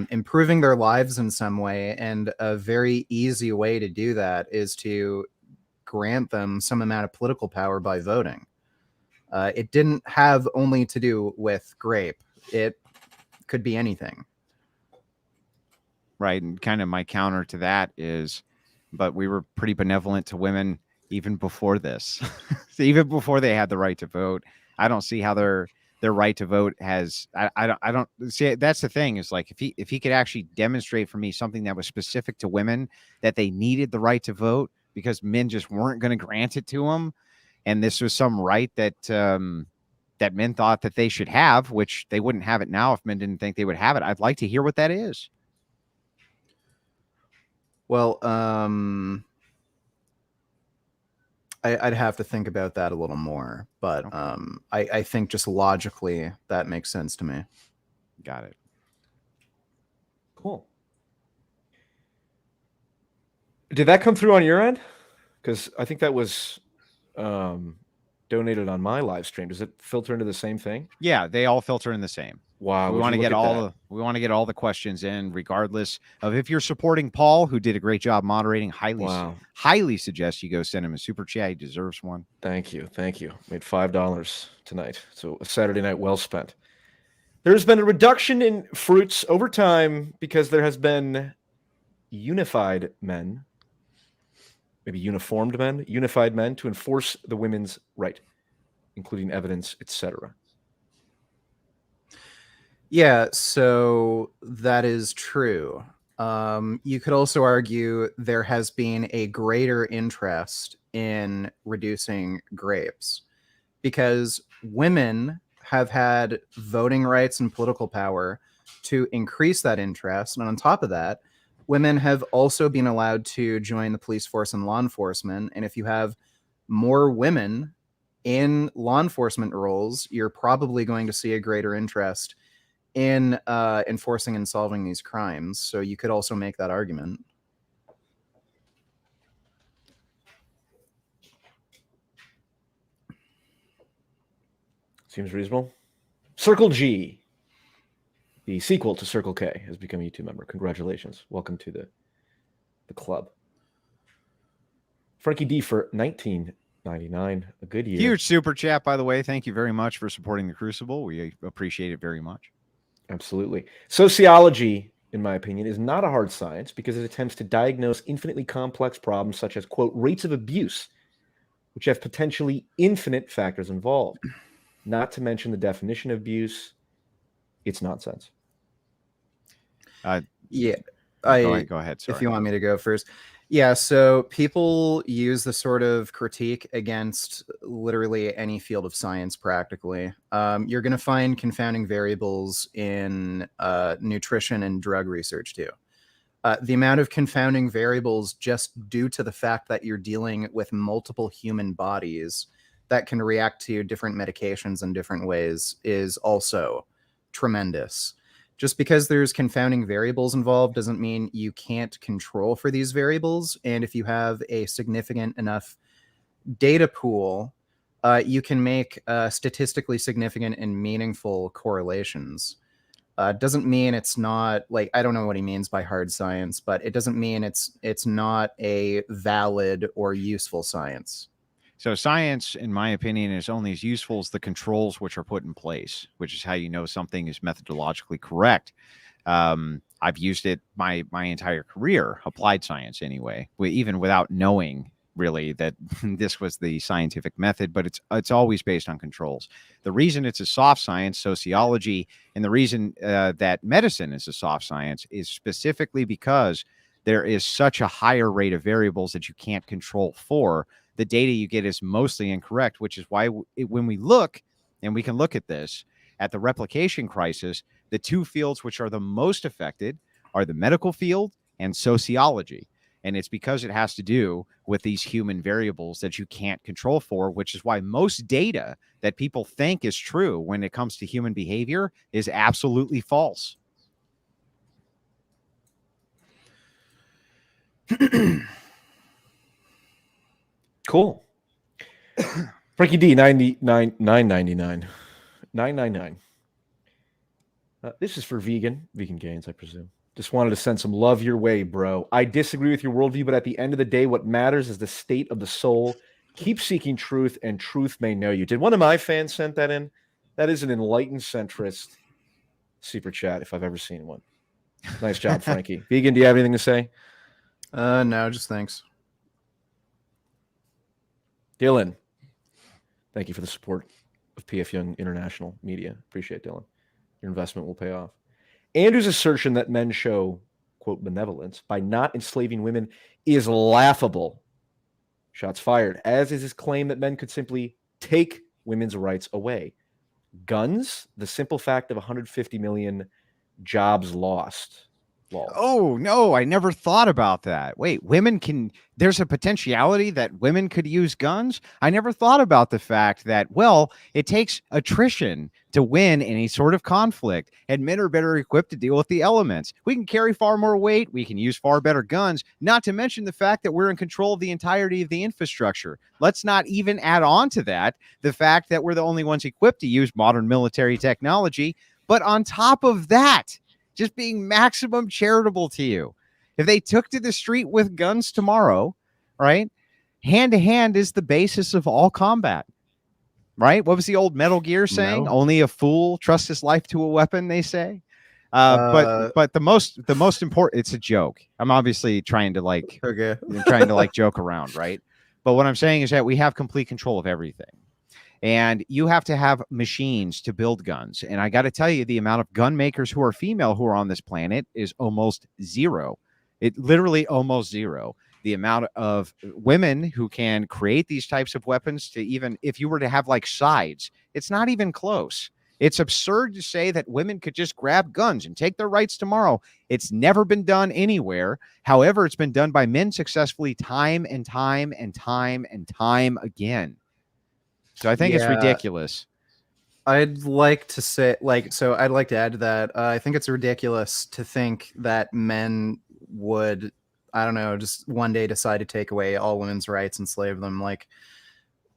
Speaker 2: improving their lives in some way. And a very easy way to do that is to grant them some amount of political power by voting. It didn't have only to do with grape. It could be anything.
Speaker 3: Right. And kind of my counter to that is, but we were pretty benevolent to women even before this. So even before they had the right to vote. I don't see how their right to vote has, I don't see. That's the thing, is like, if he could actually demonstrate for me something that was specific to women, that they needed the right to vote because men just weren't going to grant it to them, and this was some right that that men thought that they should have, which they wouldn't have it now if men didn't think they would have it. I'd like to hear what that is.
Speaker 2: Well, I'd have to think about that a little more, but okay. I think just logically that makes sense to me.
Speaker 3: Got it.
Speaker 1: Cool. Did that come through on your end? Because I think that was donated on my live stream. Does it filter into the same thing?
Speaker 3: Yeah, they all filter in the same.
Speaker 1: Wow.
Speaker 3: We want to get all the questions in, regardless of if you're supporting Paul, who did a great job moderating. Highly suggest you go send him a super chat. He deserves one.
Speaker 1: Thank you. Made $5 tonight. So a Saturday night well spent. There's been a reduction in fruits over time because there has been unified men, maybe unified men to enforce the women's right, including evidence, etc.
Speaker 2: Yeah, so that is true. You could also argue there has been a greater interest in reducing grapes because women have had voting rights and political power to increase that interest. And on top of that, women have also been allowed to join the police force and law enforcement. And if you have more women in law enforcement roles, you're probably going to see a greater interest in enforcing and solving these crimes. So you could also make that argument.
Speaker 1: Seems reasonable. Circle G, the sequel to Circle K, has become a YouTube member. Congratulations. Welcome to the club. Frankie D for $19.99. A good year.
Speaker 3: Huge super chat, by the way. Thank you very much for supporting the Crucible. We appreciate it very much.
Speaker 1: Absolutely. Sociology in my opinion, is not a hard science because it attempts to diagnose infinitely complex problems such as, quote, rates of abuse, which have potentially infinite factors involved. Not to mention the definition of abuse. It's nonsense.
Speaker 2: Yeah,
Speaker 3: Go ahead. Sorry.
Speaker 2: If you want me to go first. Yeah, so people use the sort of critique against literally any field of science practically. You're going to find confounding variables in nutrition and drug research too. The amount of confounding variables just due to the fact that you're dealing with multiple human bodies that can react to different medications in different ways is also tremendous. Just because there's confounding variables involved doesn't mean you can't control for these variables. And if you have a significant enough data pool, you can make statistically significant and meaningful correlations. Doesn't mean it's not, like, I don't know what he means by hard science, but it doesn't mean it's not a valid or useful science.
Speaker 3: So science, in my opinion, is only as useful as the controls which are put in place, which is how you know something is methodologically correct. I've used it my entire career, applied science anyway, even without knowing really that this was the scientific method, but it's always based on controls. The reason it's a soft science, sociology, and the reason that medicine is a soft science is specifically because there is such a higher rate of variables that you can't control for. The data you get is mostly incorrect, which is why when we look, and we can look at this, at the replication crisis, the two fields which are the most affected are the medical field and sociology. And it's because it has to do with these human variables that you can't control for, which is why most data that people think is true when it comes to human behavior is absolutely false.
Speaker 1: Cool. Frankie D, 999. 999. This is for vegan gains, I presume. Just wanted to send some love your way, bro. I disagree with your worldview, but at the end of the day, what matters is the state of the soul. Keep seeking truth, and truth may know you. Did one of my fans send that in? That is an enlightened centrist super chat, if I've ever seen one. Nice job, Frankie. Vegan, do you have anything to say?
Speaker 2: No, just thanks.
Speaker 1: Dylan, thank you for the support of PF Young International Media. Appreciate it, Dylan. Your investment will pay off. Andrew's assertion that men show, quote, benevolence by not enslaving women is laughable. Shots fired. As is his claim that men could simply take women's rights away. Guns, the simple fact of 150 million jobs lost. Lol.
Speaker 3: Oh, no, I never thought about that. Wait, there's a potentiality that women could use guns? I never thought about the fact that, well, it takes attrition to win any sort of conflict, and men are better equipped to deal with the elements. We can carry far more weight. We can use far better guns, not to mention the fact that we're in control of the entirety of the infrastructure. Let's not even add on to that the fact that we're the only ones equipped to use modern military technology. But on top of that, just being maximum charitable to you. If they took to the street with guns tomorrow, right? Hand to hand is the basis of all combat, right? What was the old Metal Gear saying?
Speaker 2: No.
Speaker 3: Only a fool trusts his life to a weapon, they say. But the most important, it's a joke. I'm obviously trying to joke around, right? But what I'm saying is that we have complete control of everything. And you have to have machines to build guns. And I got to tell you, the amount of gun makers who are female who are on this planet is almost zero. It literally almost zero. The amount of women who can create these types of weapons, to even if you were to have like sides, it's not even close. It's absurd to say that women could just grab guns and take their rights tomorrow. It's never been done anywhere. However, it's been done by men successfully time and time and time and time again. So I think it's ridiculous.
Speaker 2: I'd like to say, I'd like to add to that. I think it's ridiculous to think that men would, I don't know, just one day decide to take away all women's rights, enslave them. Like,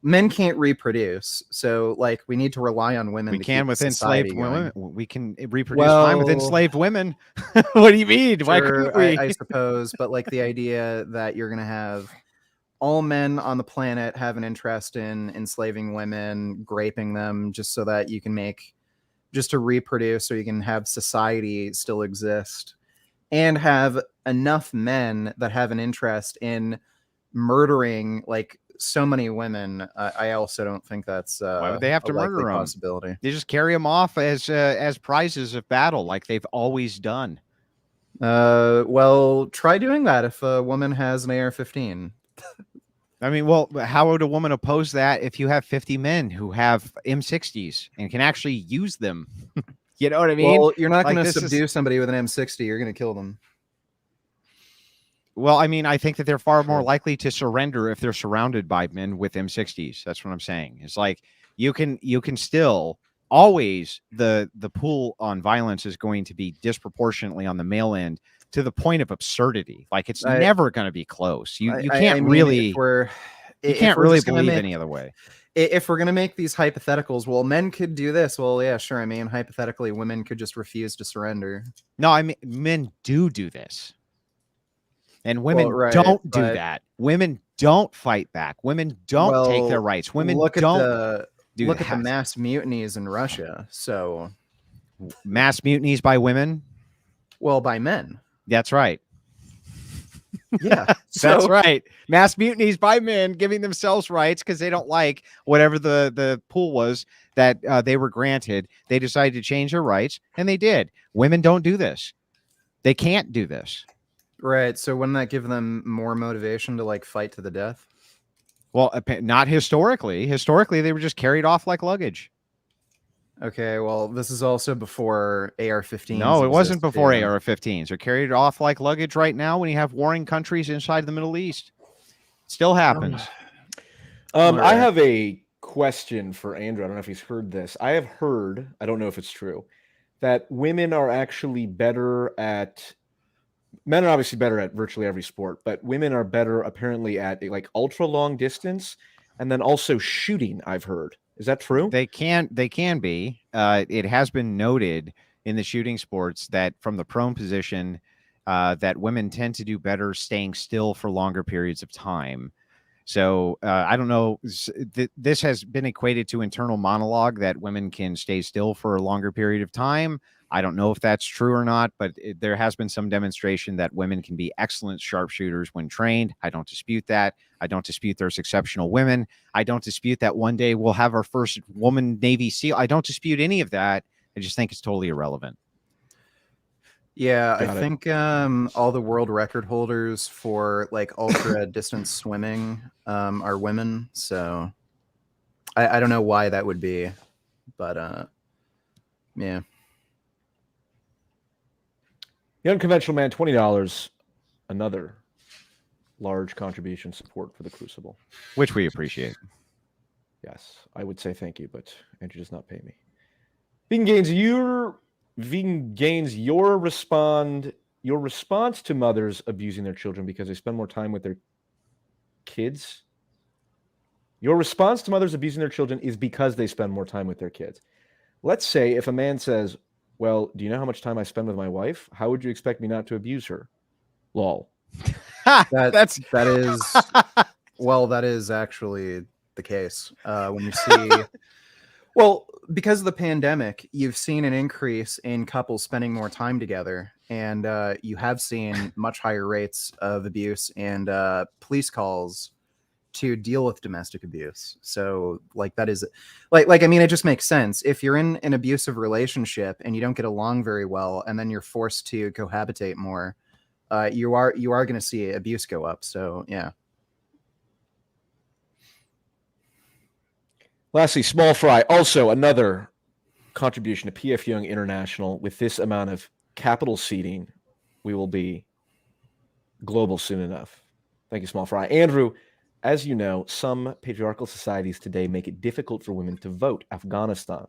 Speaker 2: men can't reproduce, so like we need to rely on women.
Speaker 3: We can with enslaved women. We can reproduce fine with enslaved women. What do you mean?
Speaker 2: Sure,
Speaker 3: why couldn't we?
Speaker 2: I suppose, but like the idea that you're gonna have all men on the planet have an interest in enslaving women, graping them, just so that you can just to reproduce, so you can have society still exist. and have enough men that have an interest in murdering like so many women, I also don't think that's
Speaker 3: Why would they have
Speaker 2: a
Speaker 3: to
Speaker 2: likely
Speaker 3: murder them?
Speaker 2: possibility.
Speaker 3: They just carry them off as prizes of battle, like they've always done.
Speaker 2: Well, try doing that if a woman has an AR-15.
Speaker 3: I mean, well, how would a woman oppose that if you have 50 men who have M60s and can actually use them? You know what I mean?
Speaker 2: Well, you're not
Speaker 3: Like,
Speaker 2: going to
Speaker 3: this is-
Speaker 2: subdue somebody with an M60. You're going to kill them.
Speaker 3: Well, I mean, I think that they're far more
Speaker 1: True.
Speaker 3: likely to surrender if they're surrounded by men with M60s. That's what I'm saying. It's like you can still always the pool on violence is going to be disproportionately on the male end to the point of absurdity. Like it's never going to be close. You can't
Speaker 2: I mean,
Speaker 3: really
Speaker 2: if
Speaker 3: can't
Speaker 2: we're
Speaker 3: really
Speaker 2: just gonna
Speaker 3: believe
Speaker 2: make,
Speaker 3: any other way.
Speaker 2: If we're going to make these hypotheticals, well, men could do this. Well, yeah, sure. I mean, hypothetically, women could just refuse to surrender.
Speaker 3: No, I mean men do this. And women
Speaker 2: Well, right,
Speaker 3: don't do
Speaker 2: but-
Speaker 3: that. Women don't fight back. Women don't take their rights. Women
Speaker 2: look
Speaker 3: don't
Speaker 2: at the
Speaker 3: do that.
Speaker 2: mass mutinies in Russia. So,
Speaker 3: Mass mutinies by women.
Speaker 2: well, by men.
Speaker 3: That's right.
Speaker 2: Yeah,
Speaker 3: That's right. Mass mutinies by men giving themselves rights because they don't like whatever the pool was that they were granted. They decided to change their rights, and they did. Women don't do this. They can't do this.
Speaker 2: Right. So wouldn't that give them more motivation to like fight to the death?
Speaker 3: Well, not historically. Historically, they were just carried off like luggage.
Speaker 2: Okay, well, this is also before AR-15s.
Speaker 3: No, it wasn't
Speaker 2: existed,
Speaker 3: before
Speaker 2: yeah.
Speaker 3: AR-15s. They're carried off like luggage right now when you have warring countries inside the Middle East. It still happens.
Speaker 1: I have a question for Andrew. I don't know if he's heard this. I have heard, I don't know if it's true, that women are actually better at, men are obviously better at virtually every sport, but women are better apparently at like ultra long distance and then also shooting, I've heard. Is that true?
Speaker 3: They can be. It has been noted in the shooting sports that from the prone position, that women tend to do better staying still for longer periods of time. So I don't know. This has been equated to internal monologue that women can stay still for a longer period of time. I don't know if that's true or not, but there has been some demonstration that women can be excellent sharpshooters when trained. I don't dispute that. I don't dispute there's exceptional women. I don't dispute that one day we'll have our first woman Navy SEAL. I don't dispute any of that. I just think it's totally irrelevant.
Speaker 2: Yeah,
Speaker 1: Got
Speaker 2: I
Speaker 1: it.
Speaker 2: think all the world record holders for like ultra distance swimming are women. So I don't know why that would be, but yeah.
Speaker 1: The Unconventional Man, $20. Another large contribution support for the Crucible.
Speaker 3: Which we appreciate.
Speaker 1: Yes, I would say thank you, but Andrew does not pay me. Vegan Gains, your response to mothers abusing their children because they spend more time with their kids. Your response to mothers abusing their children is because they spend more time with their kids. Let's say if a man says, well, do you know how much time I spend with my wife? How would you expect me not to abuse her? Lol.
Speaker 2: That is actually the case. When you see, well, because of the pandemic, you've seen an increase in couples spending more time together, and you have seen much higher rates of abuse and police calls to deal with domestic abuse. So like that is like I mean, it just makes sense. If you're in an abusive relationship and you don't get along very well, and then you're forced to cohabitate more, you are going to see abuse go up. So yeah.
Speaker 1: Lastly, Small Fry, also another contribution to PF Young International. With this amount of capital seeding, we will be global soon enough. Thank you, Small Fry. Andrew, as you know, some patriarchal societies today make it difficult for women to vote. Afghanistan.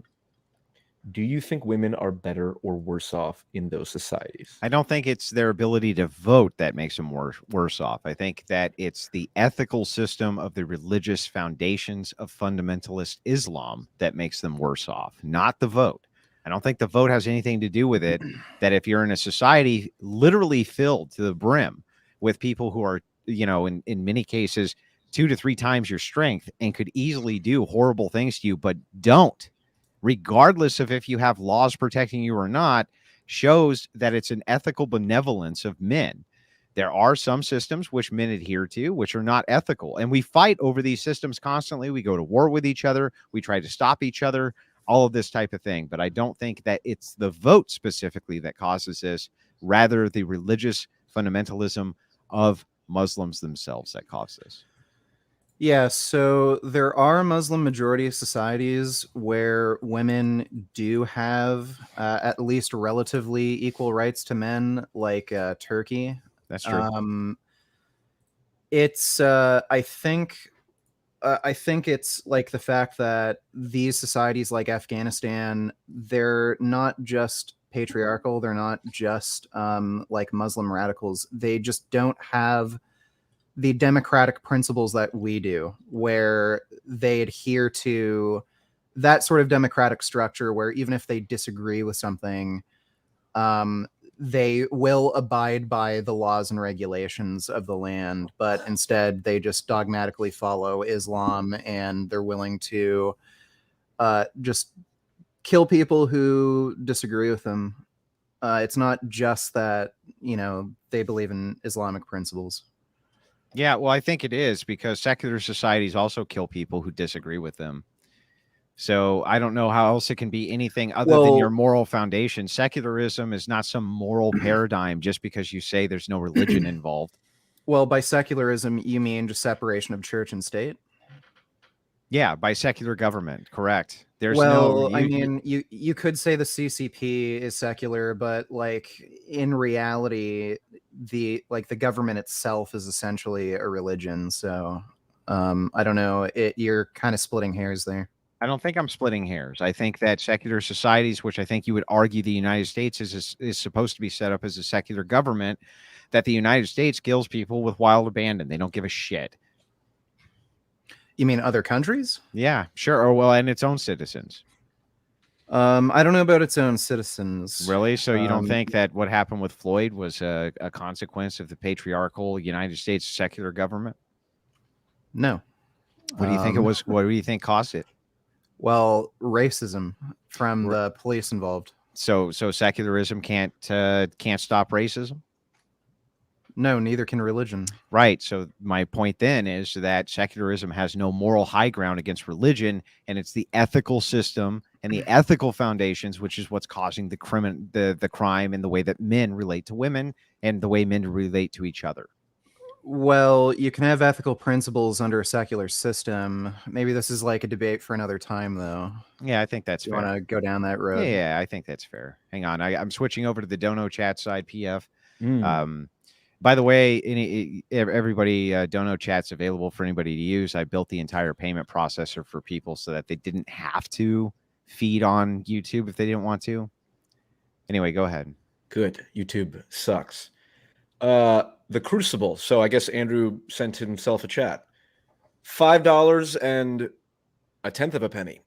Speaker 1: Do you think women are better or worse off in those societies?
Speaker 3: I don't think it's their ability to vote that makes them worse off. I think that it's the ethical system of the religious foundations of fundamentalist Islam that makes them worse off, not the vote. I don't think the vote has anything to do with it. That if you're in a society literally filled to the brim with people who are, in many cases, 2 to 3 times your strength and could easily do horrible things to you, but don't, regardless of if you have laws protecting you or not, shows that it's an ethical benevolence of men. There are some systems which men adhere to, which are not ethical. And we fight over these systems constantly. We go to war with each other. We try to stop each other, all of this type of thing. But I don't think that it's the vote specifically that causes this, rather the religious fundamentalism of Muslims themselves that cause this.
Speaker 2: Yeah, so there are Muslim majority societies where women do have at least relatively equal rights to men, like Turkey.
Speaker 3: That's true.
Speaker 2: It's I think it's like the fact that these societies like Afghanistan, they're not just patriarchal, they're not just like Muslim radicals. They just don't have the democratic principles that we do, where they adhere to that sort of democratic structure where even if they disagree with something, they will abide by the laws and regulations of the land, but instead they just dogmatically follow Islam, and they're willing to just kill people who disagree with them. It's not just that, they believe in Islamic principles.
Speaker 3: Yeah, well, I think it is, because secular societies also kill people who disagree with them. So I don't know how else it can be anything other than your moral foundation. Secularism is not some moral paradigm just because you say there's no religion involved.
Speaker 2: Well, by secularism, you mean just separation of church and state?
Speaker 3: Yeah, by secular government, correct. There's
Speaker 2: I mean, you could say the CCP is secular, but like in reality, the government itself is essentially a religion. So I don't know. You're kind of splitting hairs there.
Speaker 3: I don't think I'm splitting hairs. I think that secular societies, which I think you would argue the United States is supposed to be set up as a secular government, that the United States kills people with wild abandon. They don't give a shit.
Speaker 2: You mean other countries?
Speaker 3: Yeah, sure. Or well, and its own citizens.
Speaker 2: I don't know about its own citizens.
Speaker 3: Really? So you don't think that what happened with Floyd was a consequence of the patriarchal United States secular government?
Speaker 2: No.
Speaker 3: What do you think it was? What do you think caused it?
Speaker 2: Well, racism from the police involved.
Speaker 3: So secularism can't stop racism?
Speaker 2: No, neither can religion.
Speaker 3: Right. So my point then is that secularism has no moral high ground against religion, and it's the ethical system and the ethical foundations which is what's causing the crime and the way that men relate to women and the way men relate to each other.
Speaker 2: Well, you can have ethical principles under a secular system. Maybe this is like a debate for another time, though.
Speaker 3: Yeah, I think that's
Speaker 2: fair.
Speaker 3: You
Speaker 2: want to go down that road?
Speaker 3: Yeah, I think that's fair. Hang on. I'm switching over to the Dono chat side, PF. By the way, everybody, Dono chat's available for anybody to use. I built the entire payment processor for people so that they didn't have to feed on YouTube if they didn't want to. Anyway, go ahead.
Speaker 1: Good. YouTube sucks. The Crucible. So I guess Andrew sent himself a chat. $5 and a tenth of a penny.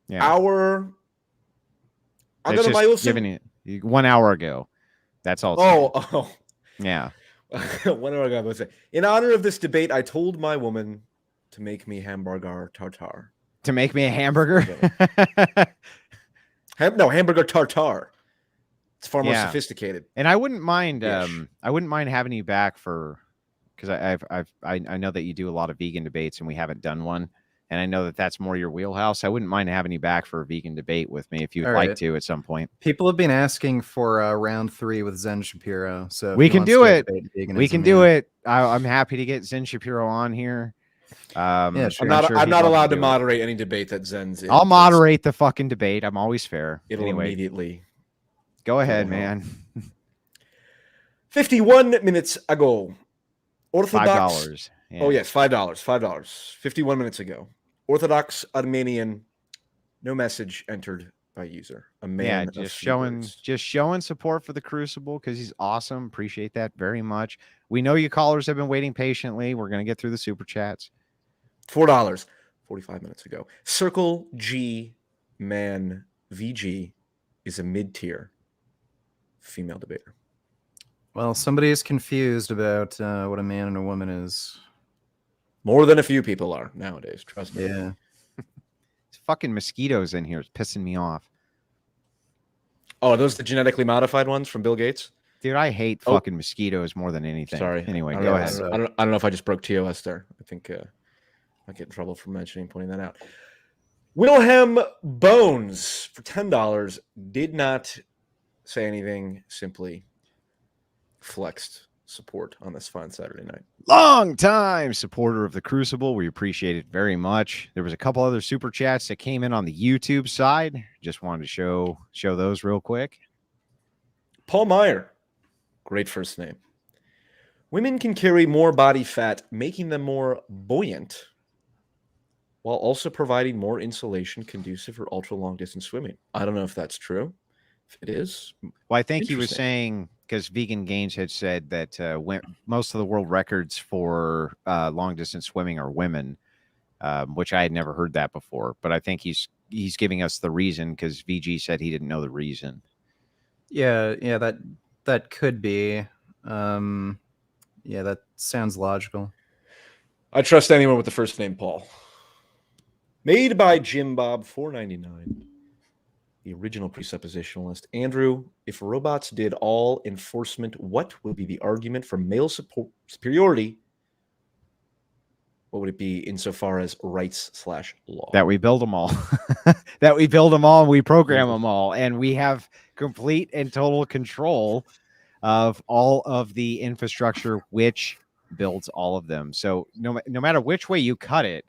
Speaker 3: Yeah.
Speaker 1: I'll go to my
Speaker 3: giving it 1 hour ago. That's all.
Speaker 1: Oh.
Speaker 3: Yeah.
Speaker 1: 1 hour ago, I would say. In honor of this debate, I told my woman to make me hamburger tartare.
Speaker 3: To make me a hamburger?
Speaker 1: No, hamburger tartare. It's far more sophisticated.
Speaker 3: And I wouldn't mind having you back because I know that you do a lot of vegan debates and we haven't done one. And I know that that's more your wheelhouse. I wouldn't mind having you back for a vegan debate with me if you'd like to at some point.
Speaker 2: People have been asking for round 3 with Zen Shapiro. So
Speaker 3: we can do it. We can do it. I'm happy to get Zen Shapiro on here.
Speaker 1: Yeah, sure. I'm not allowed to moderate any debate that Zen's in.
Speaker 3: I'll moderate the fucking debate. I'm always fair.
Speaker 1: It'll immediately.
Speaker 3: Go ahead, man.
Speaker 1: 51 minutes ago. Orthodox.
Speaker 3: $5. Yeah.
Speaker 1: Oh, yes, $5. 51 minutes ago. Orthodox Armenian. No message entered by user. A man.
Speaker 3: Yeah, just showing support for the Crucible because he's awesome. Appreciate that very much. We know you callers have been waiting patiently. We're gonna get through the super chats.
Speaker 1: $4. 45 minutes ago. Circle G Man VG is a mid-tier female debater.
Speaker 2: Well, somebody is confused about what a man and a woman is.
Speaker 1: More than a few people are nowadays. Trust me.
Speaker 2: Yeah.
Speaker 3: It's fucking mosquitoes in here. It's pissing me off.
Speaker 1: Oh, are those the genetically modified ones from Bill Gates?
Speaker 3: Dude, I hate
Speaker 1: Oh.
Speaker 3: fucking mosquitoes more than anything.
Speaker 1: Sorry.
Speaker 3: Anyway,
Speaker 1: I don't
Speaker 3: go
Speaker 1: know,
Speaker 3: ahead.
Speaker 1: I don't know if I just broke TOS there. I think I get in trouble for pointing that out. Wilhelm Bones for $10 did not say anything, simply flexed support on this fine Saturday night.
Speaker 3: Long time supporter of the Crucible. We appreciate it very much. There was a couple other super chats that came in on the YouTube side. Just wanted to show those real quick.
Speaker 1: Paul Meyer, great first name. Women can carry more body fat, making them more buoyant, while also providing more insulation conducive for ultra long distance swimming. I don't know if that's true. If it is,
Speaker 3: well, I think he was
Speaker 1: interesting.
Speaker 3: saying, because Vegan Gains had said that most of the world records for long distance swimming are women, which I had never heard that before. But I think he's giving us the reason, because VG said he didn't know the reason.
Speaker 2: Yeah, that could be. Yeah, that sounds logical.
Speaker 1: I trust anyone with the first name Paul. Made by Jim Bob, $4.99. The original presuppositionalist. Andrew, if robots did all enforcement, what would be the argument for male superiority? What would it be insofar as rights/law?
Speaker 3: That we build them all. That we build them all and we program them all. And we have complete and total control of all of the infrastructure which builds all of them. So no matter which way you cut it,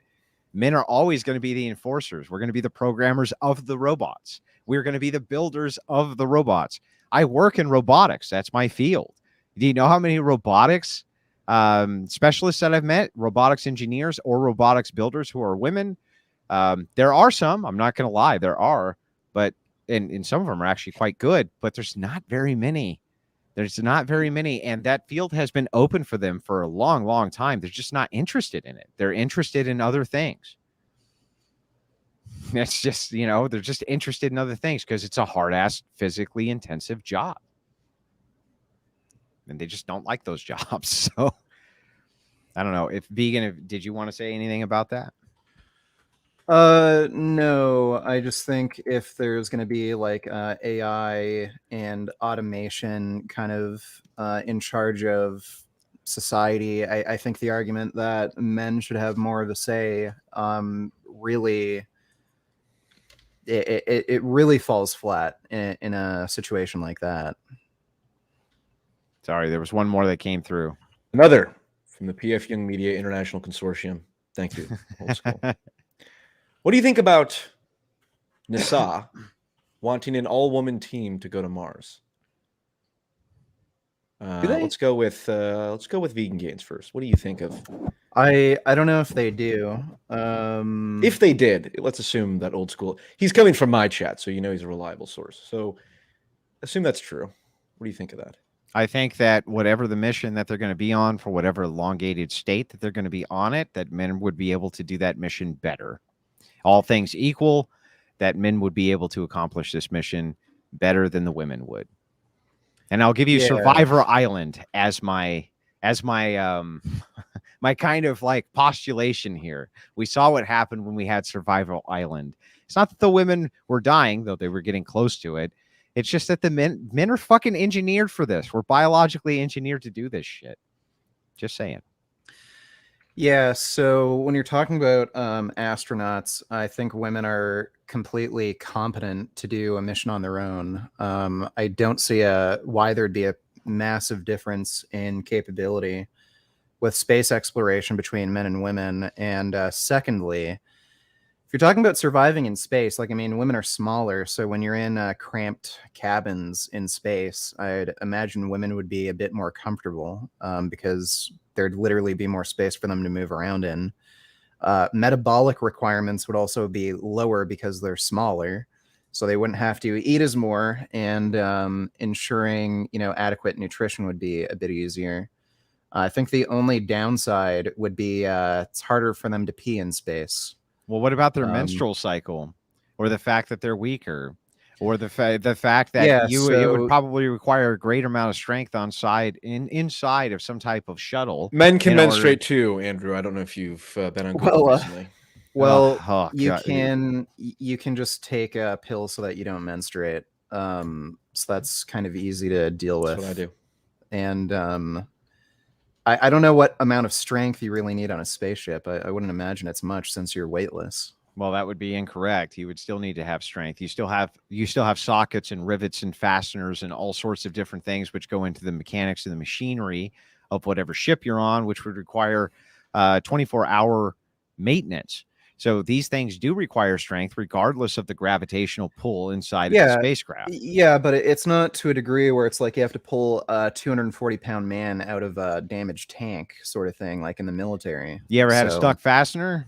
Speaker 3: men are always going to be the enforcers. We're going to be the programmers of the robots. We're going to be the builders of the robots. I work in robotics. That's my field. Do you know how many robotics specialists that I've met, robotics engineers or robotics builders who are women? There are some, I'm not going to lie, there are, but and some of them are actually quite good, but there's not very many. There's not very many. And that field has been open for them for a long, long time. They're just not interested in it. They're interested in other things. That's just, they're just interested in other things because it's a hard ass, physically intensive job. And they just don't like those jobs. So I don't know if Vegan, did you want to say anything about that?
Speaker 2: No, I just think if there's going to be like AI and automation kind of in charge of society, I think the argument that men should have more of a say really it really falls flat in a situation like that.
Speaker 3: Sorry, there was one more that came through.
Speaker 1: Another from the PF Young Media International Consortium. Thank you. Old school. What do you think about NASA wanting an all-woman team to go to Mars? Let's go with Vegan Gains first. What do you think of?
Speaker 2: I don't know if they do.
Speaker 1: If they did, let's assume that old school. He's coming from my chat, so he's a reliable source. So assume that's true. What do you think of that?
Speaker 3: I think that whatever the mission that they're going to be on, for whatever elongated state that they're going to be on it, that men would be able to do that mission better. All things equal, that men would be able to accomplish this mission better than the women would. And I'll give you Survivor Island as my my kind of like postulation here. We saw what happened when we had Survival Island. It's not that the women were dying, though they were getting close to it. It's just that the men are fucking engineered for this. We're biologically engineered to do this shit. Just saying.
Speaker 2: Yeah, so when you're talking about astronauts, I think women are completely competent to do a mission on their own. I don't see why there'd be a massive difference in capability with space exploration between men and women. And secondly, if you're talking about surviving in space, women are smaller. So when you're in cramped cabins in space, I'd imagine women would be a bit more comfortable because there'd literally be more space for them to move around in. Metabolic requirements would also be lower because they're smaller. So they wouldn't have to eat as more, and ensuring, adequate nutrition would be a bit easier. I think the only downside would be it's harder for them to pee in space.
Speaker 3: Well, what about their menstrual cycle, or the fact that they're weaker, or the fact that it would probably require a greater amount of strength inside of some type of shuttle?
Speaker 1: Men can menstruate too, Andrew. I don't know if you've been on Google recently.
Speaker 2: Well, you can just take a pill so that you don't menstruate. So that's kind of easy to deal with.
Speaker 1: That's what I do.
Speaker 2: And I don't know what amount of strength you really need on a spaceship. I wouldn't imagine it's much since you're weightless.
Speaker 3: Well, that would be incorrect. You would still need to have strength. You still have sockets and rivets and fasteners and all sorts of different things which go into the mechanics and the machinery of whatever ship you're on, which would require 24-hour maintenance. So these things do require strength regardless of the gravitational pull inside of the spacecraft.
Speaker 2: Yeah, but it's not to a degree where it's like you have to pull a 240-pound man out of a damaged tank sort of thing, like in the military.
Speaker 3: You ever had a stuck fastener?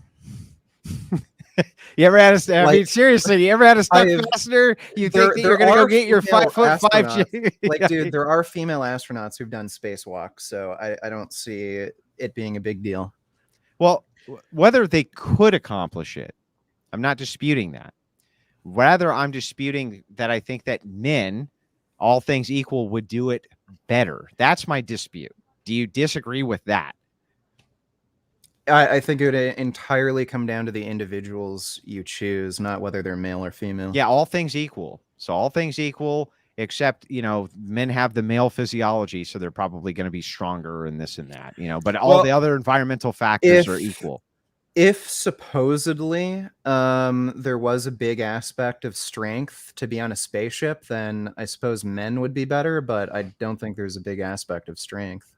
Speaker 3: You ever had a? I mean, seriously, you ever had a stuck fastener? You think that you're going to go get your 5'5"?
Speaker 2: Like, dude, there are female astronauts who've done spacewalks, so I don't see it being a big deal.
Speaker 3: Well, whether they could accomplish it, I'm not disputing that. Rather, I'm disputing that I think that men, all things equal, would do it better. That's my dispute. Do you disagree with that?
Speaker 2: I think it would entirely come down to the individuals you choose, not whether they're male or female.
Speaker 3: Yeah, all things equal. So all things equal, except, men have the male physiology, so they're probably going to be stronger and this and that, but all the other environmental factors are equal.
Speaker 2: If supposedly there was a big aspect of strength to be on a spaceship, then I suppose men would be better, but I don't think there's a big aspect of strength.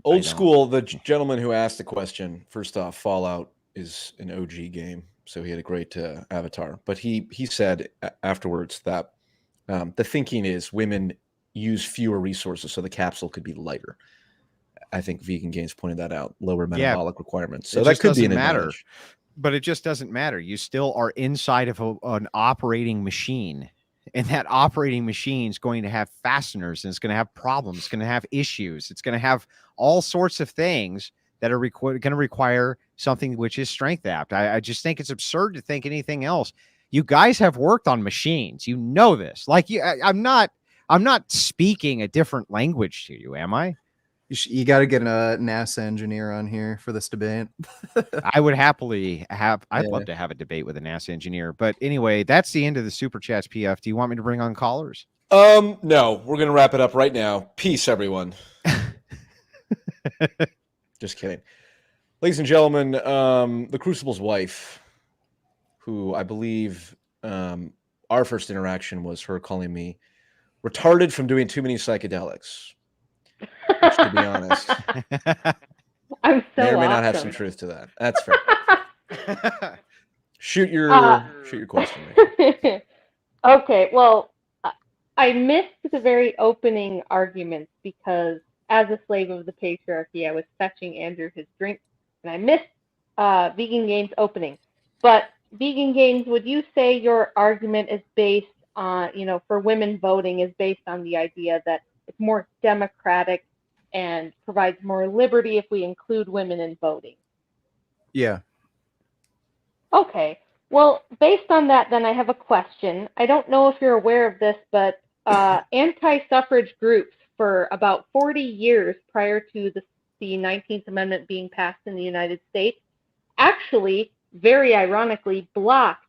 Speaker 1: Old school, the gentleman who asked the question, first off, Fallout is an OG game, so he had a great avatar. But he said afterwards that the thinking is women use fewer resources so the capsule could be lighter. I think Vegan Games pointed that out, lower metabolic requirements. So that could be an advantage.
Speaker 3: But it just doesn't matter. You still are inside of an operating machine. And that operating machine is going to have fasteners, and it's going to have problems. It's going to have issues. It's going to have all sorts of things that are going to require something which is strength apt. I just think it's absurd to think anything else. You guys have worked on machines. You know this. Like, I'm not speaking a different language to you, am I?
Speaker 2: You got to get a NASA engineer on here for this debate.
Speaker 3: I would happily I'd love to have a debate with a NASA engineer. But anyway, that's the end of the Super Chats, PF. Do you want me to bring on callers?
Speaker 1: No, we're going to wrap it up right now. Peace, everyone. Just kidding. Ladies and gentlemen, the Crucible's wife, who I believe our first interaction was her calling me retarded from doing too many psychedelics. Which, to be honest,
Speaker 4: I'm so
Speaker 1: may or may not have some truth to that. That's fair. Shoot your question.
Speaker 4: Okay, well, I missed the very opening arguments because, as a slave of the patriarchy, I was fetching Andrew his drink, and I missed Vegan Games opening. But Vegan Games, would you say your argument is based on, for women voting, is based on the idea that it's more democratic and provides more liberty if we include women in voting?
Speaker 2: Yeah.
Speaker 4: Okay. Well, based on that, then I have a question. I don't know if you're aware of this, but anti-suffrage groups for about 40 years prior to the 19th Amendment being passed in the United States actually, very ironically, blocked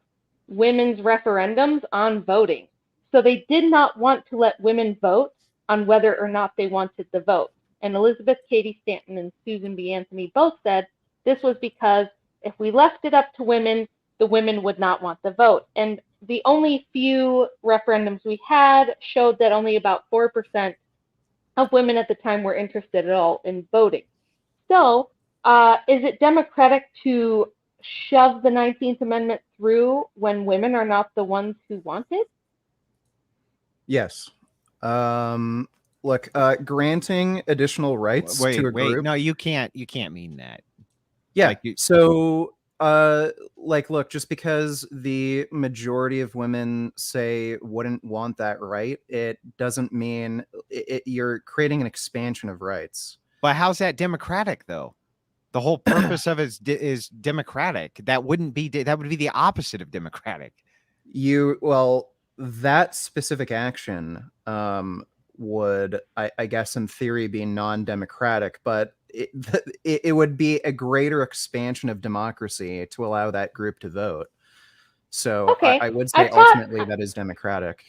Speaker 4: women's referendums on voting. So they did not want to let women vote on whether or not they wanted the vote. And Elizabeth Cady Stanton and Susan B. Anthony both said this was because if we left it up to women, the women would not want the vote. And the only few referendums we had showed that only about 4% of women at the time were interested at all in voting. So is it democratic to shove the 19th Amendment through when women are not the ones who want it?
Speaker 2: Yes. Look, granting additional rights to a group.
Speaker 3: No, you can't mean that.
Speaker 2: Yeah. Look, just because the majority of women say wouldn't want that right, it doesn't mean you're creating an expansion of rights.
Speaker 3: But how's that democratic, though? The whole purpose of it is democratic. That would be the opposite of democratic.
Speaker 2: That specific action would, I guess, in theory, be non-democratic, but it would be a greater expansion of democracy to allow that group to vote. So okay. I would say ultimately that is democratic.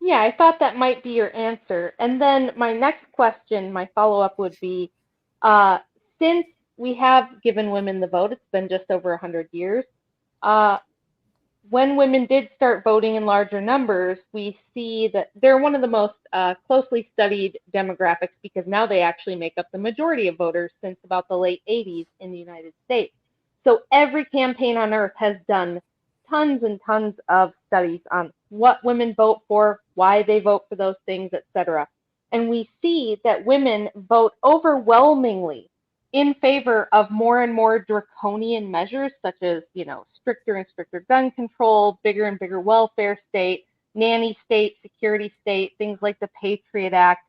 Speaker 4: Yeah, I thought that might be your answer. And then my next question, my follow-up would be, since we have given women the vote, it's been just over 100 years, uh, when women did start voting in larger numbers, we see that they're one of the most closely studied demographics because now they actually make up the majority of voters since about the late 80s in the United States. So every campaign on earth has done tons and tons of studies on what women vote for, why they vote for those things, etc. And we see that women vote overwhelmingly in favor of more and more draconian measures, such as, stricter and stricter gun control, bigger and bigger welfare state, nanny state, security state, things like the Patriot Act.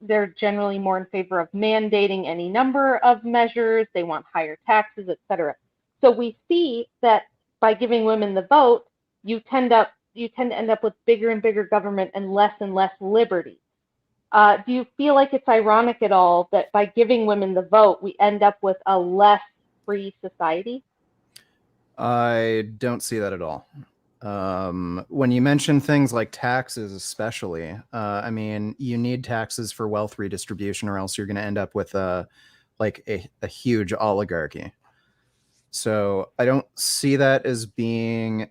Speaker 4: They're generally more in favor of mandating any number of measures. They want higher taxes, etc. So we see that by giving women the vote, you tend to end up with bigger and bigger government and less liberty. Do you feel like it's ironic at all that by giving women the vote, we end up with a less free society?
Speaker 2: I don't see that at all. When you mention things like taxes, especially, I mean, you need taxes for wealth redistribution, or else you're going to end up with a huge oligarchy. So I don't see that as being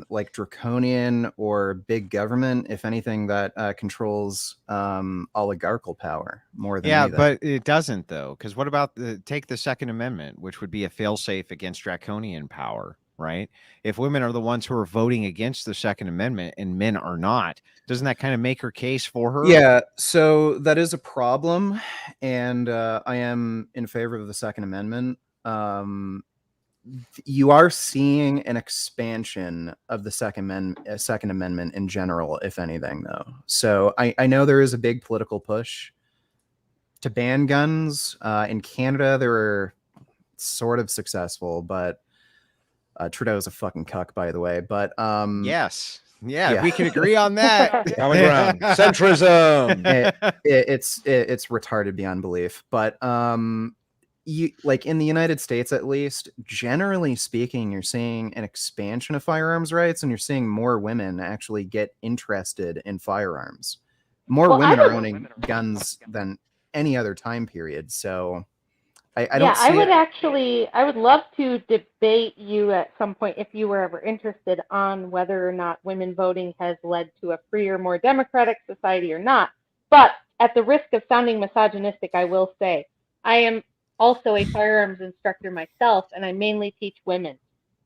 Speaker 2: like draconian or big government. If anything, that controls oligarchical power more than anything.
Speaker 3: But it doesn't, though, because what about take the Second Amendment, which would be a failsafe against draconian power, right? If women are the ones who are voting against the Second Amendment and men are not, doesn't that kind of make her case for her?
Speaker 2: Yeah, so that is a problem, and I am in favor of the Second Amendment. You are seeing an expansion of the Second Amendment in general, if anything, though. So I know there is a big political push to ban guns. In Canada, they were sort of successful, but Trudeau's a fucking cuck, by the way. But
Speaker 3: yes. Yeah, we can agree on that.
Speaker 1: Common ground. Centrism.
Speaker 2: It's retarded beyond belief. But like in the United States, at least, generally speaking, you're seeing an expansion of firearms rights, and you're seeing more women actually get interested in firearms. More women are owning guns than any other time period. So I don't see
Speaker 4: I would love to debate you at some point, if you were ever interested, on whether or not women voting has led to a freer, more democratic society or not. But at the risk of sounding misogynistic, I will say I am also a firearms instructor myself, and I mainly teach women.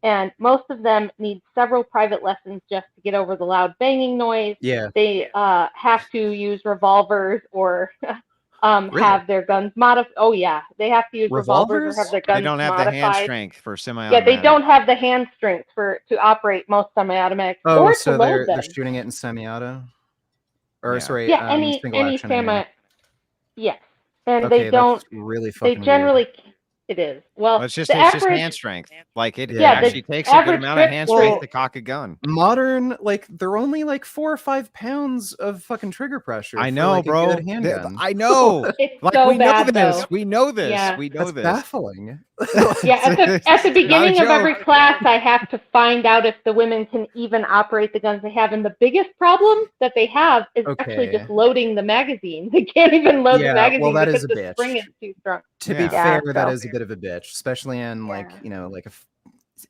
Speaker 4: And most of them need several private lessons just to get over the loud banging noise.
Speaker 2: Yeah.
Speaker 4: They have to use revolvers or
Speaker 2: Really?
Speaker 4: have their guns modified. Oh yeah, they have to use revolvers or have their guns
Speaker 3: They don't have
Speaker 4: modified.
Speaker 3: the hand strength for semi-automatic.
Speaker 4: Yeah, they don't have the hand strength to operate most semi-automatics or
Speaker 2: so
Speaker 4: to load them.
Speaker 2: they're shooting it in semi-auto, or sorry,
Speaker 4: Yeah, any
Speaker 2: single-action,
Speaker 4: semi. Yes, and
Speaker 2: okay,
Speaker 4: they don't.
Speaker 2: That's really fucking
Speaker 4: They generally.
Speaker 2: weird.
Speaker 4: It is. Well,
Speaker 3: it's just
Speaker 4: average,
Speaker 3: hand strength. Like it
Speaker 2: Yeah,
Speaker 3: actually takes a good amount of hand
Speaker 4: grip
Speaker 3: strength
Speaker 4: strength-
Speaker 3: to cock a gun.
Speaker 2: Modern, like, they're only like 4 or 5 pounds of fucking trigger pressure.
Speaker 3: I
Speaker 2: for,
Speaker 3: know,
Speaker 2: like,
Speaker 3: bro.
Speaker 2: A good handgun.
Speaker 3: I know.
Speaker 4: It's
Speaker 3: Like
Speaker 4: so
Speaker 3: we know
Speaker 4: bad,
Speaker 3: this.
Speaker 4: though.
Speaker 3: We know this.
Speaker 4: Yeah.
Speaker 3: We know
Speaker 2: That's
Speaker 3: this.
Speaker 2: baffling.
Speaker 4: Yeah, at the beginning
Speaker 3: Not
Speaker 4: of
Speaker 3: a
Speaker 4: every
Speaker 3: joke.
Speaker 4: class, I have to find out if the women can even operate the guns they have. And the biggest problem that they have is actually
Speaker 2: Okay.
Speaker 4: just loading the magazine. They can't even load the
Speaker 2: Yeah,
Speaker 4: magazine
Speaker 2: well, that
Speaker 4: because
Speaker 2: is a
Speaker 4: the
Speaker 2: bitch.
Speaker 4: spring is too strong.
Speaker 2: To be
Speaker 3: Yeah.
Speaker 2: fair,
Speaker 4: Yeah,
Speaker 2: that
Speaker 4: so-
Speaker 2: is a bit of a bitch, especially in like,
Speaker 4: Yeah.
Speaker 2: like a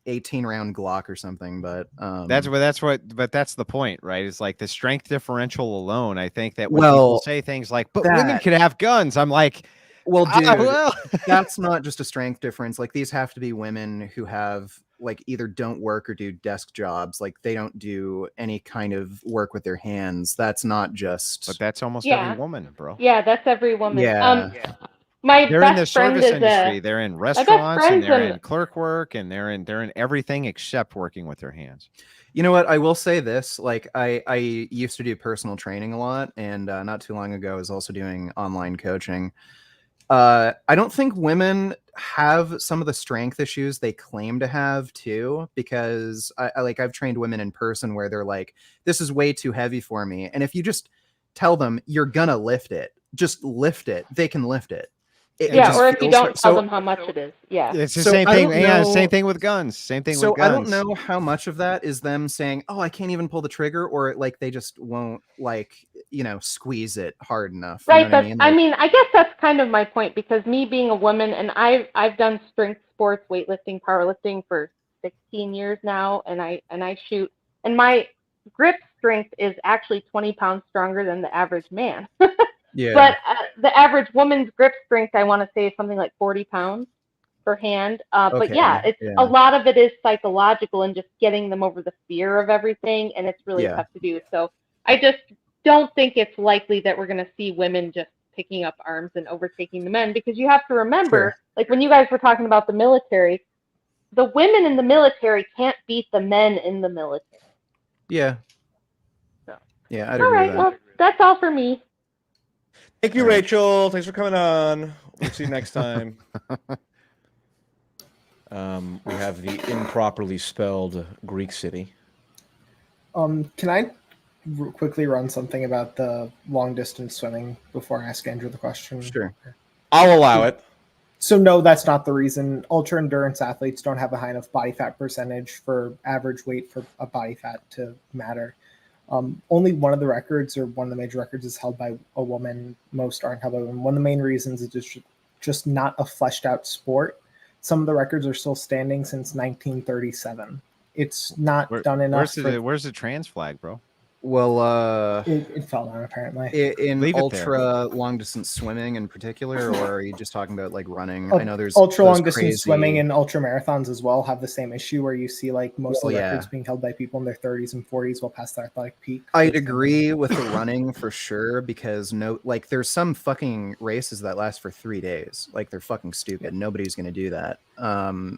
Speaker 2: 18-round Glock or something. But
Speaker 3: That's the point, right? It's like the strength differential alone. I think that when
Speaker 2: Well,
Speaker 3: people say things like, but women
Speaker 2: that-
Speaker 3: could have guns, I'm like,
Speaker 2: well, dude,
Speaker 3: well.
Speaker 2: that's not just a strength difference. Like, these have to be women who have like either don't work or do desk jobs. Like, they don't do any kind of work with their hands. That's not just.
Speaker 3: But that's almost
Speaker 4: Yeah.
Speaker 3: every woman, bro.
Speaker 4: Yeah, that's every woman.
Speaker 2: Yeah.
Speaker 4: My
Speaker 3: They're in the
Speaker 4: best friend
Speaker 3: service
Speaker 4: is
Speaker 3: industry.
Speaker 4: a.
Speaker 3: They're in
Speaker 4: best
Speaker 3: restaurants and
Speaker 4: friend's
Speaker 3: they're
Speaker 4: in-
Speaker 3: in clerk work and they're in everything except working with their hands.
Speaker 2: You know what? I will say this. Like, I used to do personal training a lot, and not too long ago, I was also doing online coaching. I don't think women have some of the strength issues they claim to have too, because I've trained women in person where they're like, this is way too heavy for me. And if you just tell them you're gonna lift it, just lift it, they can lift it. It
Speaker 4: Yeah,
Speaker 2: just
Speaker 4: or if you
Speaker 2: feels
Speaker 4: don't
Speaker 2: like-
Speaker 4: tell
Speaker 2: so-
Speaker 4: them how much it is. Yeah.
Speaker 3: It's the
Speaker 2: So
Speaker 3: same
Speaker 2: I
Speaker 3: thing.
Speaker 2: don't
Speaker 3: Yeah,
Speaker 2: know-
Speaker 3: same thing with guns. Same thing
Speaker 2: So
Speaker 3: with
Speaker 2: I
Speaker 3: guns.
Speaker 2: don't know how much of that is them saying, "Oh, I can't even pull the trigger," or like they just won't squeeze it hard enough. You know
Speaker 4: Right,
Speaker 2: what I
Speaker 4: but
Speaker 2: mean?
Speaker 4: I
Speaker 2: Like,
Speaker 4: mean, I guess that's kind of my point, because me being a woman, and I've done strength sports, weightlifting, powerlifting for 16 years now, and I shoot, and my grip strength is actually 20 pounds stronger than the average man.
Speaker 2: yeah,
Speaker 4: But the average woman's grip strength, I want to say, is something like 40 pounds per hand. But
Speaker 2: Okay,
Speaker 4: yeah, it's
Speaker 2: yeah.
Speaker 4: a lot of it is psychological and just getting them over the fear of everything, and it's really
Speaker 2: Yeah.
Speaker 4: tough to do. So I just don't think it's likely that we're going to see women just picking up arms and overtaking the men, because you have to remember,
Speaker 2: Sure.
Speaker 4: like when you guys were talking about the military, the women in the military can't beat the men in the military.
Speaker 2: Yeah.
Speaker 4: So.
Speaker 2: Yeah, I'd
Speaker 4: All
Speaker 2: agree
Speaker 4: right,
Speaker 2: with that.
Speaker 4: well, that's all for me.
Speaker 1: Thank you,
Speaker 2: All right.
Speaker 1: Rachel. Thanks for coming on. We'll see you next time. We have the improperly spelled Greek city.
Speaker 5: Can I quickly run something about the long distance swimming before I ask Andrew the question?
Speaker 2: Sure.
Speaker 1: I'll allow it.
Speaker 5: So no, that's not the reason. Ultra endurance athletes don't have a high enough body fat percentage for average weight for a body fat to matter. Only one of the records, or one of the major records, is held by a woman. Most aren't held by women. One of the main reasons is just not a fleshed out sport. Some of the records are still standing since 1937. It's not done enough.
Speaker 3: Where's the trans flag, bro?
Speaker 2: Well,
Speaker 5: It fell down apparently.
Speaker 2: in
Speaker 3: Leave it
Speaker 2: ultra long distance swimming in particular, or are you just talking about like running? I know there's
Speaker 5: ultra
Speaker 2: those
Speaker 5: long distance
Speaker 2: crazy-
Speaker 5: swimming and ultra marathons as well have the same issue, where you see like most of the
Speaker 2: Well,
Speaker 5: records
Speaker 2: yeah.
Speaker 5: being held by people in their 30s and 40s, well past their athletic peak.
Speaker 2: I'd agree with the running for sure, because there's some fucking races that last for 3 days. Like, they're fucking stupid. Nobody's gonna do that.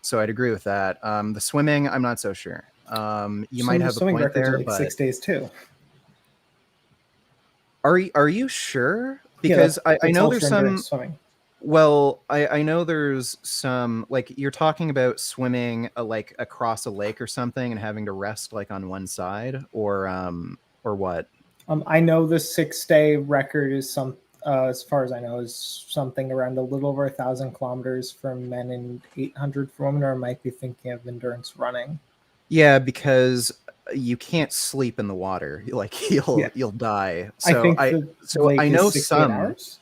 Speaker 2: So I'd agree with that. The swimming, I'm not so sure. You
Speaker 5: Some
Speaker 2: might
Speaker 5: of the
Speaker 2: have a
Speaker 5: swimming
Speaker 2: point
Speaker 5: records
Speaker 2: there,
Speaker 5: are like
Speaker 2: but
Speaker 5: 6 days too.
Speaker 2: are you sure?
Speaker 5: Yeah,
Speaker 2: Because I
Speaker 5: that's
Speaker 2: know there's
Speaker 5: ultra
Speaker 2: some.
Speaker 5: endurance swimming.
Speaker 2: Well, I know there's some, like, you're talking about swimming like across a lake or something and having to rest like on one side, or what?
Speaker 5: I know the 6-day record is as far as I know, is something around a little over 1,000 kilometers for men and 800 for women, or I might be thinking of endurance running.
Speaker 2: Yeah, because you can't sleep in the water. Like, you'll die. So
Speaker 5: I think
Speaker 2: I know
Speaker 5: is 6 to 8
Speaker 2: some.
Speaker 5: hours.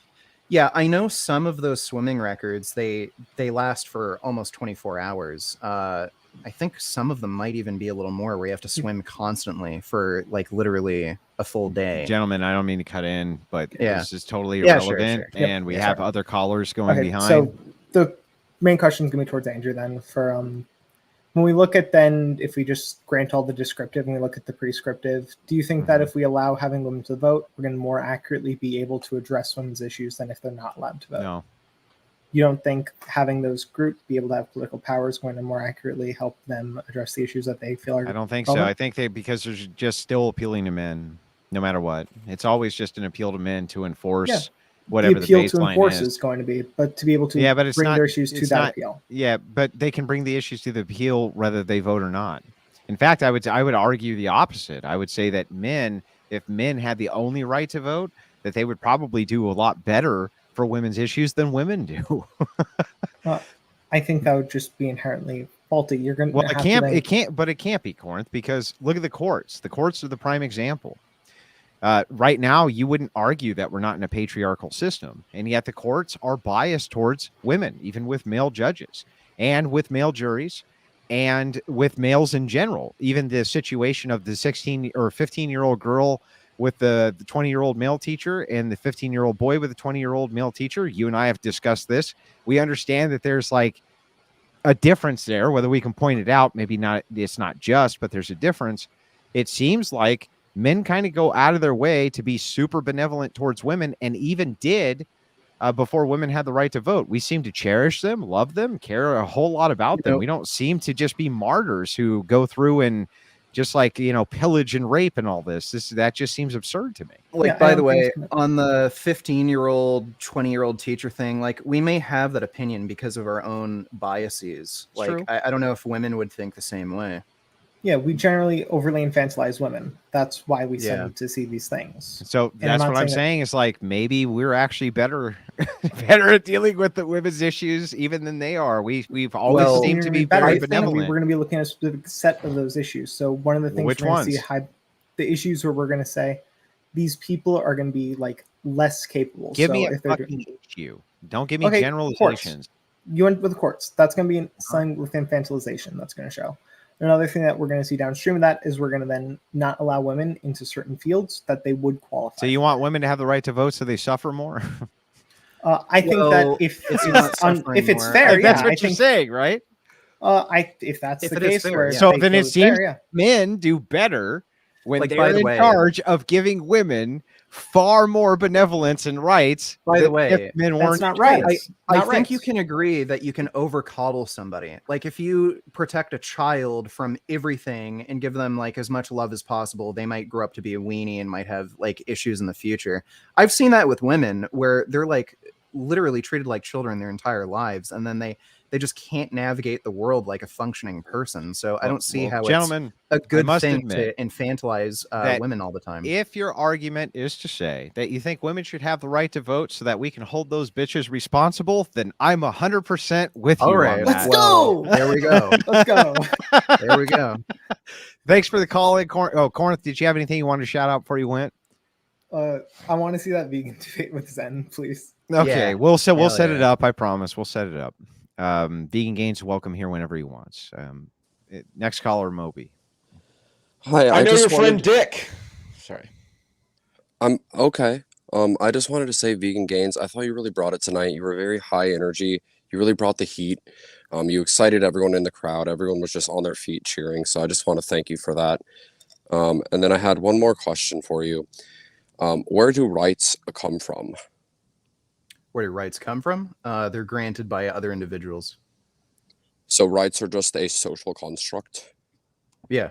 Speaker 2: Yeah, I know some of those swimming records. They last for almost 24 hours. I think some of them might even be a little more, where you have to swim constantly for like literally a full day.
Speaker 3: Gentlemen, I don't mean to cut in, but
Speaker 2: Yeah.
Speaker 3: this is totally
Speaker 2: Yeah, sure,
Speaker 3: irrelevant,
Speaker 2: sure.
Speaker 3: and we
Speaker 5: Yeah,
Speaker 3: have
Speaker 5: sorry.
Speaker 3: other callers going
Speaker 5: Okay,
Speaker 3: behind.
Speaker 5: so the main question is going to be towards Andrew then. For when we look at then, if we just grant all the descriptive and we look at the prescriptive, do you think that if we allow having women to vote, we're going to more accurately be able to address women's issues than if they're not allowed to vote?
Speaker 3: No.
Speaker 5: You don't think having those groups be able to have political power is going to more accurately help them address the issues that they feel are?
Speaker 3: I don't think so. I think because there's just still appealing to men, no matter what. It's always just an appeal to men to enforce whatever the
Speaker 5: appeal to
Speaker 3: baseline
Speaker 5: enforce
Speaker 3: is.
Speaker 5: is going to be, but to be able to
Speaker 3: but it's
Speaker 5: bring
Speaker 3: not,
Speaker 5: their issues to
Speaker 3: it's
Speaker 5: that
Speaker 3: not,
Speaker 5: appeal.
Speaker 3: Yeah, but they can bring the issues to the appeal whether they vote or not. In fact, I would argue the opposite. I would say that if men had the only right to vote, that they would probably do a lot better for women's issues than women do.
Speaker 5: I think that would just be inherently faulty. You're going to
Speaker 3: Well, it can't be, Corinth, because look at the courts. The courts are the prime example. Right now, you wouldn't argue that we're not in a patriarchal system, and yet the courts are biased towards women, even with male judges and with male juries and with males in general. Even the situation of the 16 or 15-year-old girl with the 20-year-old male teacher and the 15-year-old boy with a 20-year-old male teacher. You and I have discussed this. We understand that there's like a difference there, whether we can point it out. Maybe not, it's not just, but there's a difference. It seems like men kind of go out of their way to be super benevolent towards women, and even did before women had the right to vote. We seem to cherish them, love them, care a whole lot about them. We don't seem to just be martyrs who go through and just like, pillage and rape and all this. That just seems absurd to me.
Speaker 2: Like, by the way, on the 15-year-old, 20-year-old teacher thing, like, we may have that opinion because of our own biases. Like,
Speaker 3: True.
Speaker 2: I don't know if women would think the same way.
Speaker 5: Yeah, we generally overly infantilize women. That's why we
Speaker 2: Yeah.
Speaker 5: send to see these things.
Speaker 3: So
Speaker 5: And I'm
Speaker 3: that's
Speaker 5: not
Speaker 3: what I'm
Speaker 5: saying that-
Speaker 3: saying is like maybe we're actually better better at dealing with the women's issues even than they are. We've always
Speaker 2: Well,
Speaker 3: seemed to be
Speaker 5: better.
Speaker 3: very
Speaker 5: I think
Speaker 3: benevolent.
Speaker 5: we're going to be looking at a specific set of those issues. So one of the things
Speaker 3: Which
Speaker 5: we're going to see
Speaker 3: ones?
Speaker 5: the issues where we're going to say these people are going to be like less capable.
Speaker 3: Give
Speaker 5: so
Speaker 3: me a
Speaker 5: if they're
Speaker 3: fucking issue. Don't give me
Speaker 5: Okay,
Speaker 3: generalizations.
Speaker 5: you went with the courts. That's going to be something with infantilization. That's going to show. Another thing that we're going to see downstream of that is we're going to then not allow women into certain fields that they would qualify.
Speaker 3: So you want women to have the right to vote so they suffer more?
Speaker 5: I think
Speaker 2: Well,
Speaker 5: that if
Speaker 2: it's not suffering
Speaker 5: if it's
Speaker 2: more.
Speaker 5: fair,
Speaker 3: That's
Speaker 5: yeah,
Speaker 3: what
Speaker 5: I
Speaker 3: you're
Speaker 5: think.
Speaker 3: saying, right?
Speaker 5: If that's
Speaker 2: If
Speaker 5: the
Speaker 2: it is
Speaker 5: case,
Speaker 2: fair,
Speaker 5: where
Speaker 2: yeah.
Speaker 3: So
Speaker 5: they
Speaker 3: then
Speaker 5: feel
Speaker 3: it
Speaker 5: it's fair,
Speaker 3: seems
Speaker 5: yeah.
Speaker 3: men do better when
Speaker 2: Like,
Speaker 3: they're
Speaker 2: by the
Speaker 3: in
Speaker 2: way-
Speaker 3: charge of giving women far more benevolence and rights.
Speaker 2: By the
Speaker 3: than
Speaker 2: way,
Speaker 3: if men
Speaker 5: That's
Speaker 3: weren't
Speaker 5: not
Speaker 3: in
Speaker 5: right.
Speaker 3: charge.
Speaker 2: I
Speaker 5: Not
Speaker 2: think you
Speaker 5: rights.
Speaker 2: can agree that you can over coddle somebody. Like if you protect a child from everything and give them like as much love as possible, they might grow up to be a weenie and might have like issues in the future. I've seen that with women where they're like literally treated like children their entire lives, and then they just can't navigate the world like a functioning person. So I don't see
Speaker 3: Well,
Speaker 2: how
Speaker 3: gentlemen,
Speaker 2: it's a good
Speaker 3: must
Speaker 2: thing
Speaker 3: admit
Speaker 2: to infantilize
Speaker 3: that
Speaker 2: women all the time.
Speaker 3: if your argument is to say that you think women should have the right to vote so that we can hold those bitches responsible, then I'm 100% with you
Speaker 2: All
Speaker 3: on
Speaker 2: right,
Speaker 3: that.
Speaker 5: Let's
Speaker 2: well,
Speaker 5: go!
Speaker 2: there we go.
Speaker 5: Let's go.
Speaker 2: There we go.
Speaker 3: Thanks for the call in, Corinth. Did you have anything you wanted to shout out before you went?
Speaker 5: I want to see that vegan debate with Zen, please.
Speaker 3: Okay,
Speaker 2: Yeah.
Speaker 3: we'll set
Speaker 2: Hell
Speaker 3: it
Speaker 2: yeah.
Speaker 3: up. I promise. We'll set it up. Vegan Gains welcome here whenever he wants. Next caller, Moby.
Speaker 6: Hi,
Speaker 1: I know
Speaker 6: just
Speaker 1: your friend
Speaker 6: wanted-
Speaker 1: Dick. Sorry.
Speaker 6: I'm okay. I just wanted to say, Vegan Gains, I thought you really brought it tonight. You were very high energy. You really brought the heat. You excited everyone in the crowd. Everyone was just on their feet cheering. So I just want to thank you for that. And then I had one more question for you. Where do rights come from?
Speaker 2: Where do rights come from? They're granted by other individuals.
Speaker 6: So rights are just a social construct?
Speaker 2: Yeah.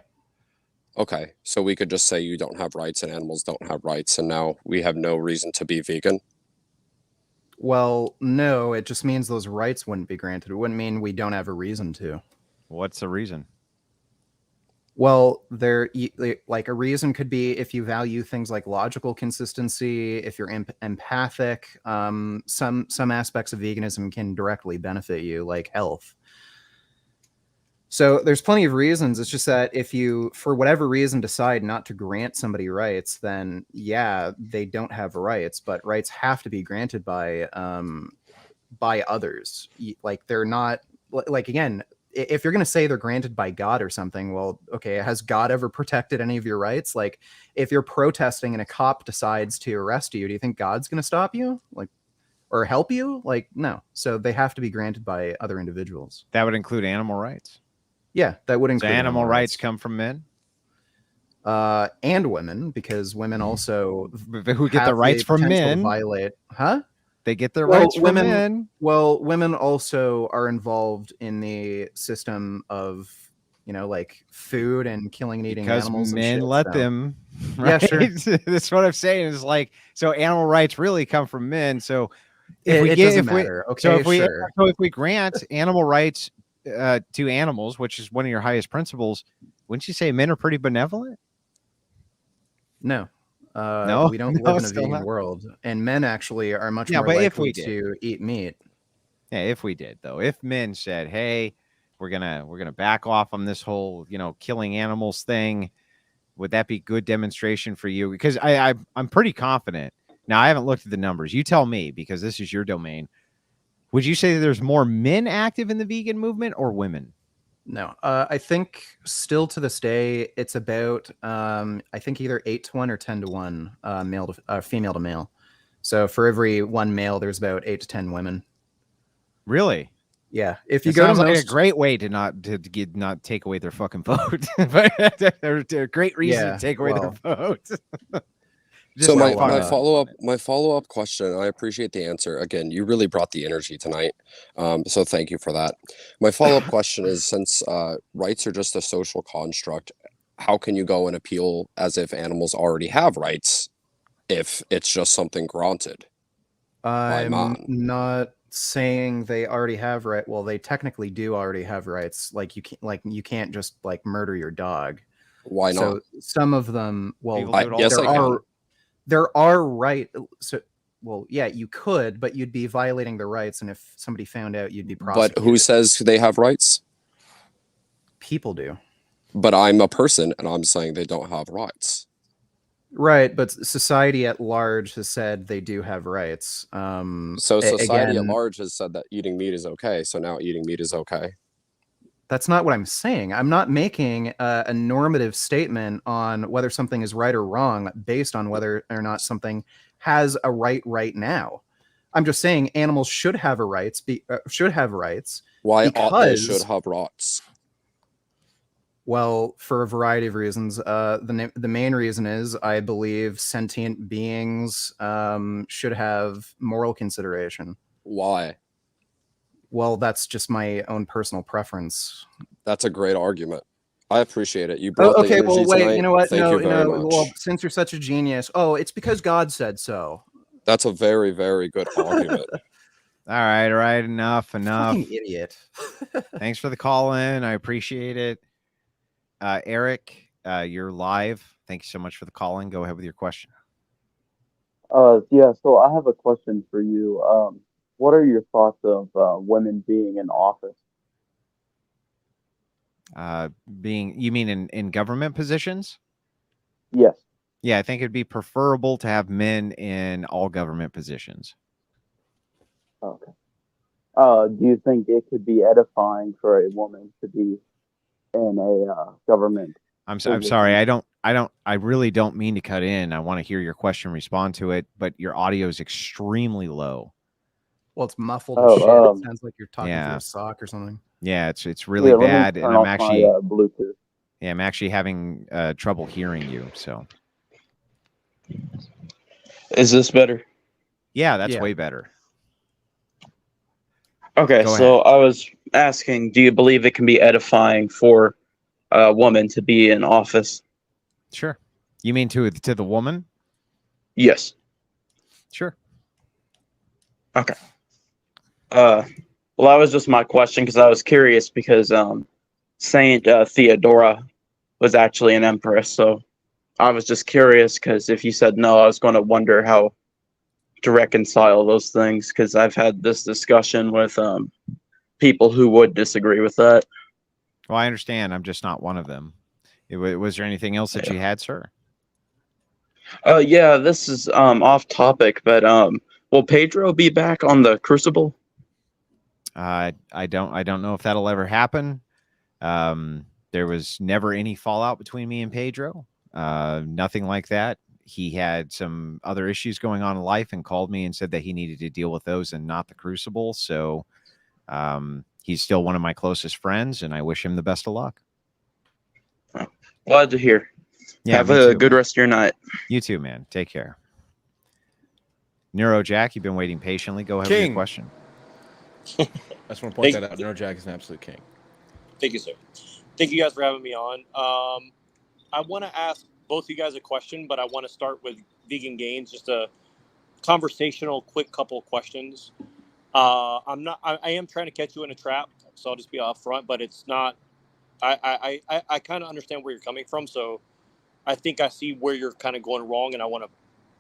Speaker 6: Okay, so we could just say you don't have rights and animals don't have rights, and now we have no reason to be vegan?
Speaker 2: Well, no, it just means those rights wouldn't be granted. It wouldn't mean we don't have a reason to.
Speaker 3: What's the reason?
Speaker 2: Well, like a reason could be if you value things like logical consistency, if you're empathic. Some aspects of veganism can directly benefit you, like health. So there's plenty of reasons. It's just that if you, for whatever reason, decide not to grant somebody rights, then yeah, they don't have rights. But rights have to be granted by others. Like they're not like, again, if you're going to say they're granted by God or something, well, okay, has God ever protected any of your rights? Like if you're protesting and a cop decides to arrest you, do you think God's going to stop you? Like, or help you? Like, no. So they have to be granted by other individuals.
Speaker 3: That would include animal rights.
Speaker 2: Yeah, that would
Speaker 3: So
Speaker 2: include
Speaker 3: animal rights come from men?
Speaker 2: And women, because women also
Speaker 3: Who get the
Speaker 2: have
Speaker 3: rights from
Speaker 2: potential to
Speaker 3: men?
Speaker 2: violate, huh?
Speaker 3: They get their
Speaker 2: Well,
Speaker 3: rights from
Speaker 2: women-
Speaker 3: men.
Speaker 2: Well, women also are involved in the system of, like food and killing and eating
Speaker 3: Because
Speaker 2: animals.
Speaker 3: men
Speaker 2: and shit,
Speaker 3: let
Speaker 2: so-
Speaker 3: them.
Speaker 2: Yeah,
Speaker 3: Right?
Speaker 2: sure.
Speaker 3: That's what I'm saying. Is like, so animal rights really come from men. So
Speaker 2: It doesn't matter. Okay,
Speaker 3: so if we grant animal rights to animals, which is one of your highest principles, wouldn't you say men are pretty benevolent?
Speaker 2: No.
Speaker 3: No?
Speaker 2: We don't
Speaker 3: No,
Speaker 2: live in a
Speaker 3: still
Speaker 2: vegan
Speaker 3: not.
Speaker 2: world, and men actually are much
Speaker 3: Yeah,
Speaker 2: more
Speaker 3: but if
Speaker 2: likely
Speaker 3: we did.
Speaker 2: to eat meat.
Speaker 3: Yeah, if we did though, if men said, "Hey, we're gonna back off on this whole killing animals thing," would that be good demonstration for you? Because I'm pretty confident. Now I haven't looked at the numbers. You tell me, because this is your domain. Would you say that there's more men active in the vegan movement or women?
Speaker 2: No, I think still to this day it's about I think either 8-1 or 10-1 female to male. So for every one male, there's about 8 to 10 women.
Speaker 3: Really?
Speaker 2: Yeah, if you
Speaker 3: It
Speaker 2: go to
Speaker 3: sounds like a
Speaker 2: most,
Speaker 3: great way to not take away their fucking vote. But they're a great reason
Speaker 2: Yeah,
Speaker 3: to take away
Speaker 2: well.
Speaker 3: their vote.
Speaker 6: So
Speaker 3: like
Speaker 6: my
Speaker 3: fuck
Speaker 6: follow-up question, I appreciate the answer. Again, you really brought the energy tonight. So thank you for that. My follow-up question is, since rights are just a social construct, how can you go and appeal as if animals already have rights if it's just something granted by
Speaker 2: I'm
Speaker 6: man?
Speaker 2: not saying they already have right. Well, they technically do already have rights. Like you can't just like murder your dog.
Speaker 6: Why not?
Speaker 2: So some of them, well,
Speaker 3: People do it all
Speaker 6: yes,
Speaker 3: the
Speaker 6: I
Speaker 3: time.
Speaker 6: can.
Speaker 2: there are right. So, well, yeah, you could, but you'd be violating the rights, and if somebody found out, you'd be prosecuted.
Speaker 6: But who says they have rights?
Speaker 2: People do.
Speaker 6: But I'm a person, and I'm saying they don't have rights.
Speaker 2: Right, but society at large has said they do have rights.
Speaker 6: So society at
Speaker 2: again,
Speaker 6: large has said that eating meat is okay. So now eating meat is okay.
Speaker 2: that's not what I'm saying. I'm not making a normative statement on whether something is right or wrong based on whether or not something has a right now. I'm just saying animals should have rights.
Speaker 6: Why ought they
Speaker 2: because
Speaker 6: should have rights?
Speaker 2: well, for a variety of reasons. The main reason is I believe sentient beings should have moral consideration.
Speaker 6: Why?
Speaker 2: Well, that's just my own personal preference.
Speaker 6: That's a great argument. I appreciate it. You brought the
Speaker 2: Okay,
Speaker 6: energy
Speaker 2: well, wait,
Speaker 6: tonight.
Speaker 2: you know what?
Speaker 6: Thank you very much.
Speaker 2: Well, since you're such a genius, it's because God said so.
Speaker 6: That's a very, very good argument.
Speaker 3: All right, enough.
Speaker 2: Fucking idiot.
Speaker 3: Thanks for the call in. I appreciate it. Eric, you're live. Thank you so much for the call in. Go ahead with your question.
Speaker 7: Yeah, so I have a question for you. What are your thoughts of women being in office?
Speaker 3: You mean in government positions?
Speaker 7: Yes.
Speaker 3: Yeah, I think it'd be preferable to have men in all government positions.
Speaker 7: Okay. Do you think it could be edifying for a woman to be in a government?
Speaker 3: I'm sorry. I really don't mean to cut in. I want to hear your question, respond to it, but your audio is extremely low.
Speaker 2: Well, it's muffled as shit. It sounds like you're talking through a sock or something.
Speaker 3: Yeah, it's really bad, and I'm actually
Speaker 7: my, Bluetooth.
Speaker 3: Yeah, I'm actually having trouble hearing you. So,
Speaker 8: is this better?
Speaker 3: Yeah, that's way better.
Speaker 8: Okay, so I was asking, do you believe it can be edifying for a woman to be in office?
Speaker 3: Sure. You mean to the woman?
Speaker 8: Yes.
Speaker 3: Sure.
Speaker 8: Okay. Well, that was just my question because I was curious because Saint Theodora was actually an empress, so I was just curious because if you said no, I was going to wonder how to reconcile those things because I've had this discussion with people who would disagree with that.
Speaker 3: Well, I understand. I'm just not one of them. Was there anything else that you had, sir?
Speaker 8: Yeah, this is off topic, but will Pedro be back on the Crucible?
Speaker 3: I don't know if that'll ever happen. There was never any fallout between me and Pedro. Nothing like that. He had some other issues going on in life and called me and said that he needed to deal with those and not the Crucible. So he's still one of my closest friends, and I wish him the best of luck.
Speaker 8: Oh, glad to hear.
Speaker 3: Yeah,
Speaker 8: have a good rest of your night.
Speaker 3: You too, man. Take care. Neuro Jack, you've been waiting patiently. Go ahead with your question.
Speaker 1: I just want to point that out. Neuro Jack is an absolute king.
Speaker 9: Thank you, sir. Thank you guys for having me on. I want to ask both of you guys a question, but I want to start with Vegan Gains, just a conversational, quick couple of questions. I am trying to catch you in a trap, so I'll just be upfront, but it's not. I kind of understand where you're coming from, so I think I see where you're kind of going wrong, and I want to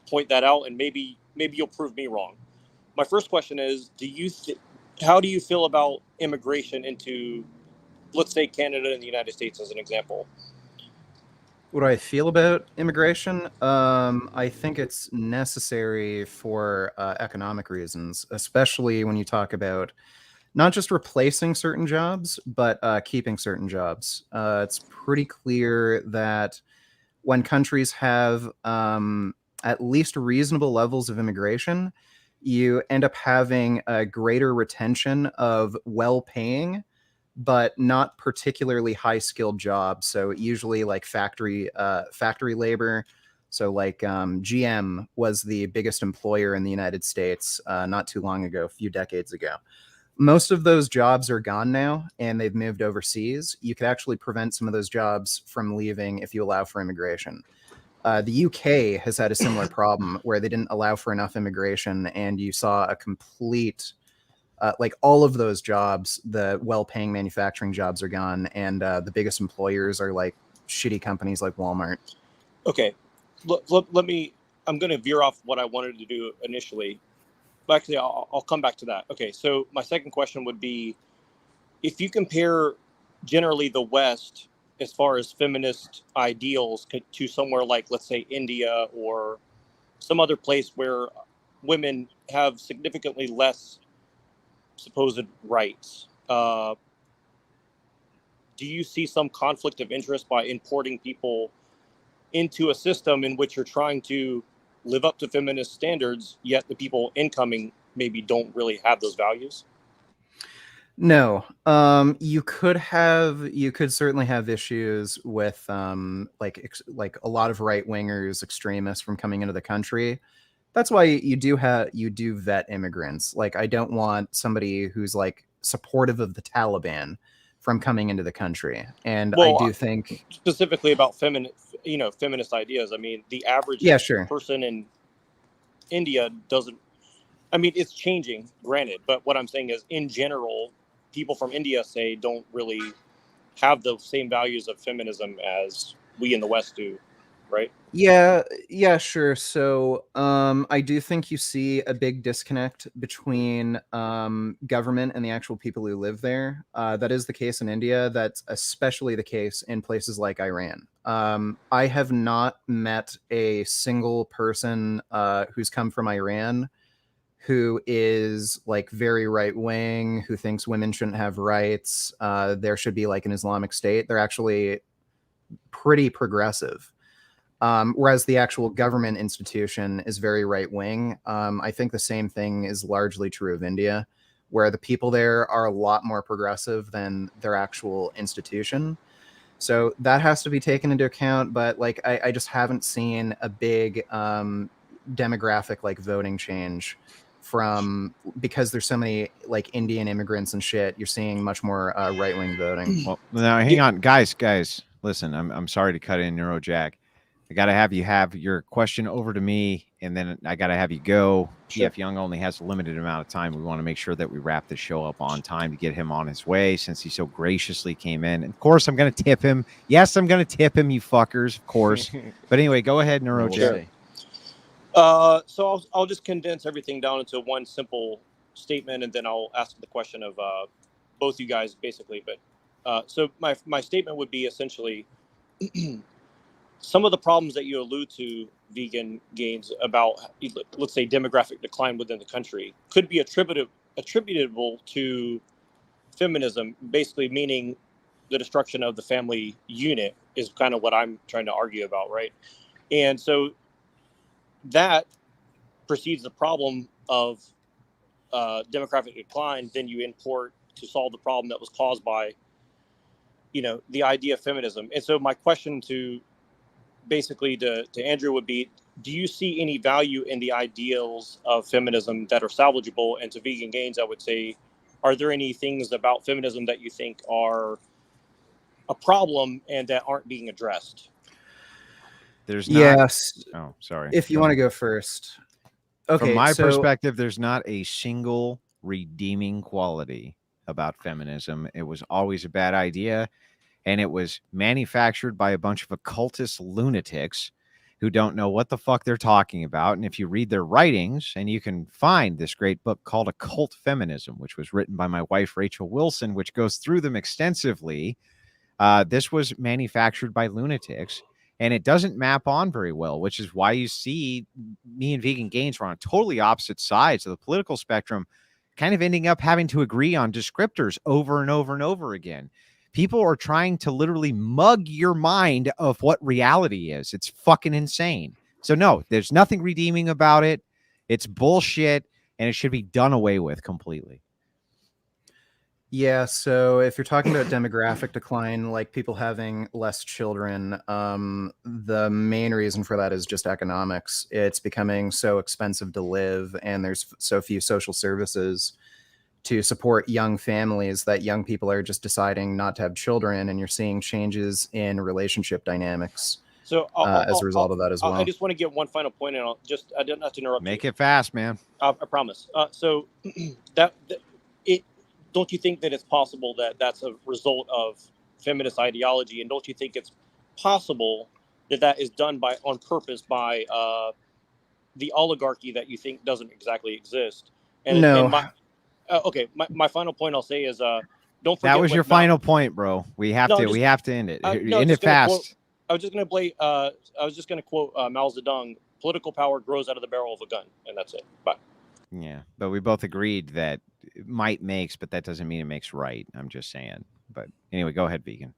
Speaker 9: point that out, and maybe you'll prove me wrong. My first question is: how do you feel about immigration into, let's say, Canada and the United States as an example?
Speaker 2: What do I feel about immigration? I think it's necessary for economic reasons, especially when you talk about not just replacing certain jobs, but keeping certain jobs. It's pretty clear that when countries have at least reasonable levels of immigration, you end up having a greater retention of well-paying but not particularly high-skilled jobs. So usually like factory labor. So like GM was the biggest employer in the United States not too long ago, a few decades ago. Most of those jobs are gone now, and they've moved overseas. You could actually prevent some of those jobs from leaving if you allow for immigration. The UK has had a similar problem where they didn't allow for enough immigration, and you saw a complete like all of those jobs, the well-paying manufacturing jobs are gone, and the biggest employers are like shitty companies like Walmart.
Speaker 9: Okay, let me. I'm going to veer off what I wanted to do initially. But actually, I'll come back to that. Okay, so my second question would be, if you compare generally the West as far as feminist ideals to somewhere like, let's say, India or some other place where women have significantly less supposed rights, do you see some conflict of interest by importing people into a system in which you're trying to live up to feminist standards, yet the people incoming maybe don't really have those values?
Speaker 2: No, you could certainly have issues with like a lot of right wingers, extremists from coming into the country. That's why you do vet immigrants. Like, I don't want somebody who's like supportive of the Taliban from coming into the country. And I do think
Speaker 9: specifically about feminist ideas. I mean, the average
Speaker 2: sure.
Speaker 9: person in India doesn't. I mean, it's changing, granted, but what I'm saying is, in general, people from India say don't really have the same values of feminism as we in the West do, right?
Speaker 2: Yeah, sure. So I do think you see a big disconnect between government and the actual people who live there. That is the case in India. That's especially the case in places like Iran. I have not met a single person who's come from Iran who is like very right wing, who thinks women shouldn't have rights. There should be like an Islamic state. They're actually pretty progressive. Whereas the actual government institution is very right wing. I think the same thing is largely true of India, where the people there are a lot more progressive than their actual institution. So that has to be taken into account. But like, I just haven't seen a big demographic like voting change because there's so many like Indian immigrants and shit. You're seeing much more right wing voting.
Speaker 3: Well, now hang on, guys. Listen, I'm sorry to cut in, Neurojack. I gotta have you have your question over to me, and then I gotta have you go.
Speaker 9: Sure.
Speaker 3: PF Young only has a limited amount of time. We want to make sure that we wrap the show up on time to get him on his way, since he so graciously came in. And of course, I'm gonna tip him. Yes, I'm gonna tip him, you fuckers, of course. But anyway, go ahead, Neurojack.
Speaker 9: So I'll just condense everything down into one simple statement, and then I'll ask the question of both you guys, basically. But so my statement would be essentially some of the problems that you allude to, Vegan Gains, about, let's say, demographic decline within the country could be attributable to feminism, basically meaning the destruction of the family unit is kind of what I'm trying to argue about, right? And so that precedes the problem of demographic decline. Then you import to solve the problem that was caused by, the idea of feminism. And so my question to Andrew would be, do you see any value in the ideals of feminism that are salvageable? And to Vegan Gains, I would say, are there any things about feminism that you think are a problem and that aren't being addressed?
Speaker 3: There's not.
Speaker 2: Yes.
Speaker 3: Oh, sorry.
Speaker 2: If you want to go first. Okay.
Speaker 3: From my perspective, there's not a single redeeming quality about feminism. It was always a bad idea. And it was manufactured by a bunch of occultist lunatics who don't know what the fuck they're talking about. And if you read their writings, and you can find this great book called Occult Feminism, which was written by my wife, Rachel Wilson, which goes through them extensively. This was manufactured by lunatics, and it doesn't map on very well, which is why you see me and Vegan Gains are on totally opposite sides of the political spectrum, kind of ending up having to agree on descriptors over and over and over again. People are trying to literally mug your mind of what reality is. It's fucking insane. So no, there's nothing redeeming about it. It's bullshit, and it should be done away with completely.
Speaker 2: Yeah, so if you're talking about demographic decline, like people having less children, the main reason for that is just economics. It's becoming so expensive to live, and there's so few social services to support young families that young people are just deciding not to have children, and you're seeing changes in relationship dynamics
Speaker 9: So
Speaker 2: as a result of that as well.
Speaker 9: I just want to get one final point, and I don't have to interrupt.
Speaker 3: Make it fast, man.
Speaker 9: I promise. So that don't you think that it's possible that that's a result of feminist ideology, and don't you think it's possible that that is done on purpose by the oligarchy that you think doesn't exactly exist? And
Speaker 2: No.
Speaker 9: my my final point I'll say is don't forget
Speaker 3: That was
Speaker 9: what
Speaker 3: your final point, bro. We have
Speaker 9: No,
Speaker 3: to
Speaker 9: I'm just-
Speaker 3: we have to end it.
Speaker 9: no,
Speaker 3: End it fast.
Speaker 9: I was just gonna quote Mao Zedong: "Political power grows out of the barrel of a gun," and that's it. Bye.
Speaker 3: Yeah, but we both agreed that might makes, but that doesn't mean it makes right. I'm just saying. But anyway, go ahead, vegan.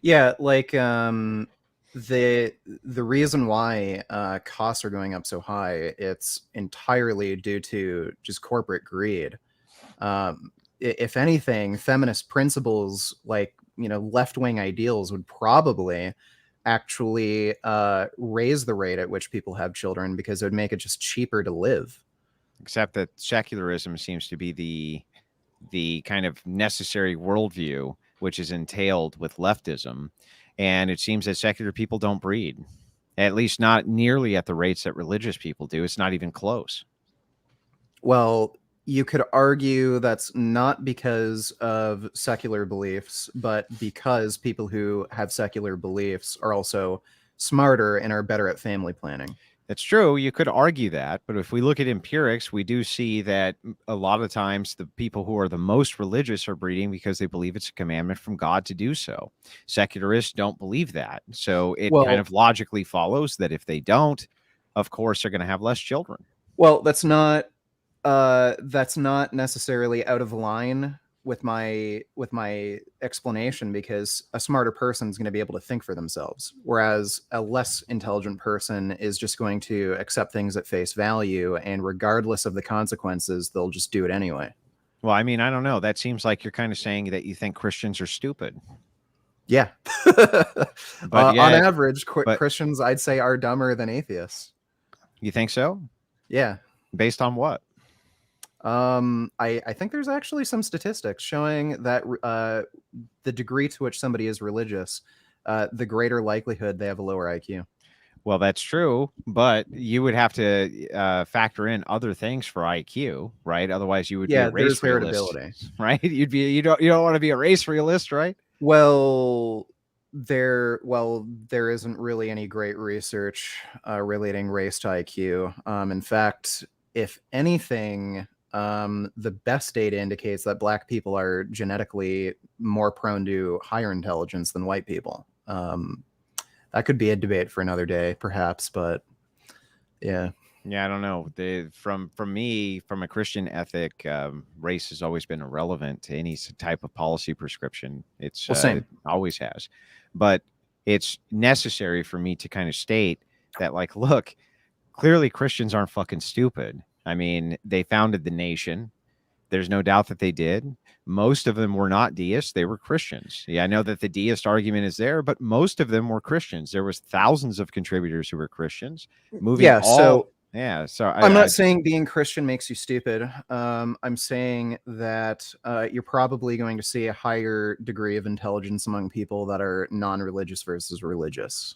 Speaker 2: Yeah, like the reason why costs are going up so high, it's entirely due to just corporate greed. If anything, feminist principles like left-wing ideals would probably actually raise the rate at which people have children, because it would make it just cheaper to live.
Speaker 3: Except that secularism seems to be the kind of necessary worldview which is entailed with leftism, and it seems that secular people don't breed, at least not nearly at the rates that religious people do. It's not even close.
Speaker 2: Well, you could argue that's not because of secular beliefs, but because people who have secular beliefs are also smarter and are better at family planning.
Speaker 3: That's true. You could argue that, but if we look at empirics, we do see that a lot of times the people who are the most religious are breeding because they believe it's a commandment from God to do so. Secularists don't believe that. So it kind of logically follows that if they don't, of course, they're going to have less children.
Speaker 2: Well, that's not necessarily out of line with my explanation, because a smarter person is going to be able to think for themselves, whereas a less intelligent person is just going to accept things at face value, and regardless of the consequences, they'll just do it anyway.
Speaker 3: Well, I mean, I don't know. That seems like you're kind of saying that you think Christians are stupid.
Speaker 2: Yeah.
Speaker 3: But
Speaker 2: on average, Christians, I'd say, are dumber than atheists.
Speaker 3: You think so?
Speaker 2: Yeah.
Speaker 3: Based on what?
Speaker 2: I think there's actually some statistics showing that the degree to which somebody is religious, the greater likelihood they have a lower IQ.
Speaker 3: Well, that's true, but you would have to factor in other things for IQ, right? Otherwise, you would be a race realist, right? You don't want to be a race realist, right?
Speaker 2: Well, there isn't really any great research relating race to IQ. In fact, if anything, the best data indicates that Black people are genetically more prone to higher intelligence than white people. That could be a debate for another day, perhaps, but yeah.
Speaker 3: Yeah, I don't know. From me, from a Christian ethic, race has always been irrelevant to any type of policy prescription. It's
Speaker 2: same.
Speaker 3: It always has, but it's necessary for me to kind of state that, like, look, clearly Christians aren't fucking stupid. I mean, they founded the nation. There's no doubt that they did. Most of them were not deists. They were Christians. Yeah, I know that the deist argument is there, but most of them were Christians. There was thousands of contributors who were Christians. So
Speaker 2: I'm not saying being Christian makes you stupid. I'm saying that you're probably going to see a higher degree of intelligence among people that are non-religious versus religious.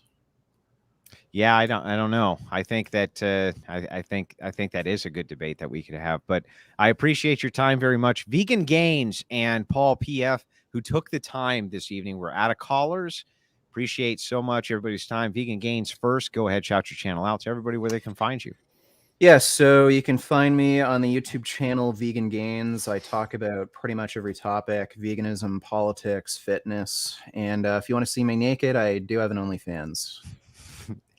Speaker 3: Yeah, I don't know. I think that I think that is a good debate that we could have. But I appreciate your time very much, Vegan Gains and Paul PF, who took the time this evening. We're out of callers. Appreciate so much everybody's time. Vegan Gains first. Go ahead, shout your channel out to everybody where they can find you.
Speaker 2: Yes, so you can find me on the YouTube channel Vegan Gains. I talk about pretty much every topic: veganism, politics, fitness, and if you want to see me naked, I do have an OnlyFans.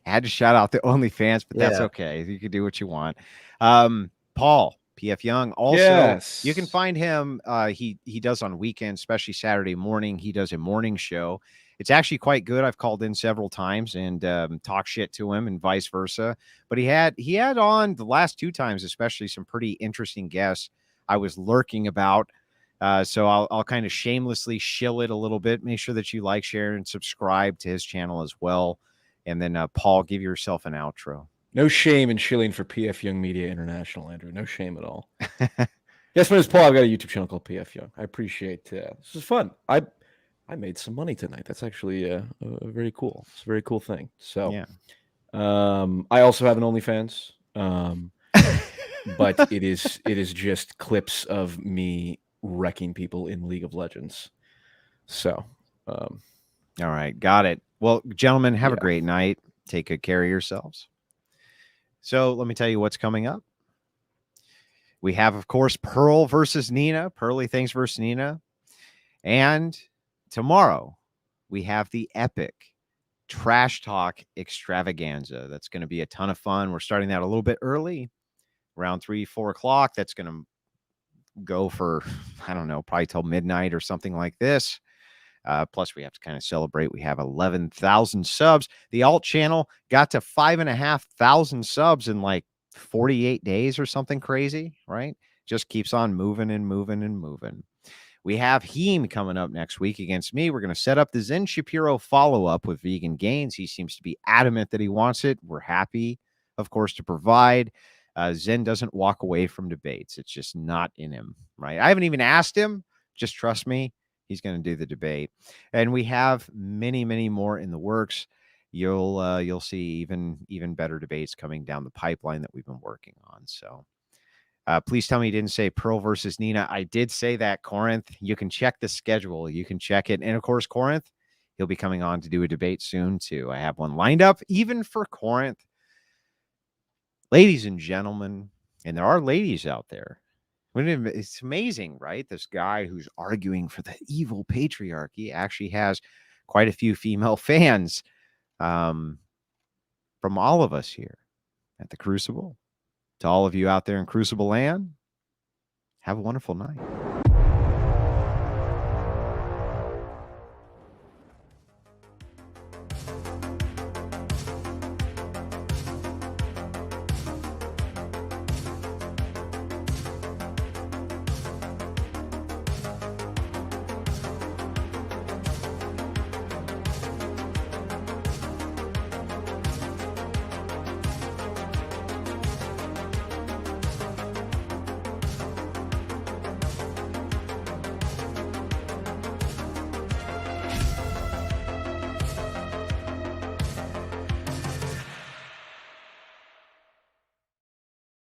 Speaker 3: I had to shout out the OnlyFans, but that's okay. You can do what you want. Paul PF Young. Also, you can find him. He does on weekends, especially Saturday morning. He does a morning show. It's actually quite good. I've called in several times and talked shit to him and vice versa. But he had on the last two times, especially, some pretty interesting guests I was lurking about. So I'll kind of shamelessly shill it a little bit. Make sure that you like, share, and subscribe to his channel as well. And then, Paul, give yourself an outro.
Speaker 1: No shame in shilling for PF Young Media International, Andrew. No shame at all. Yes, my name is Paul. I've got a YouTube channel called PF Young. I appreciate this is fun. I made some money tonight. That's actually a very cool. It's a very cool thing. So,
Speaker 3: yeah.
Speaker 1: I also have an OnlyFans. but it is just clips of me wrecking people in League of Legends. So,
Speaker 3: All right, got it. Well, gentlemen, have a
Speaker 1: Yeah.
Speaker 3: great night. Take good care of yourselves. So let me tell you what's coming up. We have, of course, Pearl versus Nina, Pearly Things versus Nina. And tomorrow we have the epic Trash Talk extravaganza. That's going to be a ton of fun. We're starting that a little bit early, around 3, 4 o'clock. That's going to go for, I don't know, probably till midnight or something like this. Plus, we have to kind of celebrate. We have 11,000 subs. The alt channel got to 5,500 subs in like 48 days or something crazy, right? Just keeps on moving and moving and moving. We have Heem coming up next week against me. We're going to set up the Zen Shapiro follow-up with Vegan Gains. He seems to be adamant that he wants it. We're happy, of course, to provide. Zen doesn't walk away from debates. It's just not in him, right? I haven't even asked him. Just trust me. He's going to do the debate. And we have many, many more in the works. You'll see even better debates coming down the pipeline that we've been working on. So please tell me you didn't say Pearl versus Nina. I did say that, Corinth. You can check the schedule. You can check it. And of course, Corinth, he'll be coming on to do a debate soon, too. I have one lined up even for Corinth. Ladies and gentlemen, and there are ladies out there. It's amazing, right? This guy who's arguing for the evil patriarchy actually has quite a few female fans from all of us here at the Crucible. To all of you out there in Crucible land, have a wonderful night.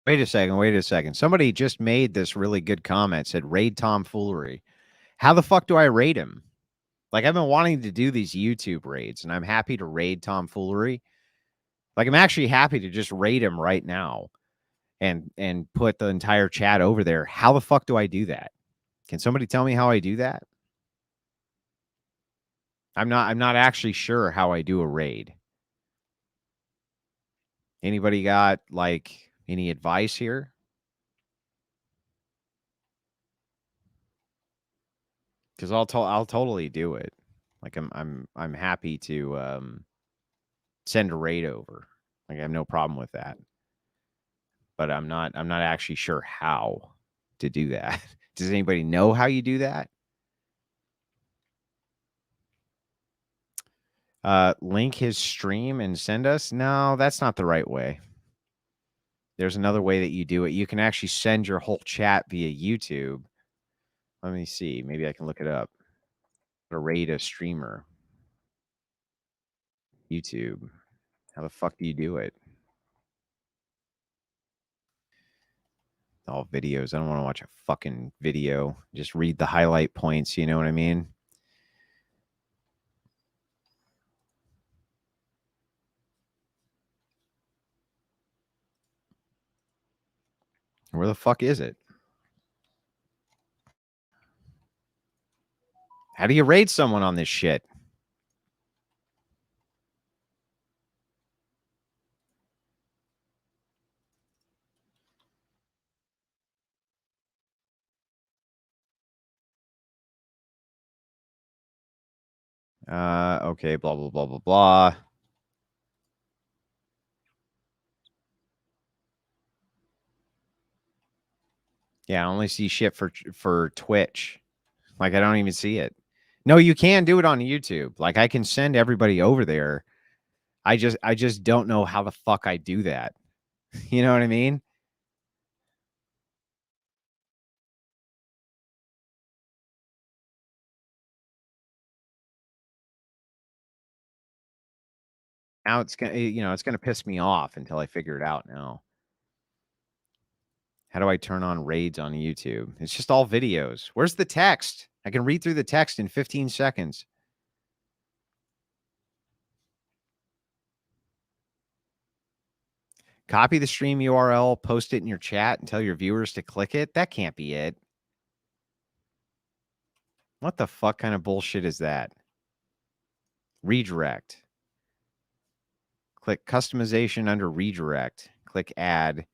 Speaker 3: Wait a second. Somebody just made this really good comment, said raid tomfoolery. How the fuck do I raid him? Like, I've been wanting to do these YouTube raids, and I'm happy to raid tomfoolery. Like, I'm actually happy to just raid him right now and put the entire chat over there. How the fuck do I do that? Can somebody tell me how I do that? I'm not actually sure how I do a raid. Anybody got like any advice here? Because I'll totally do it. Like I'm happy to send a raid over. Like I have no problem with that. But I'm not actually sure how to do that. Does anybody know how you do that? Link his stream and send us? No, that's not the right way. There's another way that you do it. You can actually send your whole chat via YouTube. Let me see. Maybe I can look it up. To raid a streamer. YouTube. How the fuck do you do it? All videos. I don't want to watch a fucking video. Just read the highlight points. You know what I mean? Where the fuck is it? How do you raid someone on this shit? Okay, blah, blah, blah, blah, blah. Yeah, I only see shit for Twitch. Like, I don't even see it. No, you can do it on YouTube. Like, I can send everybody over there. I just don't know how the fuck I do that. You know what I mean? Now it's gonna, it's gonna piss me off until I figure it out now. How do I turn on raids on YouTube? It's just all videos. Where's the text? I can read through the text in 15 seconds. Copy the stream URL, post it in your chat, and tell your viewers to click it. That can't be it. What the fuck kind of bullshit is that? Redirect. Click customization under redirect. Click add.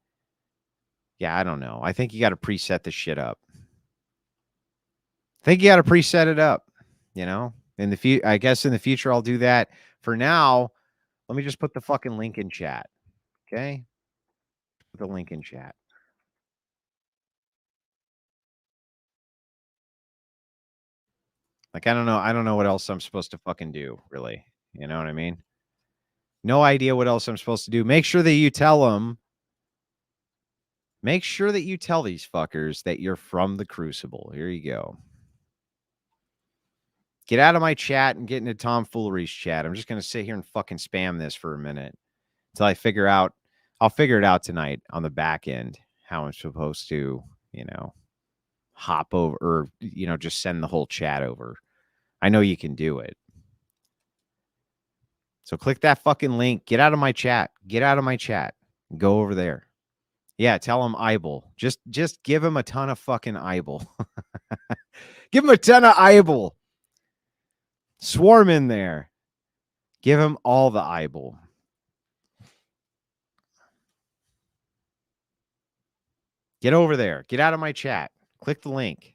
Speaker 3: Yeah, I don't know. I think you got to preset the shit up. I think you got to preset it up. You know, in the future, I guess in the future I'll do that. For now, let me just put the fucking link in chat. Okay, put the link in chat. Like I don't know what else I'm supposed to fucking do. Really, you know what I mean? No idea what else I'm supposed to do. Make sure that you tell them. Make sure that you tell these fuckers that you're from the Crucible. Here you go. Get out of my chat and get into Tomfoolery's chat. I'm just going to sit here and fucking spam this for a minute until I figure out. I'll figure it out tonight on the back end how I'm supposed to, you know, hop over or, you know, just send the whole chat over. I know you can do it. So click that fucking link. Get out of my chat. Get out of my chat. Go over there. Yeah, tell him eyeball. Just give him a ton of fucking eyeball. Give him a ton of eyeball. Swarm in there. Give him all the eyeball. Get over there. Get out of my chat. Click the link.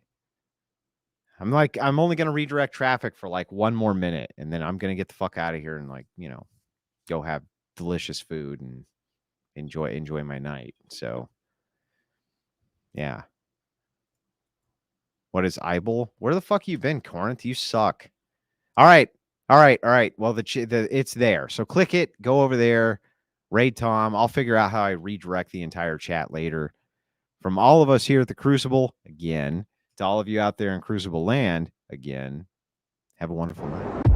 Speaker 3: I'm only going to redirect traffic for like 1 more minute, and then I'm going to get the fuck out of here and, like, you know, go have delicious food and enjoy my night. So, yeah. What is eyeball? Where the fuck you been, Corinth? You suck. All right. Well, it's there. So click it. Go over there. Raid Tom. I'll figure out how I redirect the entire chat later. From all of us here at the Crucible, again, to all of you out there in Crucible land, again, have a wonderful night.